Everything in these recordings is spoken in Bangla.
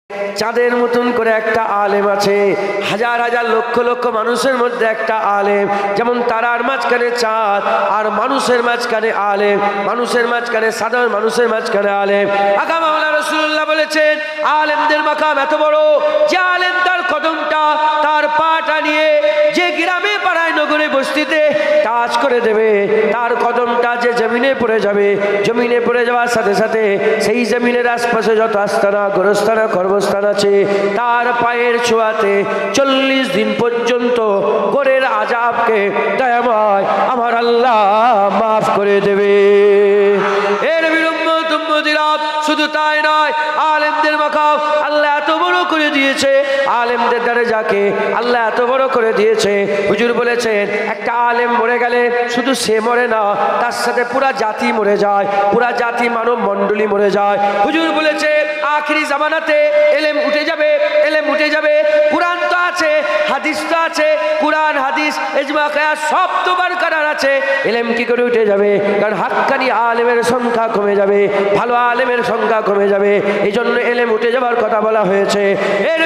চাঁদের মতন করে একটা আলেম আছে, হাজার হাজার লক্ষ লক্ষ মানুষের মধ্যে একটা আলেম। যেমন তারার মাঝখানে চাঁদ, আর মানুষের মাঝখানে আলেম, মানুষের মাঝখানে সাধারণ মানুষের মাঝখানে আলেম। আকা মাওলানা রাসূলুল্লাহ বলেছেন, আলেমদের মাকাম এত বড় যে আলেম তার কদমটা, তার পাটা নিয়ে যে গ্রামে পাড়ায় নগরে বস্তিতে টাচ করে দেবে, তার কদমটা যে জমিনে পড়ে যাবে, জমিনে পড়ে যাওয়ার সাথে সাথে সেই জমিনের আশপাশে যত আস্তানা গোরস্থানা কর্মস্থান আছে, তার পায়ের ছোঁয়াতে 40 দিন পর্যন্ত গোরের আযাবকে দয়াময় আমার আল্লাহ মাফ করে দেবে। এর বিরুম্মতিরা শুধু তাই নয়, আলেমদের মাকাম আল্লাহ এত বড় করে দিয়েছে, আলেমদের দরজাকে আল্লাহ এত বড় করে দিয়েছে। হুজুর বলেছেন, একটা আলেম মরে গেলে শুধু সে মরে না, তার সাথে পুরা জাতি মরে যায়, পুরা জাতি মানব মণ্ডলী মরে যায়। হুজুর বলেছে, আখিরি জামানাতে এলেম উঠে যাবে, এলেম উঠে যাবে। কুরআন তো আছে, হাদিস তো আছে, কুরআন হাদিস ইজমা কিয়াস সব তো বরকরার আছে, এলেম কি করে উঠে যাবে? কারণ হাক্কানি আলেমের সংখ্যা কমে যাবে, ভালো আলেমের সংখ্যা কমে যাবে, এই জন্য এলেম উঠে যাবার কথা বলা হয়েছে। এর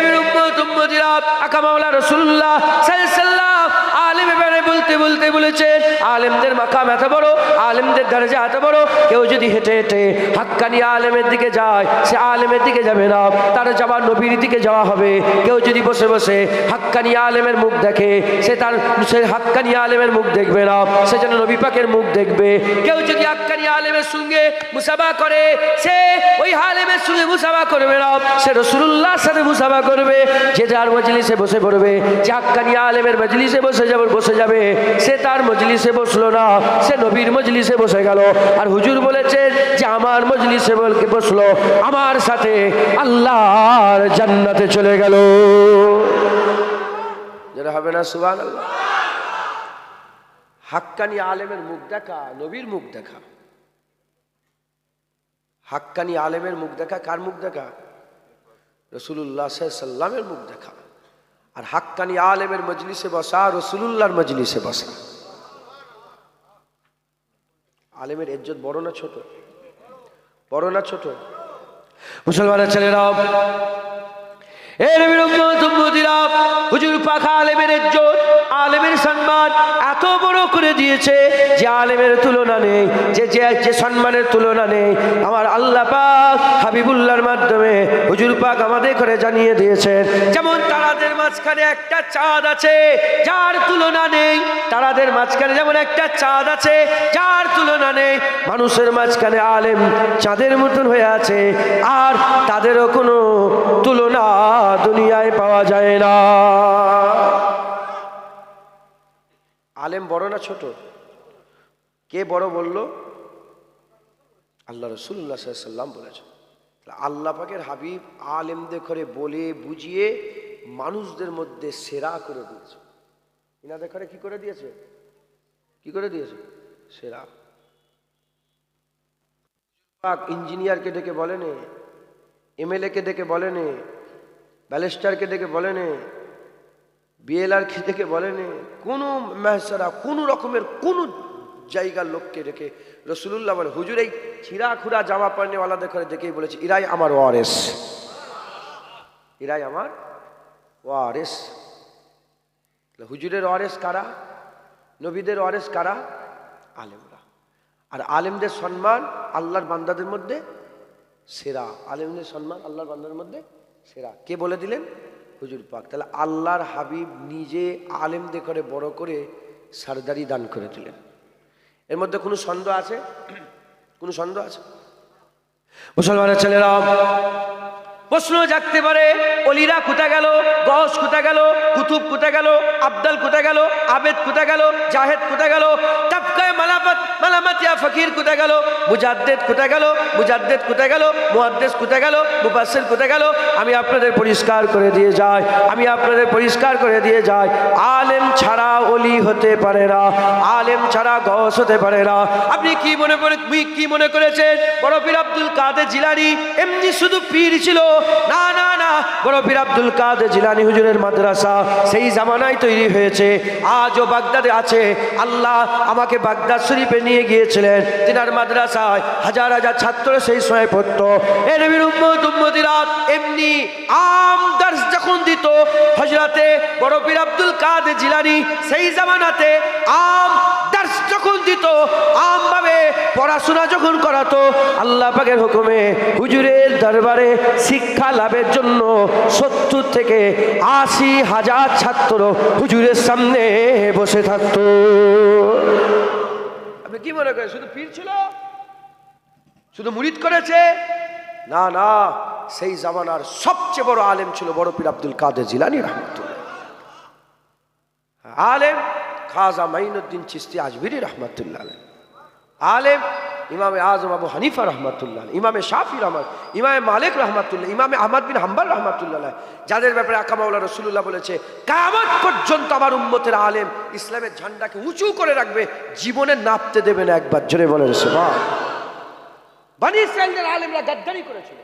উম্মতিরা আকা মাওলানা রাসূলুল্লাহ সাল্লাল্লাহু আলাইহি ওয়াসাল্লাম আলেমে বেড়ে বলতে বলতে বলেছেন, আলেমদের মাকাম এত বড়, আলেমদের দরজা এত বড়, কেউ যদি হেঁটে হেঁটে হাক্কানি আলেমের দিকে যায়, সে আলেমের দিকে যাবে না, তার যাওয়া নবীর দিকে যাওয়া হবে। কেউ যদি বসে বসে হাক্কানি আলেমের মুখ দেখে, সে হাক্কানি আলেমের মুখ দেখবে না, সে যেন নবী পাকের মুখ দেখবে। কেউ যদি হাক্কানি আলেমের সঙ্গে মুসাফা করে, সে ওই আলেমের সঙ্গে মুসাফা করবে না, সে রাসূলুল্লাহর সাথে মুসাফা করবে। যে যার মজলিসে বসে পড়বে, যে হাক্কানি আলেমের মজলিসে বসে যাবে, সে তার মজলিসে বসলো না, সে নবীর মজলিসে বসে গেল। আর হুজুর বলেছেন যে আমার মজলিসে বসলো, আমার সাথে আল্লাহর জান্নাতে চলে গেল। যেটা হবে না সুবহানাল্লাহ। হাক্কানি আলেমের মুখ দেখা, নবীর মুখ দেখা। হাক্কানি আলেমের মুখ দেখা কার মুখ দেখা? রাসূলুল্লাহ সাল্লাল্লাহু আলাইহি ওয়াসাল্লামের মুখ দেখা। আর হাক্কানি আলেমের মজলিসে বসা, রাসূলুল্লাহর মজলিসে বসা। আলেমের ইজ্জত বড় না ছোট? বড় না ছোট? মুসলমানের ছেলেরা, এর বিরুদ্ধে হুজুর পাক আলেমের ইজ্জত, আলেমের সম্মান এত বড় করে দিয়েছে যে আলেমের তুলনা নেই, যে সম্মানের তুলনা নেই। আমার আল্লাহ পাক হাবিবুল্লাহর মাধ্যমে হুজুর পাক আমাদের করে জানিয়ে দিয়েছেন, যেমন তারাদের মাঝখানে একটা চাঁদ আছে যার তুলনা নেই, তারাদের মাঝখানে যেমন একটা চাঁদ আছে যার তুলনা নেই, মানুষের মাঝখানে আলেম চাঁদের মতন হয়ে আছে, আর তাদেরও কোনো তুলনা দুনিয়ায় পাওয়া যায় না। আলেম বড় না ছোট? কে বড় বললো? আল্লাহ রাসূলুল্লাহ সাল্লাল্লাহু আলাইহি ওয়াসাল্লাম বলেছেন। আল্লাহ পাকের হাবিব আলেমদের করে বলে বুঝিয়ে মানুষদের মধ্যে সেরা করে দিয়েছে। ইনাদের করে কি করে দিয়েছে? কি করে দিয়েছে? সেরা। পাক ইঞ্জিনিয়ারকে ডেকে বলেনে, এমএলএ কে ডেকে বলেনে, ব্যারিস্টারকে ডেকে বলেনে, বিএলআর কে ডেকে বলেনে, কোনো মেহসারা কোনো রকমের কোনো জায়গার লোককে ডেকে রাসূলুল্লাহ বলে, হুজুর এই ছিঁড়া খুঁড়া জামা পরনেওয়ালাদের করে ডেকেই বলেছে, ইরাই আমার ওয়ারিস, ইরাই আমার ওয়ারিস। হুজুরের ওয়ারিস কারা? নবীদের ওয়ারিস কারা? আলেমরা। আর আলেমদের সম্মান আল্লাহর বান্দাদের মধ্যে সেরা। আলেমদের সম্মান আল্লাহর বান্দাদের মধ্যে সেরা। কে বলে দিলেন? হুজুর পাক। তাহলে আল্লাহর হাবিব নিজে আলেমদের করে বড় করে সরদারি দান করে দিলেন। এর মধ্যে কোনো সন্দেহ আছে? কোনো সন্দেহ আছে? মুসলমানের ছেলেরা, প্রশ্ন জাগতে পারে, অলিরা কোথায় গেল, গস কোথায় গেল, কুতুব কোথায় গেল, আবদাল কোথায় গেল, আবেদ কোথায় গেল, জাহেদ কোথায় গেল, তাবকায়ে মালামাতিয়া ফকির কোথায় গেল, মুজাদ্দিদ কোথায় গেল, মুজাদ্দিদ কোথায় গেল, মুহাদ্দিস কোথায় গেল, মুফাসসির কোথায় গেল? আমি আপনাদের পরিষ্কার করে দিয়ে যাই, আমি আপনাদের পরিষ্কার করে দিয়ে যাই, আলেম ছাড়া অলি হতে পারে না, আলেম ছাড়া গস হতে পারে না। আপনি কি মনে করেছেন বড় পীর আব্দুল কাদের জিলানী এমনি শুধু পীর ছিল? না না না, বড় পীর আব্দুল কাদের জিলানী হুজুরের মাদ্রাসা সেই জামানায় তৈরি হয়েছে, আজও বাগদাদে আছে। আল্লাহ আমাকে বাগদাদ শরীফে নিয়ে গিয়েছিলেন। তিনার মাদ্রাসায় হাজার হাজার ছাত্র সেই সময় পড়তো। এ নবীর উম্মত উম্মতিরা এমনি আম দার্স যখন দিত হযরতে বড় পীর আব্দুল কাদের জিলানী সেই জামানাতে আম দার্স যখন দিত, আম ভাবে পড়াশোনা যখন করাতো, আল্লাহ পাকের হুকুমে হুজুরের দরবারে শিক্ষা লাভের জন্য 70 থেকে 80 হাজার ছাত্র হুজুরের সামনে বসে থাকতো। আপনি কি মনে করেন শুধু পীর ছিল, শুধু মুরিদ করেছে? না না, সেই জামানার সবচেয়ে বড় আলেম ছিল বড় পীর আব্দুল কাদের জিলানী রহমাতুল্লাহ আলেম, খাজা মাইনুদ্দিন চিশতি আজমিরি রহমাতুল্লাহ আলেম, ইমামে আজম আবু হানিফা রহমাতুল্লাহ, ইমামে শাফি রহমান, ইমামে মালিক রহমাতুল্লাহ, ইমামে আহমদ বিন হাম্বল রহমাতুল্লাহ, যাদের ব্যাপারে আকা মাওলানা রাসূলুল্লাহ বলেছে কিয়ামত পর্যন্ত আমার উম্মতের আলেম ইসলামের ঝান্ডাকে উঁচু করে রাখবে, জীবনে নাপতে দেবে না। একবার জোরে বলেন সুবহান। বনি ইসরাইলের আলেমরা গাদ্দারি করেছিল।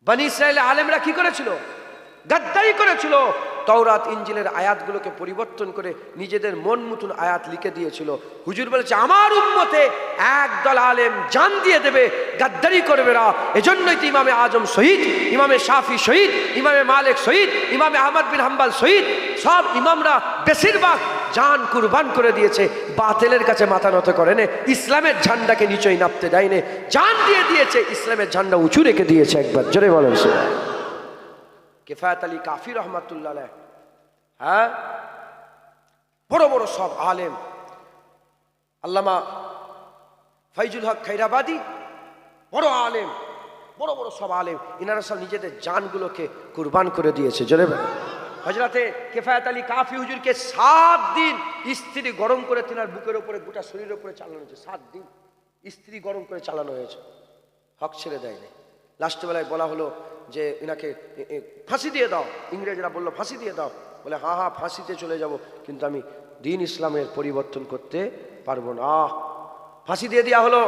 বনি ইসরাইলের আলেমরা কি করেছিল? গাদ্দারি করেছিল। তাওরাত ইনজিলের আয়াতগুলোকে পরিবর্তন করে নিজেদের মন মতন আয়াত লিখে দিয়েছিল। হুজুর বলেছে আমার উম্মতে একদল আলেম জান দিয়ে দেবে, গাদ্দারি করবে না। এজন্যই তো ইমামে আজম শহীদ, ইমামে শাফি শহীদ, ইমামে মালিক শহীদ, ইমামে আহমদ বিন হাম্বল শহীদ, সব ইমামরা বেশিরভাগ জান কুরবান করে দিয়েছে, বাতিলের কাছে মাথা নত করে নে, ইসলামের ঝান্ডাকে নিচেই নাপতে দেয়নি, জান দিয়ে দিয়েছে, ইসলামের ঝান্ডা উঁচু রেখে দিয়েছে। একবার জোরে বলেন সুবহান। কিফায়াত আলী কাফি রহমাতুল্লাহ আলাইহ, হ্যাঁ, বড় বড় সব আলেম, আল্লামা ফাইজুল হক খাইরাবাদী বড় আলেম, বড় বড় সব আলেম, ইনারা সব নিজেদের জানগুলোকে কুরবান করে দিয়েছে। জোরে বলেন। হযরতে কিফায়াত আলী কাফি হুজুরকে 7 দিন ইস্ত্রি গরম করে তিনার বুকের উপরে গোটা শরীরের উপরে চালানো হয়েছে। 7 দিন ইস্ত্রি গরম করে চালানো হয়েছে, হক ছেড়ে দেয়নি। লাস্ট বেলায় বলা হলো যে এনাকে ফাঁসি দিয়ে দাও। ইংরেজরা বললো ফাঁসি দিয়ে দাও, বলে হ্যাঁ হ্যাঁ ফাঁসিতে চলে যাব, কিন্তু আমি দিন ইসলামের পরিবর্তন করতে পারবো না। ফাঁসি দিয়ে দেওয়া হলো।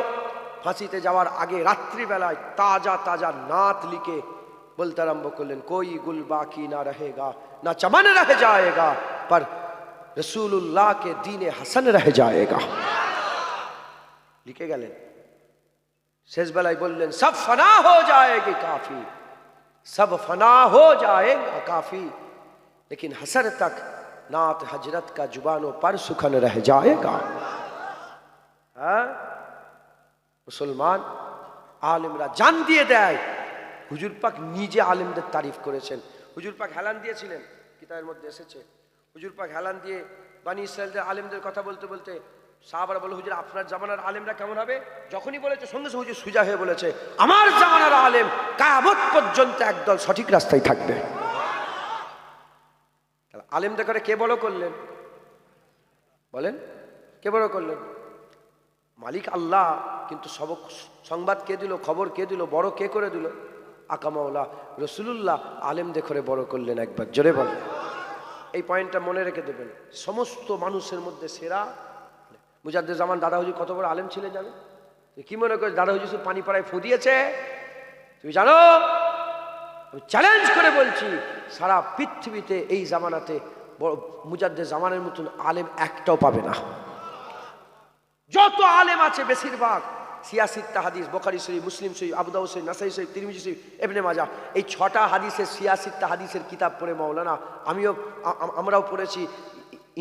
ফাঁসিতে যাওয়ার আগে রাত্রিবেলায় তাজা তাজা নাত লিখে বলতে আরম্ভ করলেন, কোই গুল বাকি না রহেগা না চমন রহ যায়েগা पर रसूलुल्लाह के दीने हसन रह जाएगा। लिखे गए। शेष बेलाय बोलें सब फना हो जाएगी काफी, सब फना हो जाएगा काफी, लेकिन हसर तक नात हजरत का जुबानों पर सुखन रह जाएगा। मुसलमान आलिमरा जान दिए देय। हुजूर पाक निजे आलिमদের तारीफ করেছেন। হুজুর পাক হেলান দিয়েছিলেন, কিতাবের মধ্যে এসেছে। হুজুর পাক হেলান দিয়ে বনি ইসরাইলের আলেমদের কথা বলতে বলতে সাহাবারা বলে, হুজুর আপনার জামানার আলেমরা কেমন হবে? যখনই বলেছে সঙ্গে সঙ্গে হুজুর সুজা হয়ে বলেছে, আমার জামানার আলেম কিয়ামত পর্যন্ত একদল সঠিক রাস্তায় থাকবে। তাহলে আলেমদের করে কে বড় করলেন? বলেন, কে বড় করলেন? মালিক আল্লাহ। কিন্তু সবক সংবাদ কে দিল, খবর কে দিল, বড় কে করে দিল? আকা মাওলা রাসূলুল্লাহ আলেমদের করে বড় করলেন। একবার জোরে বলেন। এই পয়েন্টটা মনে রেখে দেবেন। সমস্ত মানুষের মধ্যে সেরা মুজাদ্দেদ জামান দাদা হুজুর কত বড় আলেম ছিলেন জানেন? কি মনে করে দাদা হুজুর পানি পাড়ায় ফু দিয়েছে? তুমি জানো? আমি চ্যালেঞ্জ করে বলছি, সারা পৃথিবীতে এই জামানাতে বড় মুজাদ্দেদ জামানের মতন আলেম একটাও পাবে না। যত আলেম আছে বেশিরভাগ সিয়াসিত্তা হাদিস, বুখারী শরীফ, মুসলিম শরীফ, আবু দাউদ শরীফ, নাসাই শরীফ, তিরমিজি শরীফ, ইবনে মাজাহ, এই 6টা হাদিসের সিয়াসিত্তা হাদিসের কিতাব পড়ে মাওলানা, আমরাও পড়েছি,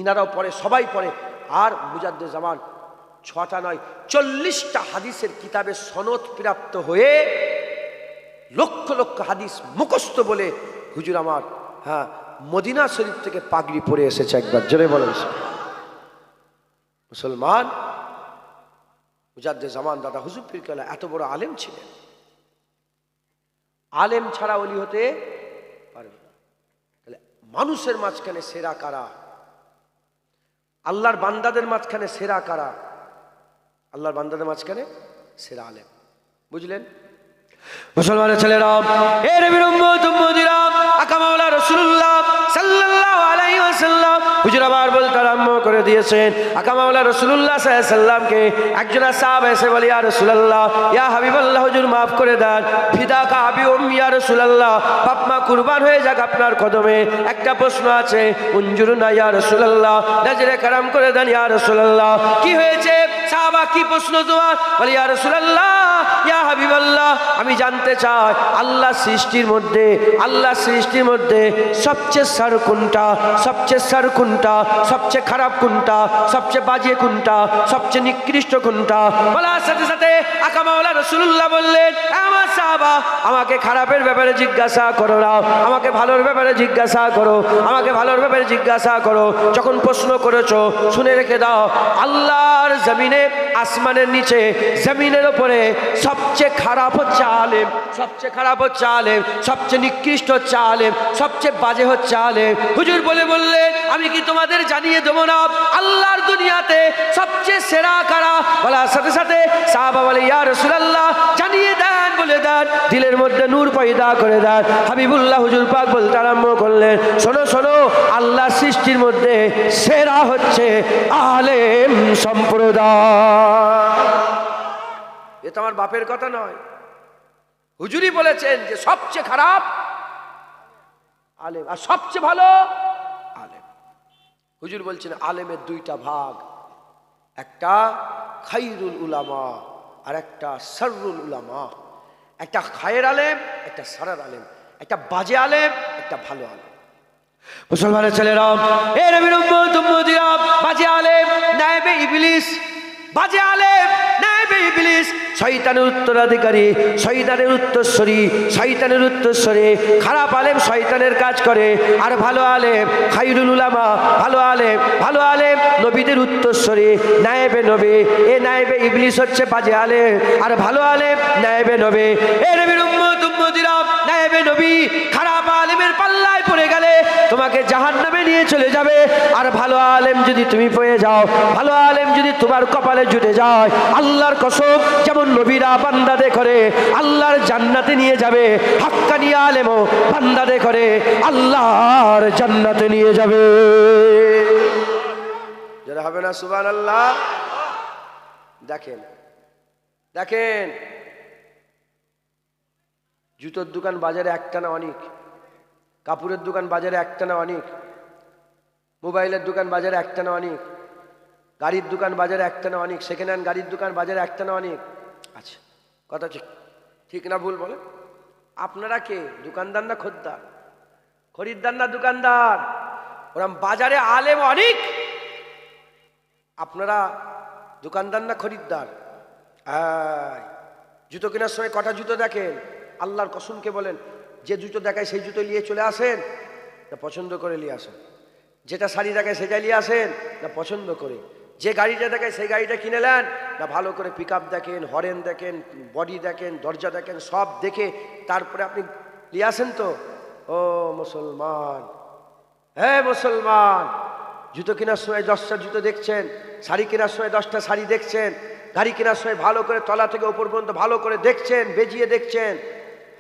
ইনারাও পড়ে, সবাই পড়ে। আর মুজাদ্দেদ জামান 6টা নয় 40টা হাদিসের কিতাবের সনদ প্রাপ্ত হয়ে লক্ষ লক্ষ হাদিস মুখস্থ বলে হুজুর আমার মদিনা শরীফ থেকে পাগড়ি পরে এসেছে। একবার জোরে বলেন। মুসলমান মুজাদ্দেদ জামান দাদা হুজুর পীর কেবলা এত বড় আলেম ছিলেন। আলেম ছাড়া ওলি হতে পারবে না। তাহলে মানুষের মাঝখানে সেরা কারা? আল্লাহর বান্দাদের মাঝখানে সেরা কারা? আল্লাহর বান্দাদের মাঝখানে সেরা আলেম। বুঝলেন? মুসলমানের ছেলেরা, এ নবীর উম্মত উম্মতিরা, আকা মাওলা রাসূলুল্লাহ সাল্লাল্লাহু আলাইহি ওয়াসাল্লাম হুজুর আবার বলতে আরম্ভ করে দিয়েছেন। আকা মাওলা রাসূলুল্লাহ সাল্লাল্লাহু আলাইহি সাল্লামকে একজন সাহাবা এসে বলে, ইয়া রাসূলুল্লাহ, ইয়া হাবিবাল্লাহ, হুজুর মাফ করে দেন, ফিদাকা আবি উম্মি ইয়া রাসূলুল্লাহ, বাপ মা কুরবান হয়ে যাক আপনার কদমে, একটা প্রশ্ন আছে, উনজুরুনা ইয়া রাসূলুল্লাহ, নজরে করম করে দেন ইয়া রাসূলুল্লাহ। কি হয়েছে সাহাবা, কি প্রশ্ন তোমার? বলে, ইয়া রাসূলুল্লাহ, ইয়া হাবিবাল্লাহ, আমি জানতে চাই আল্লাহ সৃষ্টির মধ্যে সবচেয়ে সার কোনটা, সবচেয়ে সার কোনটা, সবচেয়ে খারাপ কোনটা, সবচেয়ে বাজে কোনটা, সবচেয়ে নিকৃষ্ট কোনটা? বলার সাথে সাথে আকা মাওলা রাসূলুল্লাহ বললেন, আমার সাহাবা, আমাকে খারাপের ব্যাপারে জিজ্ঞাসা করো না, আমাকে ভালোর ব্যাপারে জিজ্ঞাসা করো, আমাকে ভালোর ব্যাপারে জিজ্ঞাসা করো। যখন প্রশ্ন করেছো শুনে রেখে দাও, আল্লাহর জমিনে, আসমানের নিচে, জমিনের উপরে সবচেয়ে খারাপ হচ্ছে আলেম, সবচেয়ে খারাপ হচ্ছে আলেম, সবচেয়ে নিকৃষ্ট হচ্ছে আলেম, সবচেয়ে বাজে হচ্ছে আলেম। হুজুর বললেন, আমি কি তোমাদের জানিয়ে দেবো না আল্লাহর দুনিয়াতে সবচেয়ে সেরা কারা? বলার সাথে সাথে সাহাবা বলে, ইয়া রাসূলুল্লাহ, জানিয়ে দেন, বলে দেন, দিলের মধ্যে নূর পয়দা করে দেন। হাবিবুল্লাহ হুজুর পাক বলতে আরম্ভ করলেন, শোনো শোনো, আল্লাহ সৃষ্টির মধ্যে সেরা হচ্ছে আলেম সম্প্রদায়। এ তো আমার বাপের কথা নয়, হুজুরই বলেছেন যে সবচেয়ে খারাপ আলেম আর সবচেয়ে ভালো আলেম। হুজুর বলছেন আলেমের দুইটা ভাগ, একটা খাইরুল উলামা আর একটা শাররুল উলামা। একটা খায়ের আলেম, একটা সারার আলেম, একটা বাজে আলেম, একটা ভালো আলেম। মুসলমানের ছেলেরা, এ নবীর উম্মত উম্মতিরা, বাজে আলেম নায়েবে ইবলিস, বাজে আলেম নায়েবে ইবলিস, শয়তানের উত্তরাধিকারী, শয়তানের উত্তরসূরি, শয়তানের উত্তরসূরি। খারাপ আলেম শয়তানের কাজ করে, আর ভালো আলেম খায়রুল উলামা, ভালো আলেম নবীদের উত্তরসূরি, নায়েবে নবী। এ নায়েবে ইবলিস হচ্ছে বাজে আলেম, আর ভালো আলেম নায়েবে নবী। এ নবীর উম্মত উম্মতিরা, নায়েবে নবী খারাপ আলেমের পাল্লায় পড়ে গেলে তোমাকে জাহান্নামে নিয়ে চলে যাবে, আর ভালো আলেম যদি তুমি পেয়ে যাও, ভালো আলেম যদি তোমার কপালে জুটে যায়, আল্লাহর কসম, যেমন নবীরা বান্দাদে করে আল্লাহর জান্নাতে নিয়ে যাবে, হাক্কানি আলেমও বান্দাদে করে আল্লাহর জান্নাতে নিয়ে যাবে। যারা হবে না সুবহানাল্লাহ। দেখেন দেখেন, জুতোর দোকান বাজারে একটা না অনেক, কাপড়ের দোকান বাজারে একটা না অনেক, মোবাইলের দোকান বাজারে একটা না অনেক, গাড়ির দোকান বাজারে একটা না অনেক, সেকেন্ড হ্যান্ড গাড়ির দোকান বাজারে একটা না অনেক। আচ্ছা, কথা ঠিক ঠিক না ভুল বলে? আপনারা কে, দোকানদার না খরিদ্দার? খরিদ্দার না দোকানদার? ওরা বাজারে আলেম অনেক, আপনারা দোকানদার না খরিদ্দার? জুতো কেনার সময় কটা জুতো দেখেন? আল্লাহর কসমকে বলেন, যে জুতো দেখায় সেই জুতো নিয়ে চলে আসেন না পছন্দ করে নিয়ে আসেন? যেটা শাড়ি দেখায় সেটাই নিয়ে আসেন না পছন্দ করে? যে গাড়িটা দেখায় সেই গাড়িটা কিনে নেন না ভালো করে পিক আপ দেখেন, হরেন দেখেন, বডি দেখেন, দরজা দেখেন, সব দেখে তারপরে আপনি নিয়ে আসেন তো? ও মুসলমান, হ্যাঁ মুসলমান, জুতো কেনার সময় 10টা জুতো দেখছেন, শাড়ি কেনার সময় 10টা শাড়ি দেখছেন, গাড়ি কেনার সময় ভালো করে তলা থেকে উপর পর্যন্ত ভালো করে দেখছেন, বেজিয়ে দেখছেন,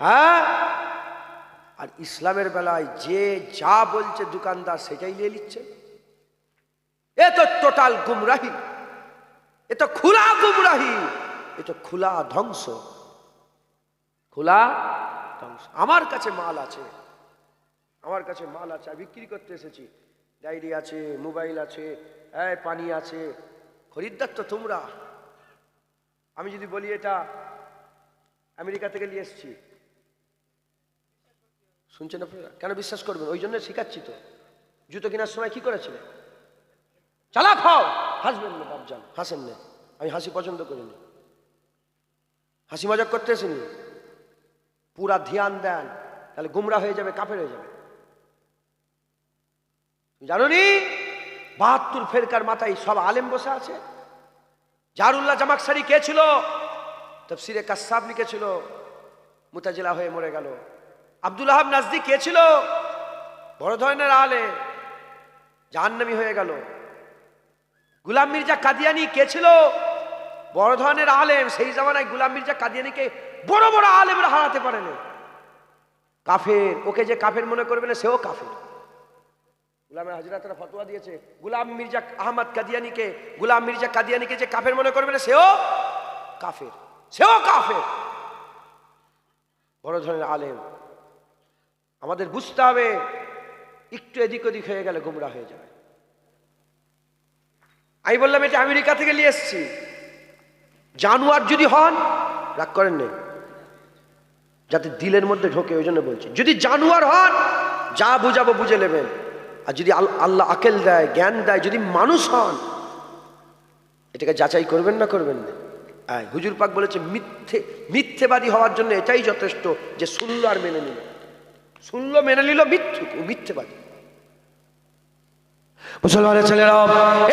হ্যাঁ? আর ইসলামের বেলায় যে যা বলছে দোকানদার সেটাই নিয়ে নিচ্ছে। এ তো টোটাল গুমরাহি, এ তো খোলা গুমরাহি, এ তো খোলা ধ্বংস, খোলা ধ্বংস। আমার কাছে মাল আছে, আমার কাছে মাল আছে, আমি বিক্রি করতে এসেছি, ডায়েরি আছে, মোবাইল আছে, হ্যাঁ পানি আছে, খরিদ্দার তো তোমরা। আমি যদি বলি এটা আমেরিকা থেকে নিয়ে এসেছি, শুনছেন আপনারা? কেন বিশ্বাস করবেন? ওই জন্য শিখাচ্ছি তো। জুতো কেনার সময় কি করেছিলেন? চালাক হও, হাসবেন না বাপজান, হাসেন না, আমি হাসি পছন্দ করিনি, হাসি মজাক করতে আসিনি। পুরা ধ্যান দেন, তাহলে গুমরা হয়ে যাবে, কাফের হয়ে যাবে। জানো নি 72 ফেরকার মাথায় সব আলেম বসে আছে। জারুল্লাহ জামাকশারি কে ছিল? তাফসিরে কাসাব লিখেছিল, মুতাজিলা হয়ে মরে গেল। আব্দুল ওয়াহাব নাজদি কে ছিল? বড় ধরনের আলেম, জাহান্নামী হয়ে গেল। গোলাম মির্জা কাদিয়ানি কে ছিল? বড় ধরনের আলেম, সেই জামানায় গোলাম মির্জা কাদিয়ানিকে বড় বড় আলেমরা হারাতে পারেনি। কাফের, ওকে যে কাফের মনে করবে না সেও কাফের, গোলামের হাজরাতরা ফতোয়া দিয়েছে গোলাম মির্জা আহমদ কাদিয়ানিকে, গোলাম মির্জা কাদিয়ানিকে যে কাফের মনে করবে না সেও কাফের, সেও কাফের। বড় ধরনের আলেম। আমাদের বুঝতে হবে একটু এদিক ওদিক হয়ে গেলে গুমরা হয়ে যাবে। আমি বললাম এটা আমেরিকা থেকে নিয়ে এসছি, জানোয়ার যদি হন রাগ করেন নেই, যাতে দিলের মধ্যে ঢোকে ওই জন্য বলছি। যদি জানোয়ার হন যা বুঝাবো বুঝে নেবেন, আর যদি আল্লাহ আকেল দেয়, জ্ঞান দেয়, যদি মানুষ হন এটাকে যাচাই করবেন না করবেন না। হুজুর পাক বলেছে মিথ্যেবাদী হওয়ার জন্য এটাই যথেষ্ট যে শুনলো আর মেনে নিল, শুনলো মেনে নিল, মিথ্যেবাদী। মুসলমানের ছেলেরা,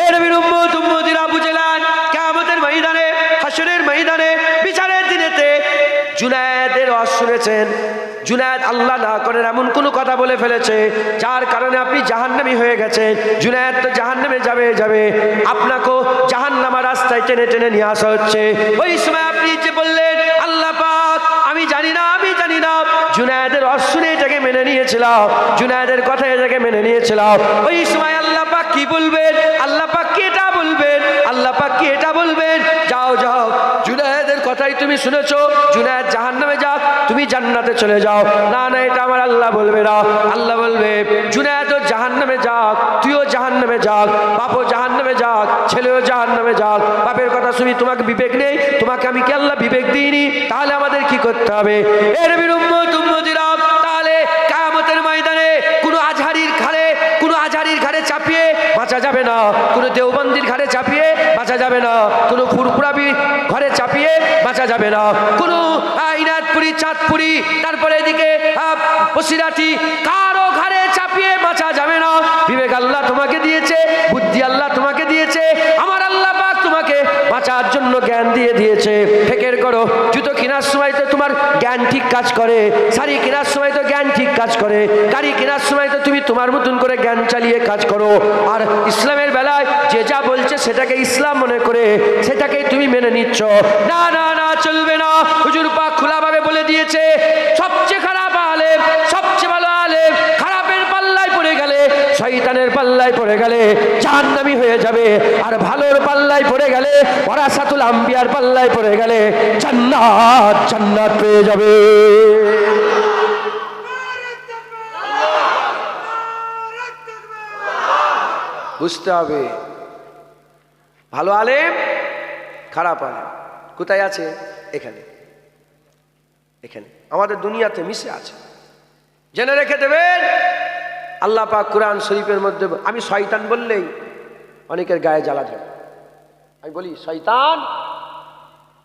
এ নবীর উম্মত উম্মতিরা বুঝলেন কিয়ামতের ময়দানে, হাশরের ময়দানে, বিচারের দিনেতে জুনায়েদের ওয়াজ শুনেছেন। জুনায়েদ আল্লাহ না করেন এমন কোন কথা বলে ফেলেছে যার কারণে আপনি জাহান্নামী হয়ে গেছেন। জুনায়েদ তো জাহান্নামে যাবে, আপনাকেও জাহান্নামের রাস্তায় টেনে টেনে নিয়ে আসা হচ্ছে। ওই সময় আপনি যে বললেন আল্লাহ পাক আমি জানি না, জুনায়েদের ওয়াজ শুনে এটাকে মেনে নিয়েছিলাম, জুনায়েদের কথা এটাকে মেনে নিয়েছিলাম। ওই সময় আল্লাহ পাক কি বলবেন? আল্লাহ পাক কি এটা বলবেন? আল্লাহ পাক কি এটা বলবেন? যাও জুনায়েদের কথাই তুমি শুনেছো, জুনায়েদ জাহান্নামে যাক, তুমি জান্নাতে চলে যাও। না এটা আমার আল্লাহ বলবে না। আল্লাহ বলবে জুনায়েদও জাহান্নামে যাক, তুইও জাহান্নামে যাক, বাপও জাহান্নামে যাক, ছেলেও জাহান্নামে যাক। বাপের কথা শুনি তোমাকে বিবেক নেই, তোমাকে আমি কি আল্লাহ বিবেক দিইনি? তাহলে আমাদের কি করতে হবে? এর নবীর উম্মত উম্মতিরা, তাহলে কিয়ামতের ময়দানে কোনো আজহারির ঘাড়ে চাপিয়ে বাঁচা যাবে না, কোনো দেওবন্দির ঘাড়ে চাপিয়ে বাঁচা যাবে না, কোনো ফুরফুরাবি ঘরে চাপিয়ে বাঁচা যাবে না, কোনো ইনায়তপুরি, চাঁদপুরি, তারপরে এদিকে বসিরাটি, কারো ঘাড়ে চাপিয়ে বাঁচা যাবে না। বিবেক আল্লাহ তোমাকে দিয়েছে, বুদ্ধি আল্লাহ তোমাকে দিয়েছে, আমার আল্লাহ পাক তোমাকে বাঁচার জন্য জ্ঞান দিয়েছে। ফেকের করো, জুতো কেনার সময় তো তোমার জ্ঞান ঠিক কাজ করে, শাড়ি কেনার সময় তো জ্ঞান ঠিক কাজ করে, গাড়ি কেনার সময় তো তুমি তোমার মতন করে জ্ঞান চালিয়ে কাজ করো। আর ইসলামের বেলায় যে যা বলছে সেটাকে ইসলাম মনে করে সেটাকেই তুমি মেনে নিচ্ছ। না চলবে না। হুজুর পাক খোলাভাবে বলে দিয়েছে সবচেয়ে খারাপ আলেম, সবচেয়ে ভালো আলেম খারাপের পাল্লায় পড়ে গেলে, শয়তানের পাল্লায় পড়ে গেলে জাহান্নামী হয়ে যাবে, আর ভালোর পাল্লায় পড়ে গেলে, ওয়ারাসাতুল আম্বিয়ার পাল্লায় পড়ে গেলে জান্নাত পেয়ে যাবে। বুঝতে হবে ভালো আলেম খারাপ আলেম কোথায় আছে? এখানে আমাদের দুনিয়াতে মিশে আছে, জেনে রেখে দেবেন। আল্লাহ পাক কোরআন শরীফের মধ্যে, আমি শয়তান বললেই অনেকের গায়ে জ্বালা ধরে। আমি বলি শয়তান,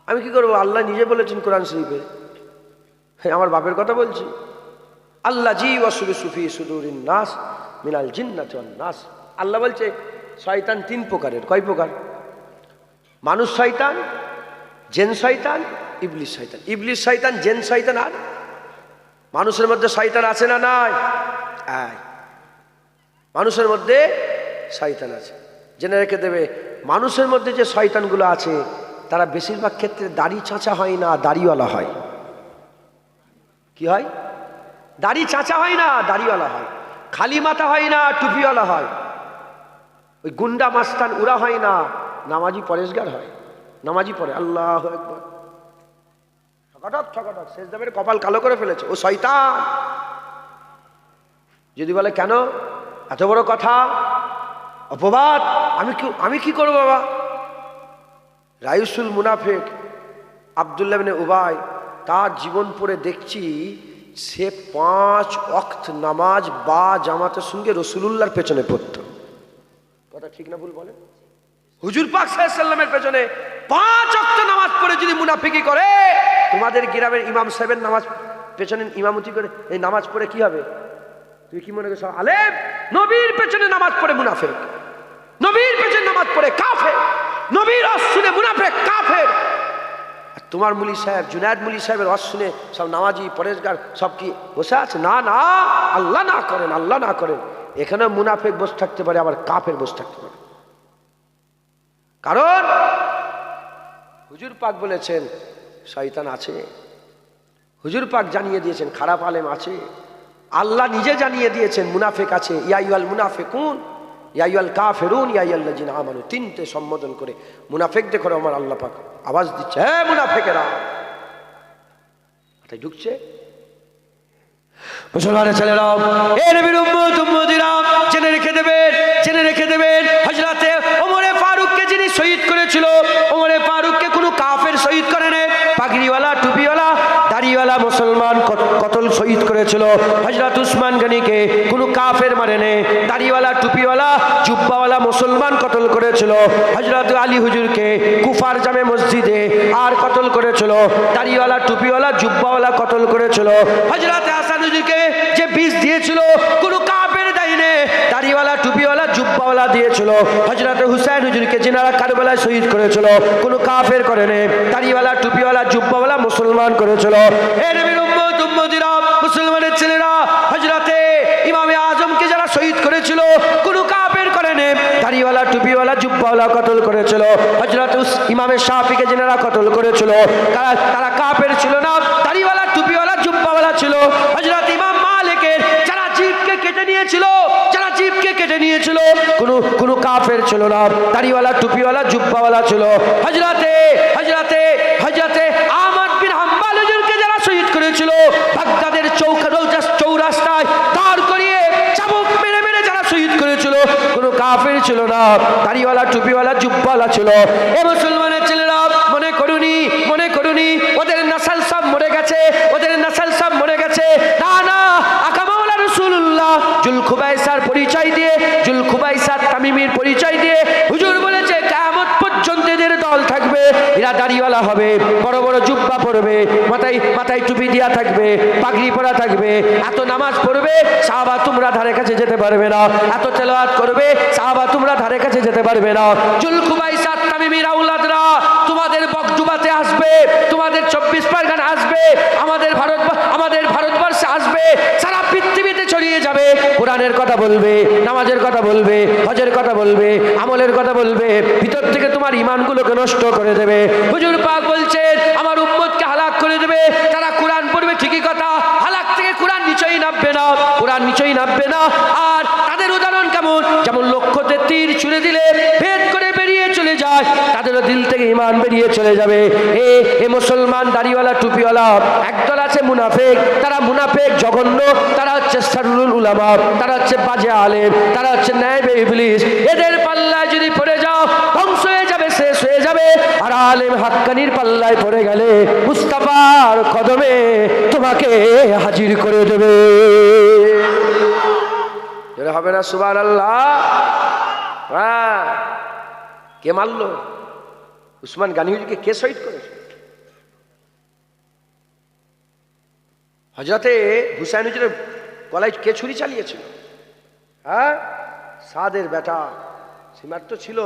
আমি কি করবো? আল্লাহ নিজে বলেছেন কোরআন শরীফে, আমার বাপের কথা বলছি। আল্লাহ জি ওয়াসুবি সুফি সুদুরিন নাস মিনাল জিন্নাতি ওয়ান নাস। আল্লাহ বলছে শয়তান তিন প্রকারের। কয় প্রকার? মানুষ শয়তান, জেন শয়তান, ইবলিস শয়তান। ইবলিস শয়তান, জেন শয়তান আর মানুষের মধ্যে শয়তান আছে না নাই? মানুষের মধ্যে শয়তান আছে, জেনে রেখে দেবে। মানুষের মধ্যে যে শয়তানগুলো আছে তারা বেশিরভাগ ক্ষেত্রে দাড়ি চাঁচা হয় না, দাড়িওয়ালা হয়। কি হয়? দাড়ি চাঁচা হয় না, দাড়িওয়ালা হয়। খালি মাথা হয় না, টুপিওয়ালা হয়। ওই গুন্ডা মাস্তান ওরা হয় না, নামাজি পরেশগার হয়, নামাজি পড়ে আল্লাহু আকবার, ঠকাঠক সেজদাবের কপাল কালো করে ফেলেছে, ও শয়তান। যদি বলে কেন এত বড় কথা, অপবাদ, আমি কি করবো বাবা? রাইসুল মুনাফিক আব্দুল্লাহ ইবনে উবাই, তার জীবন পড়ে দেখছি সে 5 ওয়াক্ত নামাজ বা জামাতের সঙ্গে রাসূলুল্লাহর পেছনে পড়তো। কথা ঠিক না ভুল বলে? হুজুর পাক সাল্লাল্লাহু আলাইহি ওয়াসাল্লামের পেছনে 5 ওয়াক্ত নামাজ পড়ে যদি মুনাফিকি করে, তোমাদের গ্রামের ইমাম সাহেবের নামাজ পেছনে ইমামতি করে এই নামাজ পড়ে কি হবে? তুই কি মনে করছ আলেম? নবীর পেছনে নামাজ পড়ে মুনাফিক, নবীর পেছনে নামাজ পড়ে কাফের, নবীর ওয়াজ শুনে মুনাফিক কাফের। আর তোমার মুলি সাহেব, জুনায়েদ মুলি সাহেবের ওয়াজ শুনে সব নামাজি পরেশগার সব কি বসে আছে? না, আল্লাহ না করেন, আল্লাহ না করেন। এখানে মুনাফিক বসে থাকতে পারে, আবার কাফের বসে থাকতে পারে। কারণ হুজুর পাক বলেছেন শয়তান আছে, হুজুর পাক জানিয়ে দিয়েছেন খারাপ আলেম আছে। আল্লাহ নিজে জানিয়ে দিয়েছেন মুনাফিক আছে, ইয়া আইয়ুহাল মুনাফিকুন, ইয়া আইয়ুহাল কাফিরুন, ইয়া আইয়ুহাল্লাযিনা আমানু, তিনটে সম্বোধন করে মুনাফিকদের করে আমার আল্লাহ পাক আওয়াজ দিচ্ছে, হে মুনাফিকেরা। তাই ঢুকছে মুসলমানের ছেলেরা, এ নবীর উম্মত উম্মতিরা, জেনে রেখে দেবেন, জেনে রেখে দেবেন, হযরতে ওমরে ফারুককে যিনি শহীদ করেছিল, ওমরে ফারুককে কোনো কাফের শহীদ করেনি, পাগড়িওয়ালা টুপিওয়ালা দাড়িওয়ালা মুসলমান কতল শহীদ করেছিল। হযরত উসমান গনিকে কোনো কাফের মারেনি, দাড়িওয়ালা টুপিওয়ালা জুব্বাওয়ালা মুসলমান কতল করেছিল। হযরত আলী হুজুরকে কুফার জামে মসজিদে আর কতল করেছিল, দাড়িওয়ালা টুপিওয়ালা জুব্বাওয়ালা কতল করেছিল। হযরত হাসান হুজুরকে যে বিষ দিয়েছিল কোনো কাফের দেয়নি, দাড়িওয়ালা টুপিওয়ালা জুব্বাওয়ালা দিয়েছিল। হযরত হুসাইন হুজুরকে যিনারা কারবালায় শহীদ করেছিল কোনো কাফের করেনি, দাড়িওয়ালা টুপিওয়ালা জুব্বাওয়ালা মুসলমান করেছিল। হে নবীর উম্মত উম্মতিরা, মুসলমানের ছেলেরা, হযরতে ইমামে আজমকে যারা শহীদ করেছিল কোনো কাফের করেনি, দাড়িওয়ালা টুপিওয়ালা জুব্বাওয়ালা কতল করেছিল। হযরত ইমামে শাফিকে যিনারা কতল করেছিল তারা কাফের ছিল না, দাড়িওয়ালা টুপিওয়ালা জুব্বাওয়ালা ছিল। হযরত ইমাম মালিকের যারা জিভকে কেটে নিয়েছিল, যারা জিভকে কেটে নিয়েছিল কোনো কাফের ছিল না, দাড়িওয়ালা টুপিওয়ালা জুব্বাওয়ালা ছিল। হযরতে আহমদ বিন হাম্বল হুজুরকে যারা শহীদ করেছিল বাগদাদের চৌরাস্তায় দাঁড় করিয়ে চাবুক মেরে মেরে যারা শহীদ করেছিল কোনো কাফের ছিল না, দাড়িওয়ালা টুপিওয়ালা জুব্বাওয়ালা ছিল। এ মুসলমানের ছেলেরা, মনে করুনি ওদের নাসাল সব মরে গেছে, ওদের নাসাল সব মরে গেছে। না না, আকা মাওলা রাসূলুল্লাহ জুলখুবাইসার পরিচয় দিয়ে, জুলখুবাইসার তামিমির পরিচয় দিয়ে হুজুর বলেছে কিয়ামত পর্যন্ত এদের দল থাকবে, এরা দাড়িওয়ালা হবে, বড় বড় জুব্বা পরবে, মাথায় টুপি দিয়া থাকবে, পাগড়ি পরা থাকবে, এত নামাজ পড়বে সাহাবা তোমরা ধারে কাছে যেতে পারবে না, এত তেলাওয়াত করবে সাহাবা তোমরা ধারে কাছে যেতে পারবে না। জুলখুবাইসার তামিমির আওলাদরা তোমাদের বকডুবাতে আসবে, তোমাদের 24 পরগনা আসবে, আমাদের ভারতবর্ষে আসবে, সারা পৃথিবীতে ছড়িয়ে যাবে, কোরআনের কথা বলবে, নামাজের কথা বলবে, হজের কথা বলবে, আমলের কথা বলবে, ভিতর থেকে তোমার ঈমানগুলোকে নষ্ট করে দেবে। হুজুর পাক বলছেন আমার উম্মতকে হালাক করে দেবে। তারা কোরআন পড়বে ঠিকই কথা, হালাক থেকে কোরআন নিচেই নামবে না, কোরআন নিচেই নামবে না। আর তাদের উদাহরণ কেমন, যেমন লক্ষ্যতে তীর ছুঁড়ে দিলে ভেদ করে বেরিয়ে চলে যায়, তাদেরও দিল থেকে ঈমান বেরিয়ে চলে যাবে। এ মুসলমান দাড়িওয়ালা টুপিওয়ালা একদল আছে মুনাফিক, তারা মুনাফিক জঘন্য, তারা হচ্ছে শাররুল উলামা, তারা হচ্ছে বাজে আলেম, তারা হচ্ছে নায়েবে ইবলিস। এদের পাল্লায় যদি পড়ে যাও ধ্বংস হয়ে যাবে, শেষ হয়ে যাবে। আর আলেম হাক্কানির পাল্লায় পড়ে গেলে মুস্তাফার কদমে তোমাকে হাজির করে দেবে। এরা হবে না সুবহানাল্লাহ? হ্যাঁ, কে মারলো? উসমান গনি হুজুরকে কে শহীদ করেছে? হযরতে হুসাইন হুজুরের গলায় কে ছুরি চালিয়েছিল? হ্যাঁ, সাদের বেটা, সিমার তো ছিল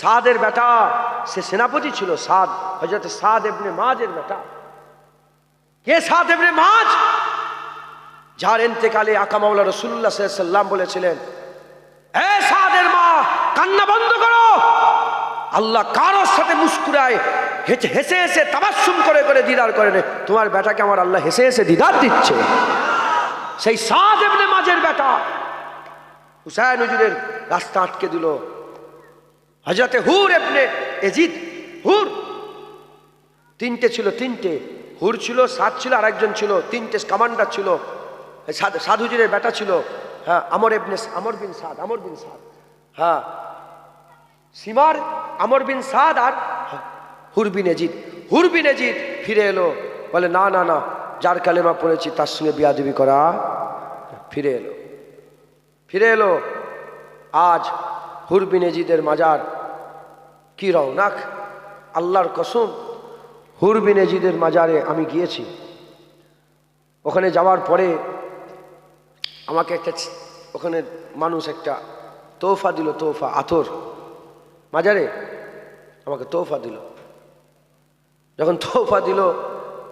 সাদের বেটা, সে সেনাপতি ছিল সাদ, হযরতে সাদ ইবনে মাজের বেটা। কে সাদ ইবনে মাজ? যার ইন্তেকালে আকা মাওলা রাসূলুল্লাহ সাল্লাল্লাহু আলাইহি ওয়াসাল্লাম বলেছিলেন, হে সাদের মা, কান্না বন্ধ করো। আল্লাহ কারোর সাথে মুস্কুরায় হেসে হেসে তাবাসসুম করে করে দিদার করে, তোমার বেটাকে আমার আল্লাহ হেসে হেসে দিদার দিচ্ছে। সেই সাদ ইবনে মাজের বেটা হুসাইন হুজুরের রাস্তা আটকে দিল। হযরতে হুর ইবনে ইয়াজিদ, হুর তিনটে ছিল, তিনটে হুর ছিল, সাদ ছিল, আর একজন ছিল, তিনটে কমান্ডার ছিল। সাদ হুজুরের বেটা ছিল, হ্যাঁ, আমর বিন সাদ, হ্যাঁ, সিমার আমর বিন সাদ আর হুর বিন ইয়াজিদ ফিরে এলো, বলে না না না, যার কালেমা পড়েছি তার সঙ্গে বিয়াদবি করা। ফিরে এলো। আজ হুর বিন ইয়াজিদের মাজার কি রওনাক, আল্লাহর কসম। হুর বিন ইয়াজিদের মাজারে আমি গিয়েছি, ওখানে যাওয়ার পরে আমাকে ওখানে মানুষ একটা তোহফা দিল, তোহফা আতর, মাজারে আমাকে তোহফা দিল। যখন তোহফা দিল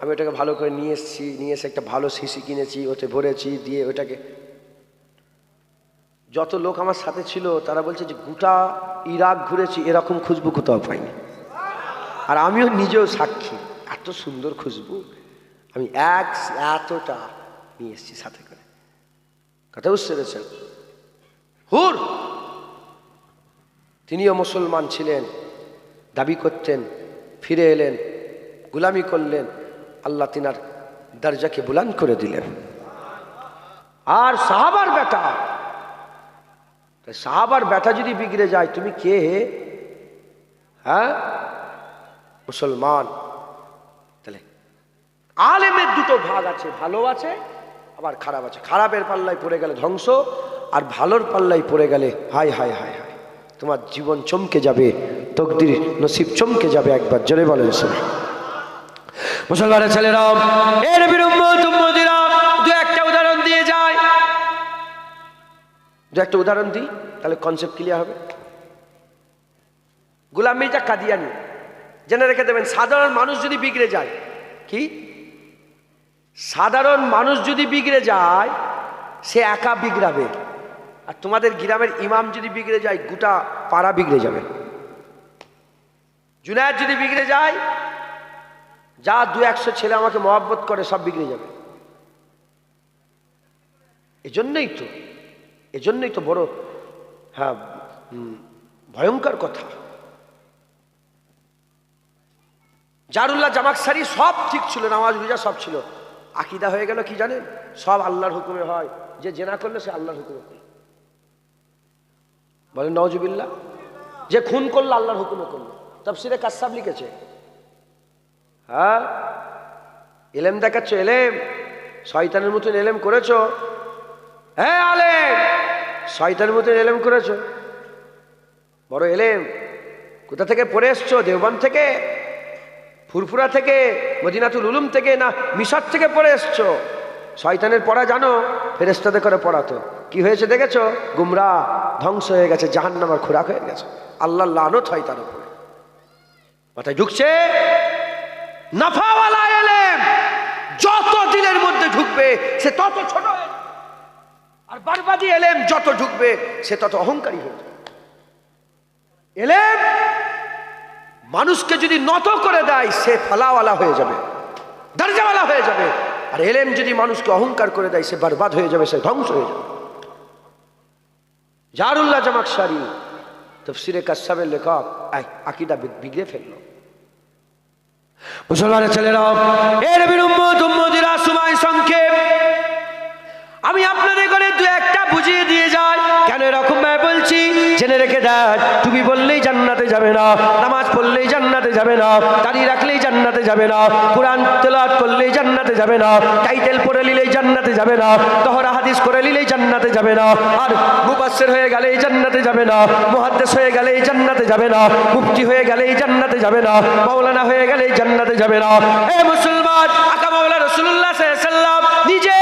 আমি ওটাকে ভালো করে নিয়ে এসে একটা ভালো শিশি কিনেছি, ওতে ভরেছি, দিয়ে ওটাকে, যত লোক আমার সাথে ছিল তারা বলছে যে গোটা ইরাক ঘুরেছি, এরকম খুশবু কোথাও পাইনি। আর আমিও নিজেও সাক্ষী, এত সুন্দর খুশবু আমি এতটা নিয়ে এসেছি সাথে করে। কথা বুঝতে পেরেছেন? হুর তিনিও মুসলমান ছিলেন, দাবি করতেন, ফিরে এলেন, গোলামি করলেন, আল্লাহ তিনার দরজাকে বুলন্দ করে দিলেন। আর সাহাবার বেটা, সাহাবার বেটা যদি বিগড়ে যায় তুমি কে হে? হ্যাঁ, মুসলমান। তাহলে আলেমের দুটো ভাগ আছে, ভালো আছে আবার খারাপ আছে। খারাপের পাল্লায় পড়ে গেলে ধ্বংস, আর ভালোর পাল্লায় পড়ে গেলে হায় হায় হায় হায়, তোমার জীবন চমকে যাবে, তকদির নসিব চমকে যাবে। একবার জোরে বলেন সুবহানাল্লাহ। মুসলমানের ছেলেরা, এর বিরুম্মতিরা দু একটা উদাহরণ দিয়ে যায়, দু একটা উদাহরণ দিই, তাহলে কনসেপ্ট ক্লিয়ার হবে। গোলাম মির্জা কাদিয়ানি, জেনে রেখে দেবেন, সাধারণ মানুষ যদি বিগড়ে যায়, কি সাধারণ মানুষ যদি বিগড়ে যায় সে একা বিগড়াবে, আর তোমাদের গ্রামের ইমাম যদি বিগড়ে যায় গোটা পাড়া বিগড়ে যাবে। জুনায়েদ যদি বিগড়ে যায়, যা 200 ছেলে আমাকে মহব্বত করে সব বিগড়ে যাবে। এজন্যই তো বড় হ্যাঁ ভয়ঙ্কর কথা। জারুল্লাহ জামাকসারি সব ঠিক ছিল, নামাজ রোজা সব ছিল, আকীদা হয়ে গেল কি জানেন? সব আল্লাহর হুকুমে হয়, যে জেনা করলে সে আল্লাহর হুকুমে করল। বলেন নাউজুবিল্লাহ। যে খুন করলো আল্লাহর হুকুমে করলো। তাফসীরে কাসসাব লিখেছে। হ্যাঁ, এলেম দেখাচ্ছ, এলেম শয়তানের মতন এলেম করেছো। হ্যাঁ আলেম, শয়তানের মতন এলেম করেছো, বড় এলেম। কোথা থেকে পড়ে এসছো? দেওবন্দ থেকে, ফুরফুরা থেকে, মদিনাতুল উলুম থেকে, না মিশর থেকে পড়ে এসছো? শয়তানের পড়া জানো? ফেরেশতাদের করে পড়াতো। কি হয়েছে দেখেছো? গুমরাহ, ধ্বংস হয়ে গেছে, জাহান্নামের খোরাক হয়ে গেছে। আল্লাহর লানত হয় তার উপরে। মাথায় ঢুকছে? নাফাওয়ালা এলেম যত দিলের মধ্যে ঢুকবে সে তত ছোট হয়ে যাবে, আর বরবাদি এলেম যত ঢুকবে সে তত অহংকারী হয়ে যাবে। এলেম মানুষকে যদি নত করে দেয় সে ফালাওয়ালা হয়ে যাবে, দরজাওয়ালা হয়ে যাবে। আর এলেম যদি মানুষকে অহংকার করে দেয় সে বরবাদ হয়ে যাবে, সে ধ্বংস হয়ে যাবে। জারুল্লাহ জামাকসারি তাফসীরে কাসসাবের লেখক আকীদা বিগড়ে ফেললো। মুসলমানের ছেলেরা, এর উম্মতিরা, সময় সংক্ষেপ, আমি আপনাদের করে দু একটা বুঝিয়ে দিয়ে যাই। কেন এরকম ভাবে বলছি জেনে রেখে দেন। টুপি বললেই জান্নাতে যাবে না, নামাজ পড়লেই জান্নাতে যাবে না, দাড়ি রাখলেই জান্নাতে যাবে না, কুরআন তেলাওয়াত করলেই জান্নাতে যাবে না, টাইটেল পড়ে নিলেই জান্নাতে যাবে না, দহরা হাদিস করে নিলেই জান্নাতে যাবে না, আর মুফাসসির হয়ে গেলেই জান্নাতে যাবে না, মুহাদ্দিস হয়ে গেলেই জান্নাতে যাবে না, মুফতি হয়ে গেলেই জান্নাতে যাবে না, মাওলানা হয়ে গেলেই জান্নাতে যাবে না। হে মুসলমান, আকা মাওলা রাসূলুল্লাহ সাল্লাল্লাহু আলাইহি ওয়াসাল্লাম নিজে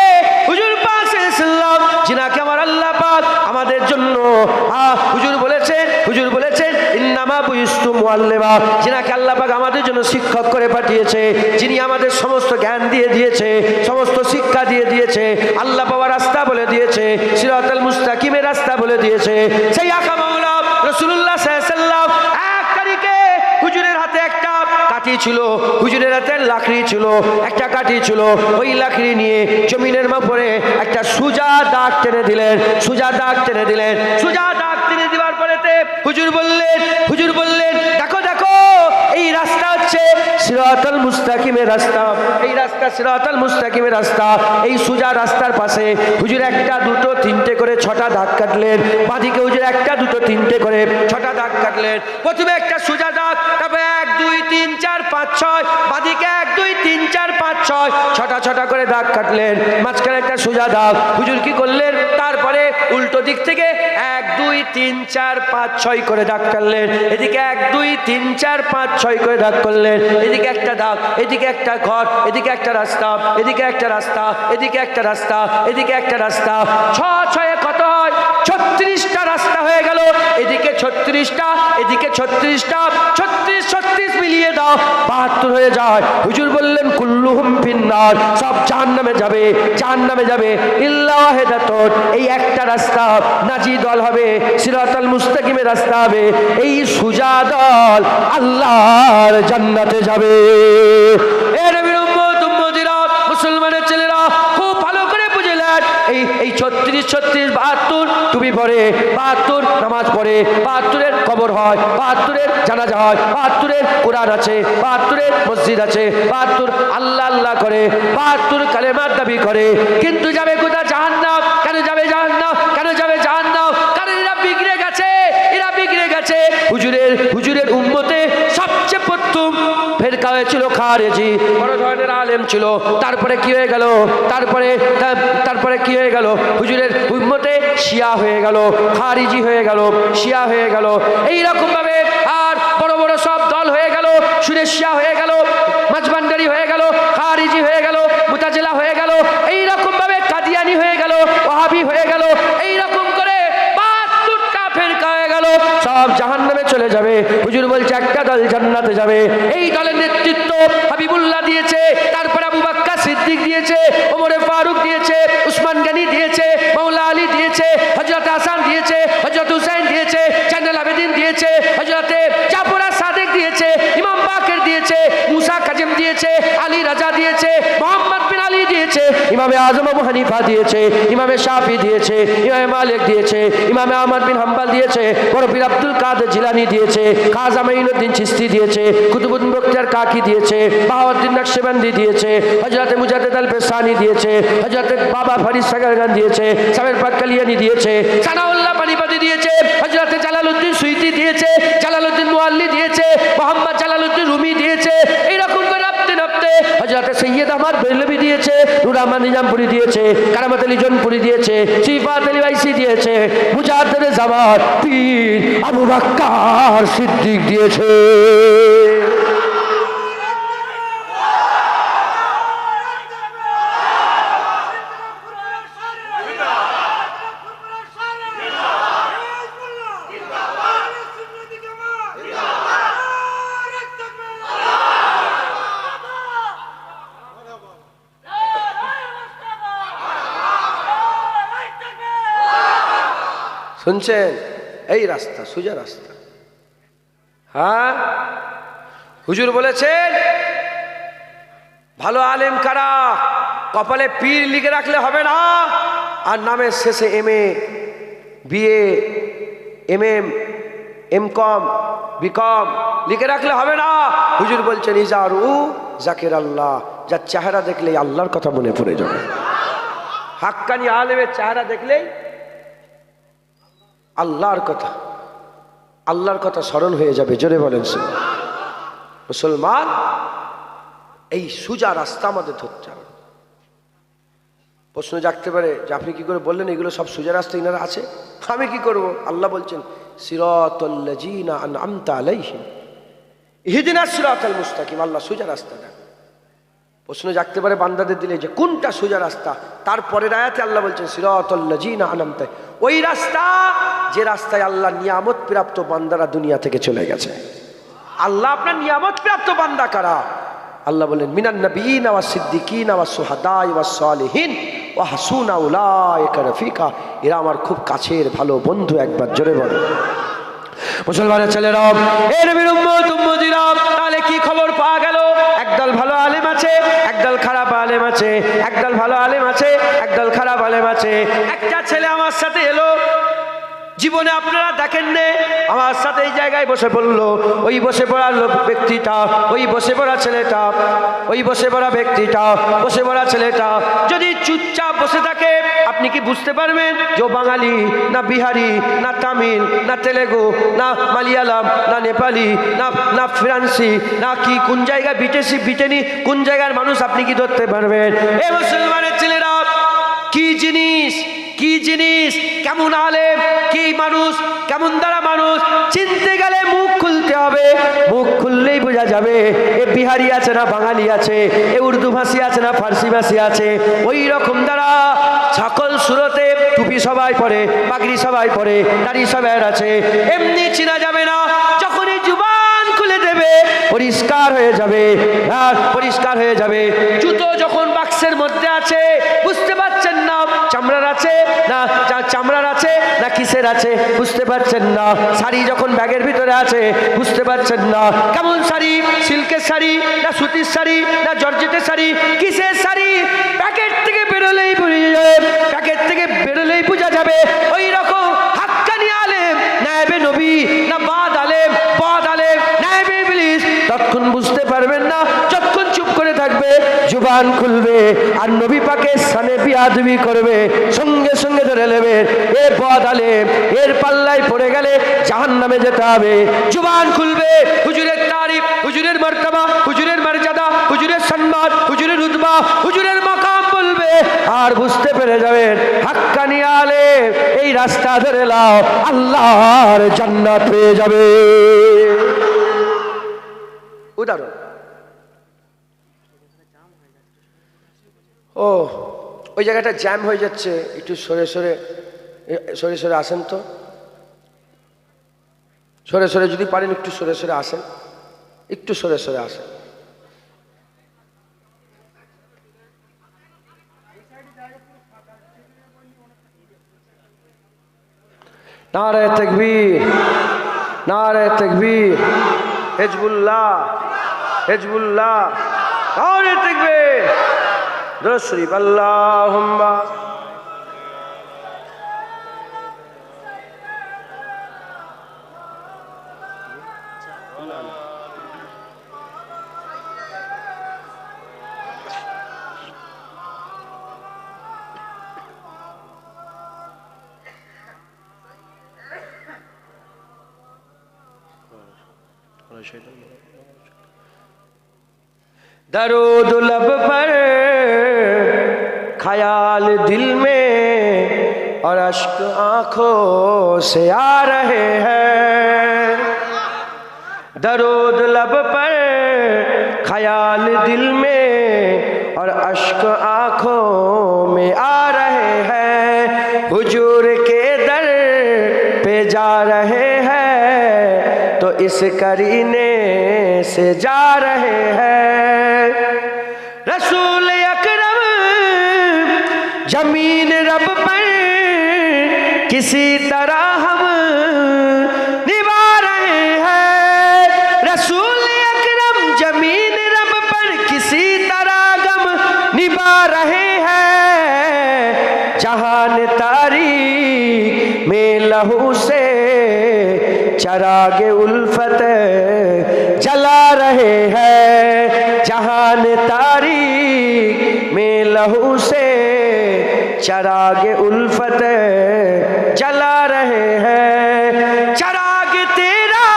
হুজুর পাক সাল্লাল্লাহু আলাইহি ওয়াসাল্লাম, যিনাকে আমার আল্লাহ পাক আমাদের জন্য হুজুর বলেছেন ইন্নামা বুইস্তু মুআল্লিমা, যিনাকে আল্লাহ পাক আমাদের জন্য শিক্ষক করে পাঠিয়েছে, যিনি আমাদের সমস্ত জ্ঞান দিয়ে দিয়েছে, সমস্ত শিক্ষা দিয়ে দিয়েছে, আল্লাহ পাওয়ার রাস্তা বলে দিয়েছে, সিরাতাল মুস্তাকিমের রাস্তা বলে দিয়েছে। সেই আকা মাওলা রাসূলুল্লাহ সাল্লাল্লাহু আলাইহি ওয়াসাল্লাম এক তারিখে হুজুরের হাতে একটা কাঠি ছিল, হুজুরের হাতে লাকড়ি ছিল, একটা কাঠি ছিল। ওই লাকড়ি নিয়ে জমিনের উপরে একটা সোজা দাগ টেনে দিলেন, সোজা দাগ টেনে দিলেন। সোজা দাগ টেনে দেওয়ার পরেতে হুজুর বললেন দেখো দেখো, এই রাস্তা হচ্ছে সিরাতাল মুস্তাকিমের রাস্তা, এই রাস্তা সিরাতাল মুস্তাকিমের রাস্তা। এই সোজা রাস্তার পাশে হুজুর একটা দুটো তিনটে করে 6টা দাগ কাটলেন, বাঁদিকে হুজুর একটা দুটো তিনটে করে 6টা দাগ কাটলেন। প্রথমে একটা সোজা দাগ, তারপরে 1 2 3 4 5 6, বাঁদিকে 1 2 3 4 5 6, 6টা করে দাগ কাটলেন, মাঝখানে একটা সোজা দাগ। হুজুর কি করলেন? তারপরে উল্টো দিক থেকে 1 2 3 4 5 6 করে দাগ কাটলেন, এদিকে 1 2 3 4 5 6 করে দাগ করলেন, এদিকে একটা দাগ, এদিকে একটা ঘর, এদিকে একটা রাস্তা, এদিকে একটা রাস্তা, এদিকে একটা রাস্তা, এদিকে একটা রাস্তা। 6 6 কত হয়? 36টা রাস্তা হয়ে গেল। এদিকে 36টা, এদিকে 36টা, 36 36 মিলিয়ে দাও 72 হয়ে যায়। হুজুর বললেন কুল্লুহুম ফিন্নার, সব জাহান্নামে যাবে, জাহান্নামে যাবে ইল্লা ওয়াহিদাতুন, এই একটা রাস্তা নাজি দল হবে, সিরাতাল মুস্তাকিমের রাস্তা হবে, এই সোজা দল আল্লাহর জান্নাতে যাবে। এ নবীর উম্মতিরা, মুসলমানের ছেলেরা খুব ভালো করে বুঝলেন। এই 36 36 72 টুপি পরে, 72 নামাজ পড়ে, 72-এর কবর হয়, 72-এর জানাজা হয়, 72-এর কোরআন আছে, 72-এর মসজিদ আছে, 72 আল্লাহ আল্লাহ করে, 72 কালেমার দাবি করে, কিন্তু যাবে কোথা? জাহান্নাম। কেন যাবে জাহান্নাম? কেন যাবে জাহান্নাম? কারণ এরা বিগড়ে গেছে, এরা বিগড়ে গেছে। হুজুরের উম্মতে সবচেয়ে প্রথম ফেরকা হয়েছিল খারেজি, বড় ধরনের আলেম ছিল। তারপরে কি হয়ে গেল? তারপরে কি হয়ে গেল? হুজুরের উম্মতে শিয়া হয়ে গেল, খারিজি হয়ে গেল, শিয়া হয়ে গেল। এইরকম ভাবে আর বড় বড় সব দল হয়ে গেল। সুরে শিয়া হয়ে গেল, মাঝবান্ডারি হয়ে গেল, খারিজি হয়ে গেল, মুতাজিলা হয়ে গেল, এইরকম ভাবে কাদিয়ানি হয়ে গেল, ওয়াহাবি হয়ে গেল। এইরকম করে 72টা ফেরকা হয়ে গেল, সব জাহান্নামে চলে যাবে। হুজুর বলছে একটা দল জান্নাতে যাবে। এই দলের নেতৃত্ব হাবিবুল্লাহ দিয়েছে, তারপরে আবু বকর সিদ্দিক দিয়েছে, ওমর ফারুক দিয়েছে, উসমান গনি দিয়েছে, মাওলা আলী দিয়েছে, হযরত হাসান দিয়েছে, হযরত হুসাইন দিয়েছে, জাইনুল আবেদিন দিয়েছে, হযরত জাফর সাদেক দিয়েছে, ইমাম বাকের দিয়েছে, মুসা কাজিম দিয়েছে, আলী রাজা দিয়েছে, মোহাম্মদ বিন আলী দিয়েছে, ইমামে আজম আবু হানিফা দিয়েছে, ইমামে শাফি দিয়েছে, ইমামে মালিক দিয়েছে, ইমামে আহমদ বিন হাম্বল দিয়েছে, বড় পীর আব্দুল কাদের জিলানী দিয়েছে, খাজা মাইনুদ্দিন চিশতি দিয়েছে, কুতুবুদ্দিন বখতিয়ার কাকি দিয়েছে, বাহাউদ্দিন নকশবন্দি দিয়েছে, হযরত মুজাদ্দিদ আল ফেসানি দিয়েছে, হযরত বাবা ফরিদ সাগরগান দিয়েছে, সাবের পাক কালিয়ানি দিয়েছে, সানাউল্লাহ পানিপতি দিয়েছে, হযরত জালালউদ্দিন সুয়ুতি দিয়েছে, জালালউদ্দিন মুআল্লি দিয়েছে, মোহাম্মদ জালালউদ্দিন রুমি দিয়েছে। এইরকম করে নাপতে নাপতে হযরত সৈয়দ আহমদ বেরলভী দিয়েছে, নূর আহমদ নিজামপুরি দিয়েছে, কারামত আলী জৌনপুরি দিয়েছে, সিফাত আলী ওয়াইসি দিয়েছে, মুজাদ্দিদ জামান পীর আবু বকর সিদ্দিক দিয়েছে। শুনছেন? এই রাস্তা সোজা রাস্তা। হ্যাঁ, হুজুর বলেছেন ভালো আলেম কারা? কপালে পীর লিখে রাখলে হবে না, আর নামের শেষে MA BA MM MCom BCom লিখে রাখলে হবে না। হুজুর বলছেন ইজারু জাকির আল্লাহ, যার চেহারা দেখলেই আল্লাহর কথা মনে পড়ে যাবে। হাক্কানি আলেমের চেহারা দেখলেই আল্লাহর কথা স্মরণ হয়ে যাবে। জোরে বলেন মুসলমান, এই সোজা রাস্তা আমাদের ধরতে হবে। প্রশ্ন জাগতে পারে যে আপনি কি করে বললেন এগুলো সব সোজা রাস্তা ইনারা আছে, আমি কি করব? আল্লাহ বলছেন সিরাতাল্লাযীনা আনআমতা আলাইহিম ইহদিনাস সিরাতাল মুস্তাকিম। আল্লাহ সোজা রাস্তা দেন। প্রশ্ন জাগতে পারে বান্দাদের দিলে যে কোনটা সোজা রাস্তা? তারপরের আয়াতে আল্লাহ বলছেন সিরাতাল্লাযীনা আনআমতা, ওই রাস্তা যে রাস্তায় আল্লাহ নিয়ামত প্রাপ্ত বান্দারা দুনিয়া থেকে চলে গেছে। আল্লাহ আপনার নিয়ামত প্রাপ্ত বান্দা কারা? আল্লাহ বলেন মিনান নবিয়িনা ওয়াস সিদ্দিকিনা ওয়াস শুহাদাই ওয়াস সালিহিন ওয়া হাসুনা উলাইকা রফিকা। এরা আমার খুব কাছের ভালো বন্ধু। একবার জোরে বলেন মুসলমানের ছেলেরা, এর নবীর উম্মত উম্মতিরা, তাহলে কি খবর পাওয়া গেল? একদল ভালো আলেম আছে, একদল খারাপ আলেম আছে, একদল ভালো আলেম আছে, একদল খারাপ আলেম আছে। একটা ছেলে আমার সাথে এলো, জীবনে আপনারা দেখেন নে, আমার সাথে এই জায়গায় বসে পড়লো। ওই বসে পড়া ব্যক্তিটা, ওই বসে পড়া ছেলেটা, ওই বসে পড়া ব্যক্তিটা, বসে পড়া ছেলেটা যদি চুপচাপ বসে থাকে, আপনি কি বুঝতে পারবেন যে বাঙালি না বিহারি না তামিল না তেলেগু না মালয়ালম না নেপালি না ফ্রান্সি না কি কোন জায়গায় বিদেশি ব্রিটেনি কোন জায়গার মানুষ? আপনি কি ধরতে পারবেন? এ মুসলমানের ছেলেরা, কি জিনিস, কি জিনিস, কেমন আলেম, কি মানুষ, কেমন দ্বারা মানুষ চিনতে গেলে মুখ খুলতে হবে। মুখ খুললেই বোঝা যাবে এ বিহারি আছে না বাঙালি আছে, এ উর্দু ভাষী আছে না ফার্সি ভাষী আছে। ওই রকম দ্বারা সকল সুরতে টুপি সবাই পরে, পাগড়ি সবাই পরে, দাড়ি সবাই আছে, এমনি চিনা যাবে না। যখনই জুবান খুলে দেবে পরিষ্কার হয়ে যাবে, পরিষ্কার হয়ে যাবে। জুতো যখন বাক্সের মধ্যে আছে বুঝতে পারছেন না চামড়ার আছে না চামড়ার আছে না কিসের আছে বুঝতে পারছেন না। শাড়ি যখন ব্যাগের ভিতরে আছে বুঝতে পারছেন না কেমন শাড়ি, সিল্কের শাড়ি না সুতির শাড়ি না জর্জেটের শাড়ি, কিসের শাড়ি? প্যাকেট থেকে বেরোলেই বুঝে যাবে, প্যাকেট থেকে বেরোলে যাবে। ওই রকম হাক্কানি আলেম নায়েবে নবী না বাদ আলেম নায়েবে ইবলিস ততক্ষণ বুঝতে পারবেন না যতক্ষণ চুপ করে থাকবে। জুবান খুলবে আর নবী পাকের সানে বিয়াদবি করবে, সঙ্গে সঙ্গে ধরে নেবেন এ বাদ আলেম, এর পাল্লায় পড়ে গেলে জাহান্নামে যেতে হবে। জুবান খুলবে, হুজুরের তারিফ, হুজুরের মর্তবা, হুজুরের মর্যাদা, হুজুরের সম্মান, হুজুরের রুতবা, হুজুরের মাকাম বলবে, আর বুঝতে পেরে যাবেন হাক্কানি আলেম এই রাস্তা ধরে লাও, আল্লাহর জান্নাত পেয়ে যাবে। উদাহরণ, ও ওই জায়গাটা জ্যাম হয়ে যাচ্ছে, একটু সরে সরে আসেন তো, সরে যদি পারেন একটু সরে আসেন, একটু সরে আসেন। নারে তাকবীর, নারে তাকবীর, হিজবুল্লাহ, হিজবুল্লাহ, নারে তাকবীর, দুরূদ শরীফ, আল্লাহুম্মা दरूद लब पर ख्याल दिल में और अश्क आंखों से आ रहे हैं। दरूद लब पर ख्याल दिल में और अश्क आंखों में आ रहे हैं। हुजूर के दर पे जा रहे हैं तो इस करीने से जा रहे हैं। रसूल अकरम जमीन रब पर किसी तरह हम निभा रहे हैं। रसूल अकरम जमीन रब पर किसी तरह गम निभा रहे हैं। जहान तारीक में लहू से चरागे उल्फत जला रहे हैं। जहान तारीक में लहू से चरागे उल्फत जला रहे हैं। चराग तेरा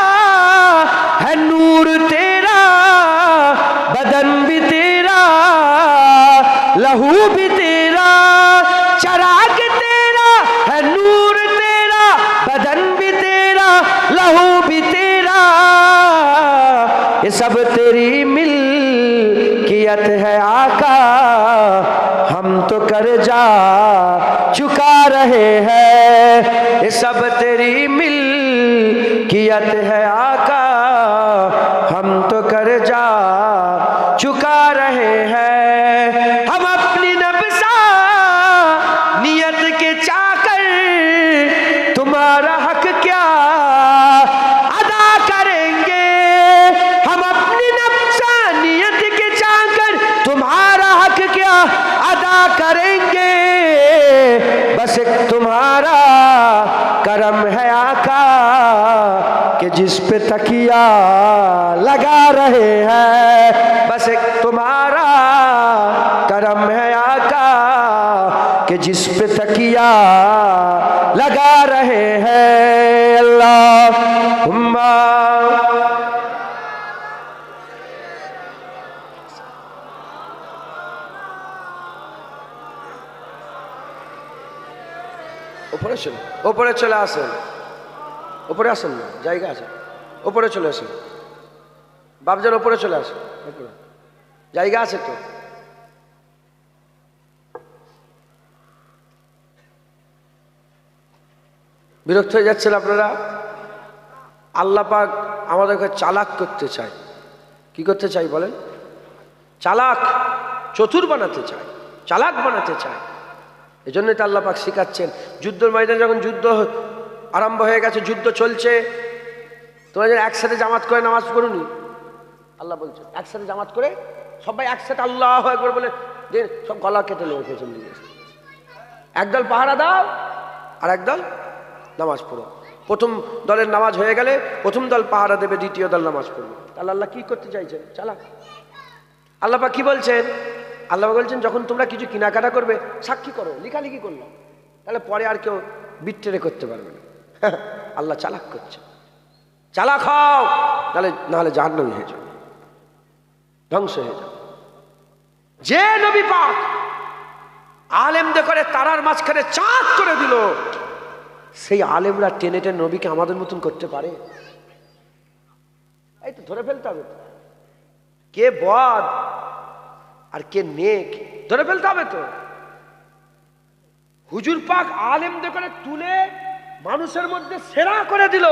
है, नूर तेरा, बदन भी तेरा, लहू भी तेरा। चराग तेरा है, नूर तेरा, बदन भी तेरा, लहू भी तेरा। ये सब तेरी मिल्कियत है आका, हम तो कर्जा चुका रहे हैं। ये सब तेरी मिल्कियत है आका, हम तो कर्जा चुका रहे हैं। हम अपनी नफ्सा नियत के चाकर तुम्हारा हक क्या अदा करेंगे। हम अपनी नफ्सा नियत के चाकर तुम्हारा हक क्या अदा करेंगे। बस एक तुम्हारा करम है आका कि जिस पे तकिया लगा रहे हैं। बस एक तुम्हारा करम है आका कि जिस पे तकिया लगा रहे हैं। अल्लाहुम्मा ওপরে চলে আসেন, ওপরে আসেন না, জায়গা আছে, ওপরে চলে আসেন বাপজান, ওপরে চলে আসেন, জায়গা আছে তো। বিরক্ত হয়ে যাচ্ছেন আপনারা? আল্লাহ পাক আমাদেরকে চালাক করতে চায়। কি করতে চাই বলেন? চালাক, চতুর বানাতে চায়, চালাক বানাতে চায়। এই জন্যই তো আল্লাহ পাক শিখাচ্ছেন। যুদ্ধের ময়দানে যখন যুদ্ধ আরম্ভ হয়ে গেছে, যুদ্ধ চলছে, তোমরা যেন একসাথে জামাত করে নামাজ পড়ুনি, আল্লাহ বলছেন একসাথে জামাত করে সবাই একসাথে আল্লাহু আকবার বলে সব গলা কেটে লেগে চলে গেছে। একদল পাহারা দাও, আর এক দল নামাজ পড়ো। প্রথম দলের নামাজ হয়ে গেলে প্রথম দল পাহারা দেবে, দ্বিতীয় দল নামাজ পড়বে। তাহলে আল্লাহ কি করতে চাইছেন? চালাক। আল্লাহ পাক কি বলছেন? আল্লাহ বলছেন যখন তোমরা কিছু কেনাকাটা করবে সাক্ষী করো, লেখালেখি করলাম, তাহলে পরে আর কেউ বিট্রেরে করতে পারবে না। আল্লাহ চালাক করছে, চালাক হও, নাহলে জাহান্নামী হয়ে যাবে, ধ্বংস হয়ে যাবে। যে নবী পাক আলেমদের করে তারার মাঝখানে চাঁদ করে দিল, সেই আলেমরা টেনে টেনে নবীকে আমাদের মতন করতে পারে? এই তো ধরে ফেলতে হবে, কে বদ আর কে নেক ধরে ফেলতে হবে। তো হুজুর পাক আলেমদের করে তুলে মানুষের মধ্যে সেরা করে দিল,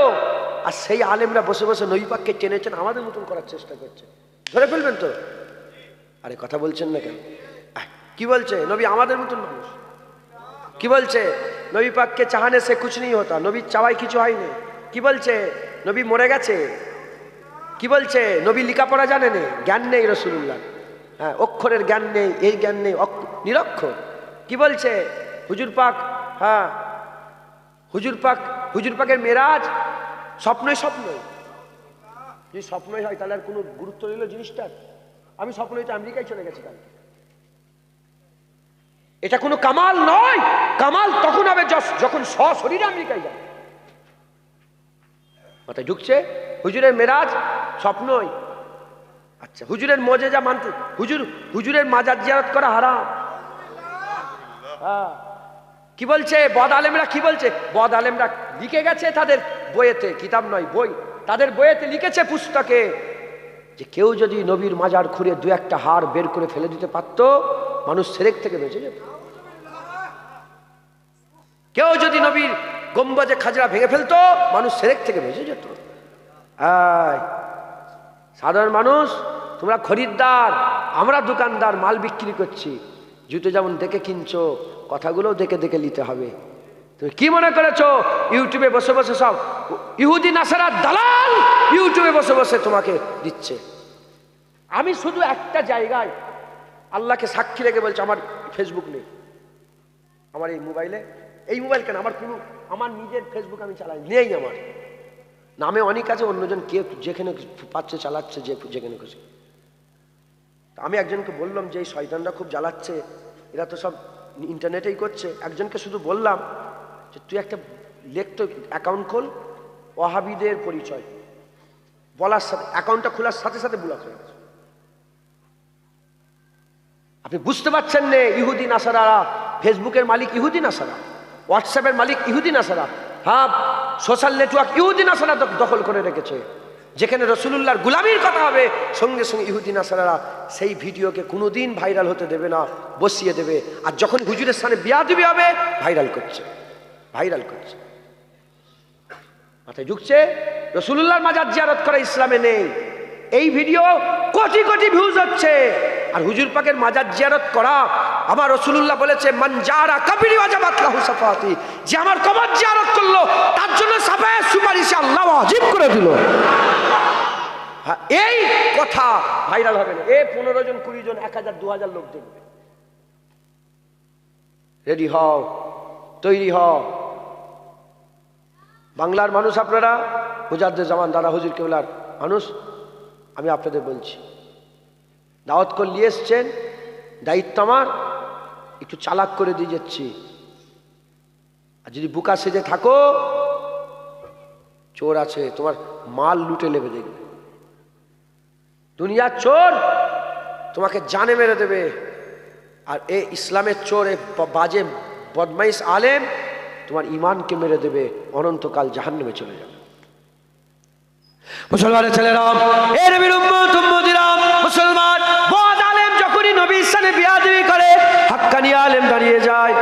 আর সেই আলেমরা বসে বসে নবী পাককে টেনেছেন আমাদের মতন করার চেষ্টা করছে। ধরে ফেলবেন তো? আরে কথা বলছেন না কেন? কি বলছে? নবী আমাদের মতন মানুষ। কি বলছে? নবী পাককে চাহানে সে কুছ নেই হতা, নবী চাওয়াই কিছু হয়নি। কি বলছে? নবী মরে গেছে। কি বলছে? নবী লেখাপড়া জানে না, জ্ঞান নেই রাসূলুল্লাহ, হ্যাঁ অক্ষরের জ্ঞান নেই, এই জ্ঞান নেই, নিরক্ষর। কি বলছে? হুজুর পাক, হ্যাঁ হুজুর পাকের মেরাজ স্বপ্নই স্বপ্নই। যদি স্বপ্নই হয় তাহলে আর কোনো গুরুত্ব নিল জিনিসটার? আমি স্বপ্নই তো আমেরিকায় চলে গেছি কালকে। এটা কোনো কামাল নয়। কামাল তখন হবে যখন সশরীরে আমেরিকায় যাবে। মাথায় ঢুকছে? হুজুরের মেরাজ স্বপ্নই। আচ্ছা, হুজুরের মজেজা মানতে, হুজুরের মাজার জিয়ারত করা হারাম। হ্যাঁ, কি বলছে বদ আলেমরা? কি বলছে? বদ আলেমরা লিখে গেছে তাদের বইয়েতে, কিতাব নয় বই, তাদের বইয়েতে লিখেছে পুস্তকে, যে কেউ যদি নবীর মাজার খুঁড়ে দু একটা হাড় বের করে ফেলে দিতে পারতো, মানুষ সেরেক থেকে বেঁচে যেত। কেউ যদি নবীর গম্বুজে খাজরা ভেঙে ফেলতো, মানুষ সেরেক থেকে বেঁচে যেত। সাধারণ মানুষ, তোমরা খরিদ্দার, আমরা দোকানদার, মাল বিক্রি করছি। জুতো যেমন দেখে কিনছো, কথাগুলোও দেখে দেখে নিতে হবে। তুমি কি মনে করেছো ইউটিউবে বসে বসে সব ইহুদি নাসারা দালাল ইউটিউবে বসে বসে তোমাকে দিচ্ছে? আমি শুধু একটা জায়গায় আল্লাহকে সাক্ষী রেখে বলছি, আমার ফেসবুক নেই, আমার এই মোবাইল কেন, আমার নিজের ফেসবুক আমি চালাই, নেই আমার নামে অনেক আছে, অন্যজন কে যেখানে পাচ্ছে চালাচ্ছে, যেখানে খুশি। আমি একজনকে বললাম যে এই শয়তানরা খুব জ্বালাচ্ছে, এরা তো সব ইন্টারনেটেই করছে। একজনকে শুধু বললাম যে তুই একটা লেখ তো, অ্যাকাউন্ট খোল, ওয়াহাবিদের পরিচয় বলার সাথে অ্যাকাউন্টটা খোলার সাথে সাথে ব্লক হয়ে গেছে। আপনি বুঝতে পারছেন না? ইহুদি নাসারারা, ফেসবুকের মালিক ইহুদি নাসারা, হোয়াটসঅ্যাপের মালিক ইহুদি নাসারা, হ্যাঁ সোশ্যাল নেটওয়ার্ক ইহুদি নাসারা দখল করে রেখেছে। যেখানে রাসূলুল্লাহর গোলামির কথা হবে, সঙ্গে সঙ্গে ইহুদি নাসারারা সেই ভিডিওকে কোনোদিন ভাইরাল হতে দেবে না, বসিয়ে দেবে। আর যখন হুজুরের সামনে বেয়াদবি হবে, ভাইরাল করছে। মাথায় ঢুকছে? রাসূলুল্লাহর মাজার জিয়ারত করা ইসলামে নেই। এই ভিডিও কোটি কোটি ভিউজ হচ্ছে। আর হুজুর পাকের মাজার জিয়ারত করা, আমার রাসূলুল্লাহ বলেছে মান জারা কবরি ওয়াজাবাত লাহু সাফাতি, যে আমার কবর জিয়ারত করলো তার জন্য সাফায়ে সুপারিশ আল্লাহ ওয়াজিব করে দিল। এই কথা ভাইরাল হবে না, 15 জন 20 জন 1000 2000 লোক দেখবে। রেডি হও, তৈরি হও। বাংলার মানুষ আপনারা, মুজাদ্দেদ জামান দাদা হুজুর কেবলার মানুষ, আমি আপনাদের বলছি, দাওয়াত করে নিয়ে এসছেন, দায়িত্ব আমার, একটু চালাক করে দিয়ে যাচ্ছি। আর যদি বুকা সেজে থাকো, চোর আছে, তোমার মাল লুটে নেবে, দেখবে দুনিয়ার চোর তোমাকে জানে মেরে দেবে। আর এই ইসলামের চোর, এ বাজে বদমাইশ আলেম তোমার ইমানকে মেরে দেবে, অনন্তকাল জাহান্নামে চলে যাবে। মুসলমানের ছেলেরা, এ নবীর উম্মত উম্মতিরা, মুসলমান বদ আলেম যখনই নবীর সামনে বেয়াদবি করে, হাক্কানি আলেম দাঁড়িয়ে যায়,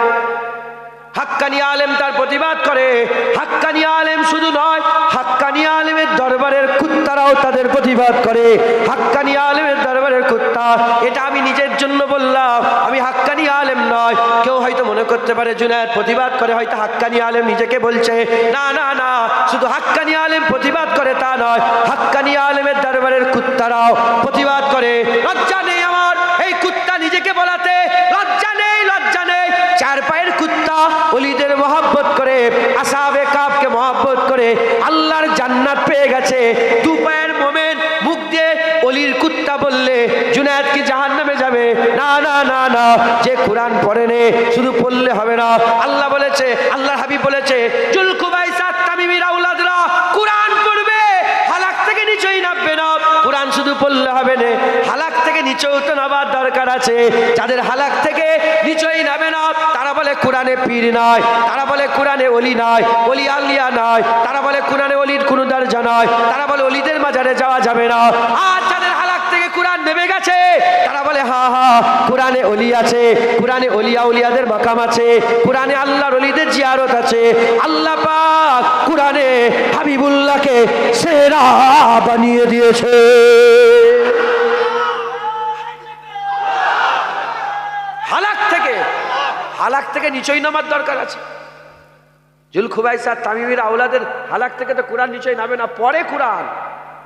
হাক্কানি আলেম তার প্রতিবাদ করে। হাক্কানি আলেম শুধু নয়, হাক্কানি আলেমের দরবারের কুত্তারাও তাদের প্রতিবাদ করে। হাক্কানি আলেমের দরবারের কুত্তা, এটা আমি নিজের জন্য বললাম, আমি হাক্কানি আলেম নয়। কেউ হয়তো মনে করতে পারে জুনায়েদ প্রতিবাদ করে, হয়তো হাক্কানি আলেম নিজেকে বলছে। না না না, শুধু হাক্কানি আলেম প্রতিবাদ করে তা নয়, হাক্কানি আলেমের দরবারের কুত্তারাও প্রতিবাদ করে। লজ্জা নেই আমার এই কুত্তা নিজেকে বলাতে? লজ্জা নেই, লজ্জা নেই। চার পায়ের কুত্তা ওলিদের মহব্বত করে, আসহাবে কাফকে মহব্বত করে আল্লাহর জান্নাত পেয়ে গেছে। দু পায়ের মোমেন মুখ দিয়ে অলির কুত্তা বললে জুনায়েদ কি জাহান্নামে যাবে? না না না না, যে কোরআন পড়ে নে শুধু পড়লে হবে না। আল্লাহ বলেছে, আল্লাহর হাবিব বলেছে, জুলকুবাইসা তামিমির আওলাদরা কোরআন পড়বে, হালাক থেকে নিচেই নামবে না। কোরআন শুধু পড়লে হবে না, হালাক থেকে নিচেও তো নামার দরকার আছে। যাদের হালাক থেকে নিচেই নামে না তারা বলে কোরআনে পীর নাই, তারা বলে কোরআনে ওলি নাই, ওলি আলিয়া নাই, তারা বলে কোরআনে ওলির কোনো দরজা নাই, তারা বলে ওলিদের মাজারে যাওয়া যাবে না। আর যাদের হালাক থেকে কোরআন নেমে গেছে তারা বলে হা হা কোরআনে ওলি আছে, কোরআনে ওলিয়া উলিয়াদের মাকাম আছে, কোরআনে আল্লাহর ওলিদের জিয়ারত আছে। আল্লাহ পাক কোরআনে হাবিবুল্লাহকে সেরা বানিয়ে দিয়েছে। হালাক থেকে নিচেই নামার দরকার আছে। জুলকুবাইসা তামিমির আওলাদের হালাক থেকে তো কোরআন নিচেই নামে না, পরে কোরআন।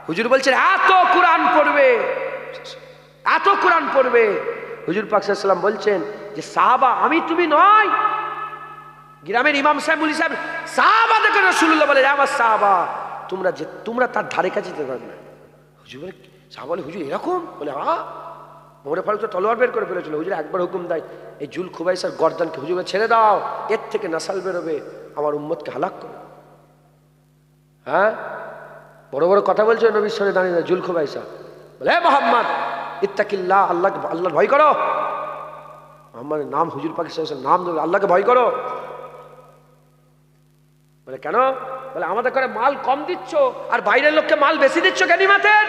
হুজুর বলছেন এত কোরআন পড়বে, এত কোরআন পড়বে। হুজুর পাক সাল্লাল্লাহু আলাইহি ওয়াসাল্লাম বলছেন যে সাহাবা আমি তুমি নয়, গ্রামের ইমাম সাহেব মুলি সাহেব সাহাবা দেখে রাসূলুল্লাহ বলে আমার সাহাবা তোমরা তার ধারে কাছে যেতে পারবে না। হুজুর বলে সাহাবা বলে হুজুর এরকম? বলে হ্যাঁ। ওমরে ফারুক তো তলোয়ার বের করে ফেলেছিল। হুজুর একবার হুকুম দেয় এই জুলকুবাইসার গর্দানকে হুজুরে ছেড়ে দাও, এর থেকে নাসাল বেরোবে, আমার উম্মতকে হালাক করো। হ্যাঁ, বড় বড় কথা বলছে নবীর সামনে দাঁড়িয়ে জুলকুবাইসা বলে হে মুহাম্মদ ইত্তাকিল্লাহ, আল্লাহর ভয় করো। মুহাম্মাদের নাম হুজুর পাক সাল্লাল্লাহু আলাইহি ওয়াসাল্লাম নাম ধরে আল্লাহকে ভয় করো। বলে কেন? বলে আমাদের করে মাল কম দিচ্ছ আর বাইরের লোককে মাল বেশি দিচ্ছ গনিমতের।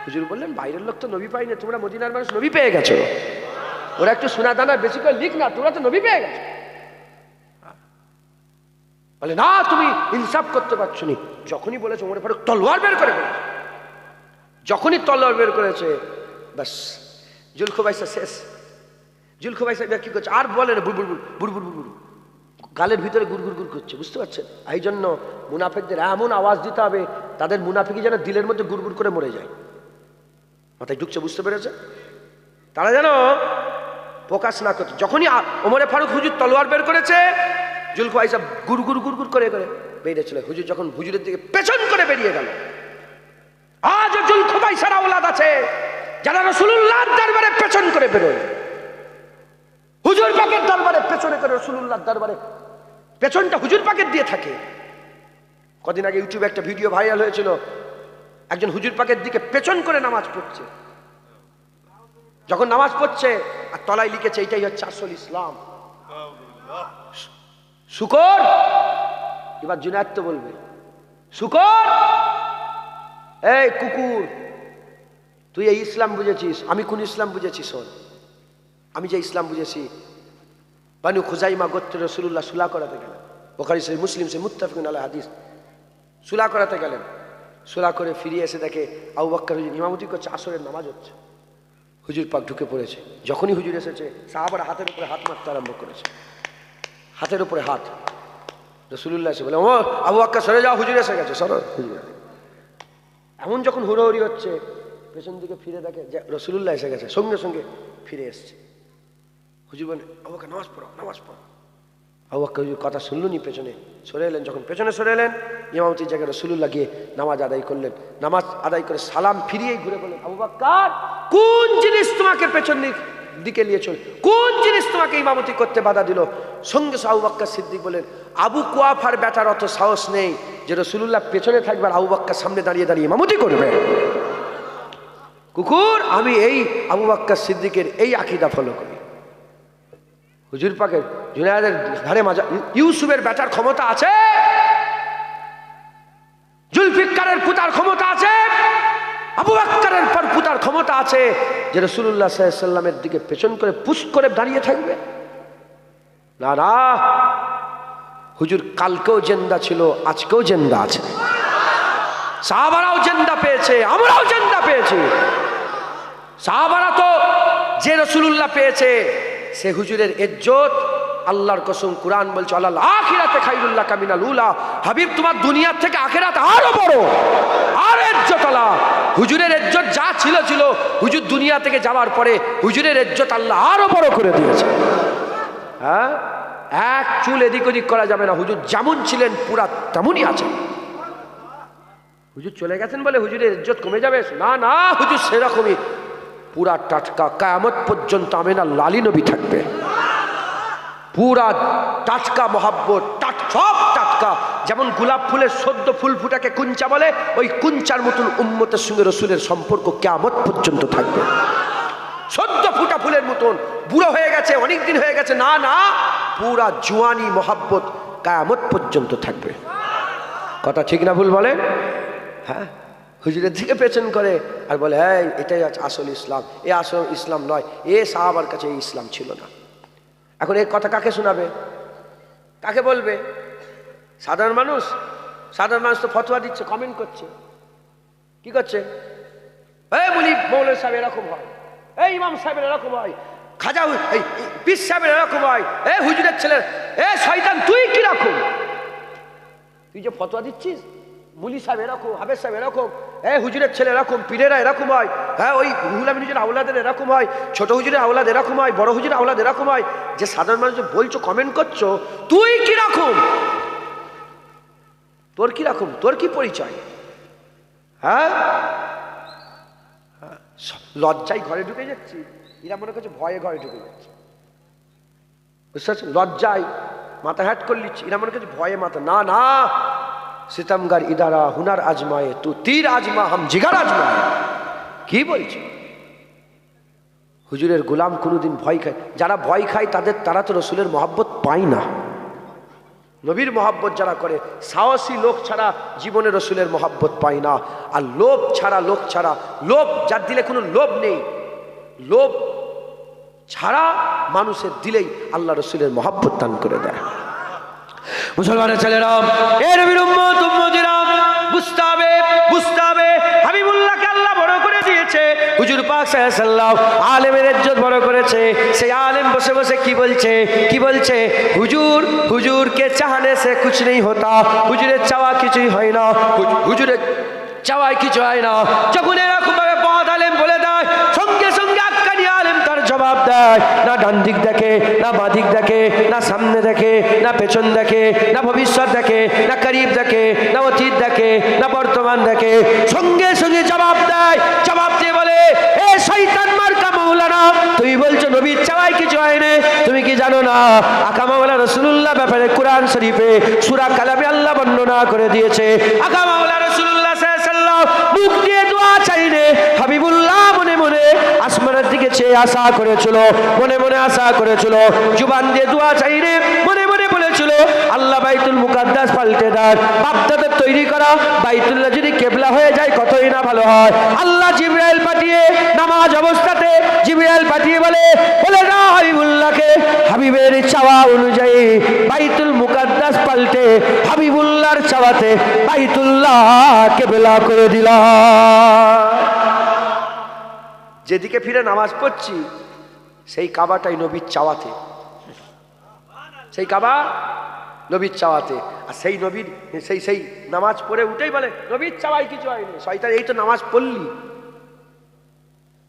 হুজুর বললেন বাইরের লোক তো নবী পাইনি, তোমরা মদিনার মানুষ নবী পেয়ে গেছো, ওরা একটু সোনা দানা বেশি করে লিখ না, তোমরা তো নবী পেয়ে গেছো। বলে না তুমি ইনসাফ করতে পারছো নি। যখনই বলেছে ওমর ফারুক তলোয়ার বের করে ফেলেছে, যখনই তলোয়ার বের করেছে ব্যাস জুলকুবাইসা শেষ। জুলকুবাইসা কি করছে আর বলে না, বুড়বুড় বুড়বুড় বুড়বুড় গালের ভিতরে গুড়গুড় গুড় করছে, বুঝতে পারছেন? এই জন্য মুনাফিকদের এমন আওয়াজ দিতে হবে তাদের মুনাফিকি যেন দিলের মধ্যে গুড়গুড় করে মরে যায়। মাথায় ঢুকছে, বুঝতে পেরেছে? তারা যেন প্রকাশ না করছে। যখনই ওমরে ফারুক হুজুর তলোয়ার বের করেছে জুলকুবাইসা গুড়গুড় গুড়গুড় করে করে বেরিয়েছিল। হুজুর যখন হুজুরের দিকে পেছন করে বেরিয়ে গেল। আজ জুলকুবাইসার আওলাদ আছে যারা রাসূলুল্লাহর দরবারে পেছন করে বেরোয়, হুজুর পাকের দরবারে পেছনে করে রাসূলুল্লাহর দরবারে পেছনটা হুজুর পাকের দিয়ে থাকে। কদিন আগে ইউটিউবে একটা ভিডিও ভাইরাল হয়েছিল, একজন হুজুর পাকের দিকে পেছন করে নামাজ পড়ছে। যখন নামাজ পড়ছে আর তলায় লিখেছে এটাই হচ্ছে আসল ইসলাম। শুকর, এবার জুনায়েদ তো বলবে শুকর, এই কুকুর তুই এই ইসলাম বুঝেছিস, আমি কোন ইসলাম বুঝেছি শোন। আমি যে ইসলাম বুঝেছি, বানু খুজাইমা গোত্রের রাসূলুল্লাহ সুলা করাতে গেলেন, বুখারী সহিহ মুসলিম সে মুত্তাফিকুন আলাইহি হাদিস। সুলা করাতে গেলেন, সুলা করে ফিরিয়ে এসে দেখে আবু বকর হুজুর ইমামতি করছে, আসরের নামাজ হচ্ছে। হুজুর পাক ঢুকে পড়েছে। যখনই হুজুর এসেছে সাহাবারা হাতের উপরে হাত মারতে আরম্ভ করেছে, হাতের উপরে হাত। রাসূলুল্লাহ এসে বলে ওমর আবু বকর সরে যাও, হুজুর এসে গেছে, সরো হুজুর। এমন যখন হুড়োহুড়ি হচ্ছে পেছন দিকে ফিরে দেখে যে রাসূলুল্লাহ এসে গেছে, সঙ্গে সঙ্গে ফিরে এসছে। হুজুর বলে আবু বকর নামাজ পড়ো, নামাজ পড়ো। আবু বকর হুজুর কথা শুনলনি, পেছনে সরে এলেন। যখন পেছনে সরে এলেন ইমামতির জায়গায় রাসূলুল্লাহ গিয়ে নামাজ আদায় করলেন। নামাজ আদায় করে সালাম ফিরিয়েই ঘুরে বললেন আবু বকর কোন জিনিস তোমাকে পেছন দিকে নিয়ে চল, কোন জিনিস তোমাকে ইমামতি করতে বাধা দিল? সঙ্গে আবু বকর সিদ্দিক বলেন আবু কুয়াফার বেটার অত সাহস নেই যে রাসূলুল্লাহ পেছনে থাকবে আর আবু বকর সামনে দাঁড়িয়ে দাঁড়িয়ে ইমামতি করবে। কুকুর, আমি এই আবু বকর সিদ্দিকের এই আকীদা ফলো করি। হুজুর পাকের জুনায়েদের ধারে মাজা ইউসুফের বেটার ক্ষমতা আছে, জুলফিকারের পুতার ক্ষমতা আছে, আবু বকরের পর পুতার ক্ষমতা আছে যে রাসূলুল্লাহ সাল্লাল্লাহু আলাইহি ওয়াসাল্লামের দিকে পেছন করে পুশ করে দাঁড়িয়ে থাকবে? না না, হুজুর কালকেও জিন্দা ছিল, আজকেও জিন্দা আছে। সাহাবারাও জিন্দা পেয়েছে, আমরাও জিন্দা পেয়েছি। সাহাবারা তো যে রাসূলুল্লাহ পেয়েছে সে হুজুরের ইজ্জত আল্লাহর কসম কুরআন বলছে আল্লাহ আখিরাতে খায়রুল লাকা মিনাল উলা। হাবিব তোমার দুনিয়ার থেকে আখিরাত আরো বড়, আর ইজ্জত আল্লাহ। হুজুরের ইজ্জত যা ছিল ছিল, হুজুর দুনিয়া থেকে যাওয়ার পরে হুজুরের ইজ্জত আল্লাহ আরো বড় করে দিয়েছে। হ্যাঁ, এক চুল এদিক ওদিক করা যাবে না। হুজুর যেমন ছিলেন পুরা তেমনই আছেন। হুজুর চলে গেছেন বলে হুজুরের ইজ্জত কমে যাবে? না না, হুজুর সেরকমই পুরা টাটকা, কিয়ামত পর্যন্ত আমেনার লালি নবী থাকবে। পুরা টাটকা মহাব্বত, সব টাটকা। যেমন গোলাপ ফুলের সদ্য ফুল ফুটাকে কুঞ্চা বলে, ওই কুঞ্চার মতন উম্মতের সঙ্গে রসুলের সম্পর্ক কিয়ামত পর্যন্ত থাকবে। সদ্য ফুটা ফুলের মতন, বুড়ো হয়ে গেছে, অনেক দিন হয়ে গেছে, না না, পুরা জুয়ানি মহাব্বত কিয়ামত পর্যন্ত থাকবে। কথা ঠিক না ভুল বলেন? হ্যাঁ, হুজুরের দিকে পেছন করে আর বলে এই এটাই আসল ইসলাম। এ আসল ইসলাম নয়, এ সাহাবার কাছে এই ইসলাম ছিল না। এখন এই কথা কাকে শোনাবে, কাকে বলবে? সাধারণ মানুষ। সাধারণ মানুষ তো ফতোয়া দিচ্ছে, কমেন্ট করছে, কি করছে? এই বলি মৌলভী সাহেব এরকম হয়, এই ইমাম সাহেবের এরকম হয়, খাজা এই পীর সাহেবের এরকম হয়, এ হুজুরের ছেলে, এ শয়তান তুই কিরকম? তুই যে ফতোয়া দিচ্ছিস মুলি সাহেব এরকম, হাফেজ সাহেব এরকম, এ হুজুরের ছেলে এরকম, পীরেরা এরকম হয়, হ্যাঁ ওই রুহুল আমিন হুজুরের আওলাদের এরকম হয়, ছোট হুজুরের আওলাদ এরকম হয়, বড় হুজুরের আওলাদ এরকম হয়। যে সাধারণ মানুষ বলছো, কমেন্ট করছো, তুই কিরকম? তোর কিরকম? তোর কি পরিচয়? হ্যাঁ, লজ্জায় ঘরে ঢুকে যাচ্ছি, এরা মনে করছে ভয়ে ঘরে ঢুকে যাচ্ছে, বুঝতে পারছেন? লজ্জায় মাথা হ্যাট করে নিচ্ছি, এরা মনে করছে ভয়ে মাথা, না না, সিতমগার ইদারা হুনার আজমায়ে তু তীর আজমা হাম জিগার আজমায়ে। কি বলছো? হুজুরের গোলাম কোনোদিন ভয় খায়? যারা ভয় খায় তারা তো রসুলের মহব্বত পায় না। নবীর মহব্বত যারা করে, সাহসী লোক ছাড়া জীবনে রসুলের মহব্বত পায় না। আর লোভ ছাড়া, লোভ যার দিলে কোনো লোভ নেই, লোভ ছাড়া মানুষের দিলেই আল্লাহ রসুলের মহব্বত দান করে দেয়। মুসলমানের ছেলেরা, এ নবীর উম্মতিরা বুঝতে হবে হাবিবুল্লাহকে আল্লাহ বড় করে দিয়েছে। হুজুর পাক সাল্লাল্লাহু আলাইহি ওয়াসাল্লাম আলেমের ইজ্জত বড় করেছে। সেই আলেম বসে বসে কি বলছে? হুজুর কে চাহনে সে কুছ নেই হতা। হুজুরের চাওয়া কিছুই হয় না, হুজুরের চাওয়ায় কিছু হয় না। যখন এরকম ভাবে বদ আলেম বলে দেয়, সঙ্গে সঙ্গে আক্কানি আলেম তার জবাব দেয়। না ডান দিক দেখে, না বাঁ দিক দেখে, না সামনে দেখে, না পেছন দেখে, না ভবিষ্যৎ দেখে, না করিব দেখে, না অতীত দেখে, না বর্তমান দেখে, সঙ্গে সঙ্গে জবাব দেয়। জবাব দিয়ে বলে, এ শয়তান মার্কা মাওলানা, তুমি বলছো নবীর চাওয়ায় কিছু হয় না, তুমি কি জানো না আকা মাওলানা রাসূলুল্লাহ ব্যাপারে কোরআন শরীফে সূরা কালামে আল্লাহ বর্ণনা করে দিয়েছে। আকা মাওলানা রাসূলুল্লাহ সাল্লাল্লাহু আলাইহি ওয়াসাল্লাম মুখ দিয়ে দোয়া চাইলে হাবিবুল্লাহ মনে মনে আসমানের দিকে চেয়ে আশা করেছিল, মনে মনে আশা করেছিল। জুবান দিয়ে দোয়া চাইলে মনে মনে বলেছিল, আল্লাহ বাইতুল মুকাদ্দাস পাল্টে দেন। বাপদাদের তৈরি করা বাইতুল্লাহ যদি কেবলা হয়ে যায় কতই না ভালো হয়। আল্লাহ জিবরাইল পাঠিয়ে নামাজ অবস্থাতে জিবরাইল পাঠিয়ে বলে না হাবিবুল্লাহকে হাবিবের চাওয়া অনুযায়ী বাইতুল মুকাদ্দাস পাল্টে হাবিবুল্লাহর চাওয়াতে বাইতুল্লাহ কেবলা করে দিলাম। যেদিকে ফিরে নামাজ পড়ছি সেই কাবাটাই নবীর চাওয়াতে, সেই কাবা নবীর চাওয়াতে। আর সেই নবীর সেই নামাজ পড়ে উঠেই বলে নবীর চাওয়াই কিছু হয়নি। শয়তান এই তো নামাজ পড়লি,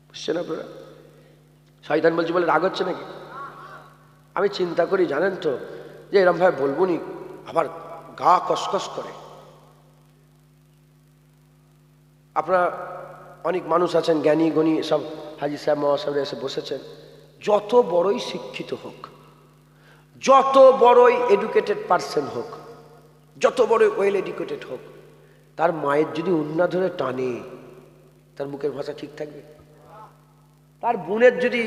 বুঝছেন আপনারা? শয়তান বলছি বলে রাগ হচ্ছে নাকি? আমি চিন্তা করি জানেন তো, যে এরম ভাবে বলবো নি, আবার গা কসকস করে। আপনারা অনেক মানুষ আছেন জ্ঞানী গণী, সব হাজি সাহেব মহাসাহেব এসে বসেছেন। যত বড়ই শিক্ষিত হোক, যত বড়ই এডুকেটেড পার্সন হোক, যত বড় ওয়েল এডুকেটেড হোক, তার মায়ের যদি উন্না ধরে টানে, তার মুখের ভাষা ঠিক থাকবে? তার বোনের যদি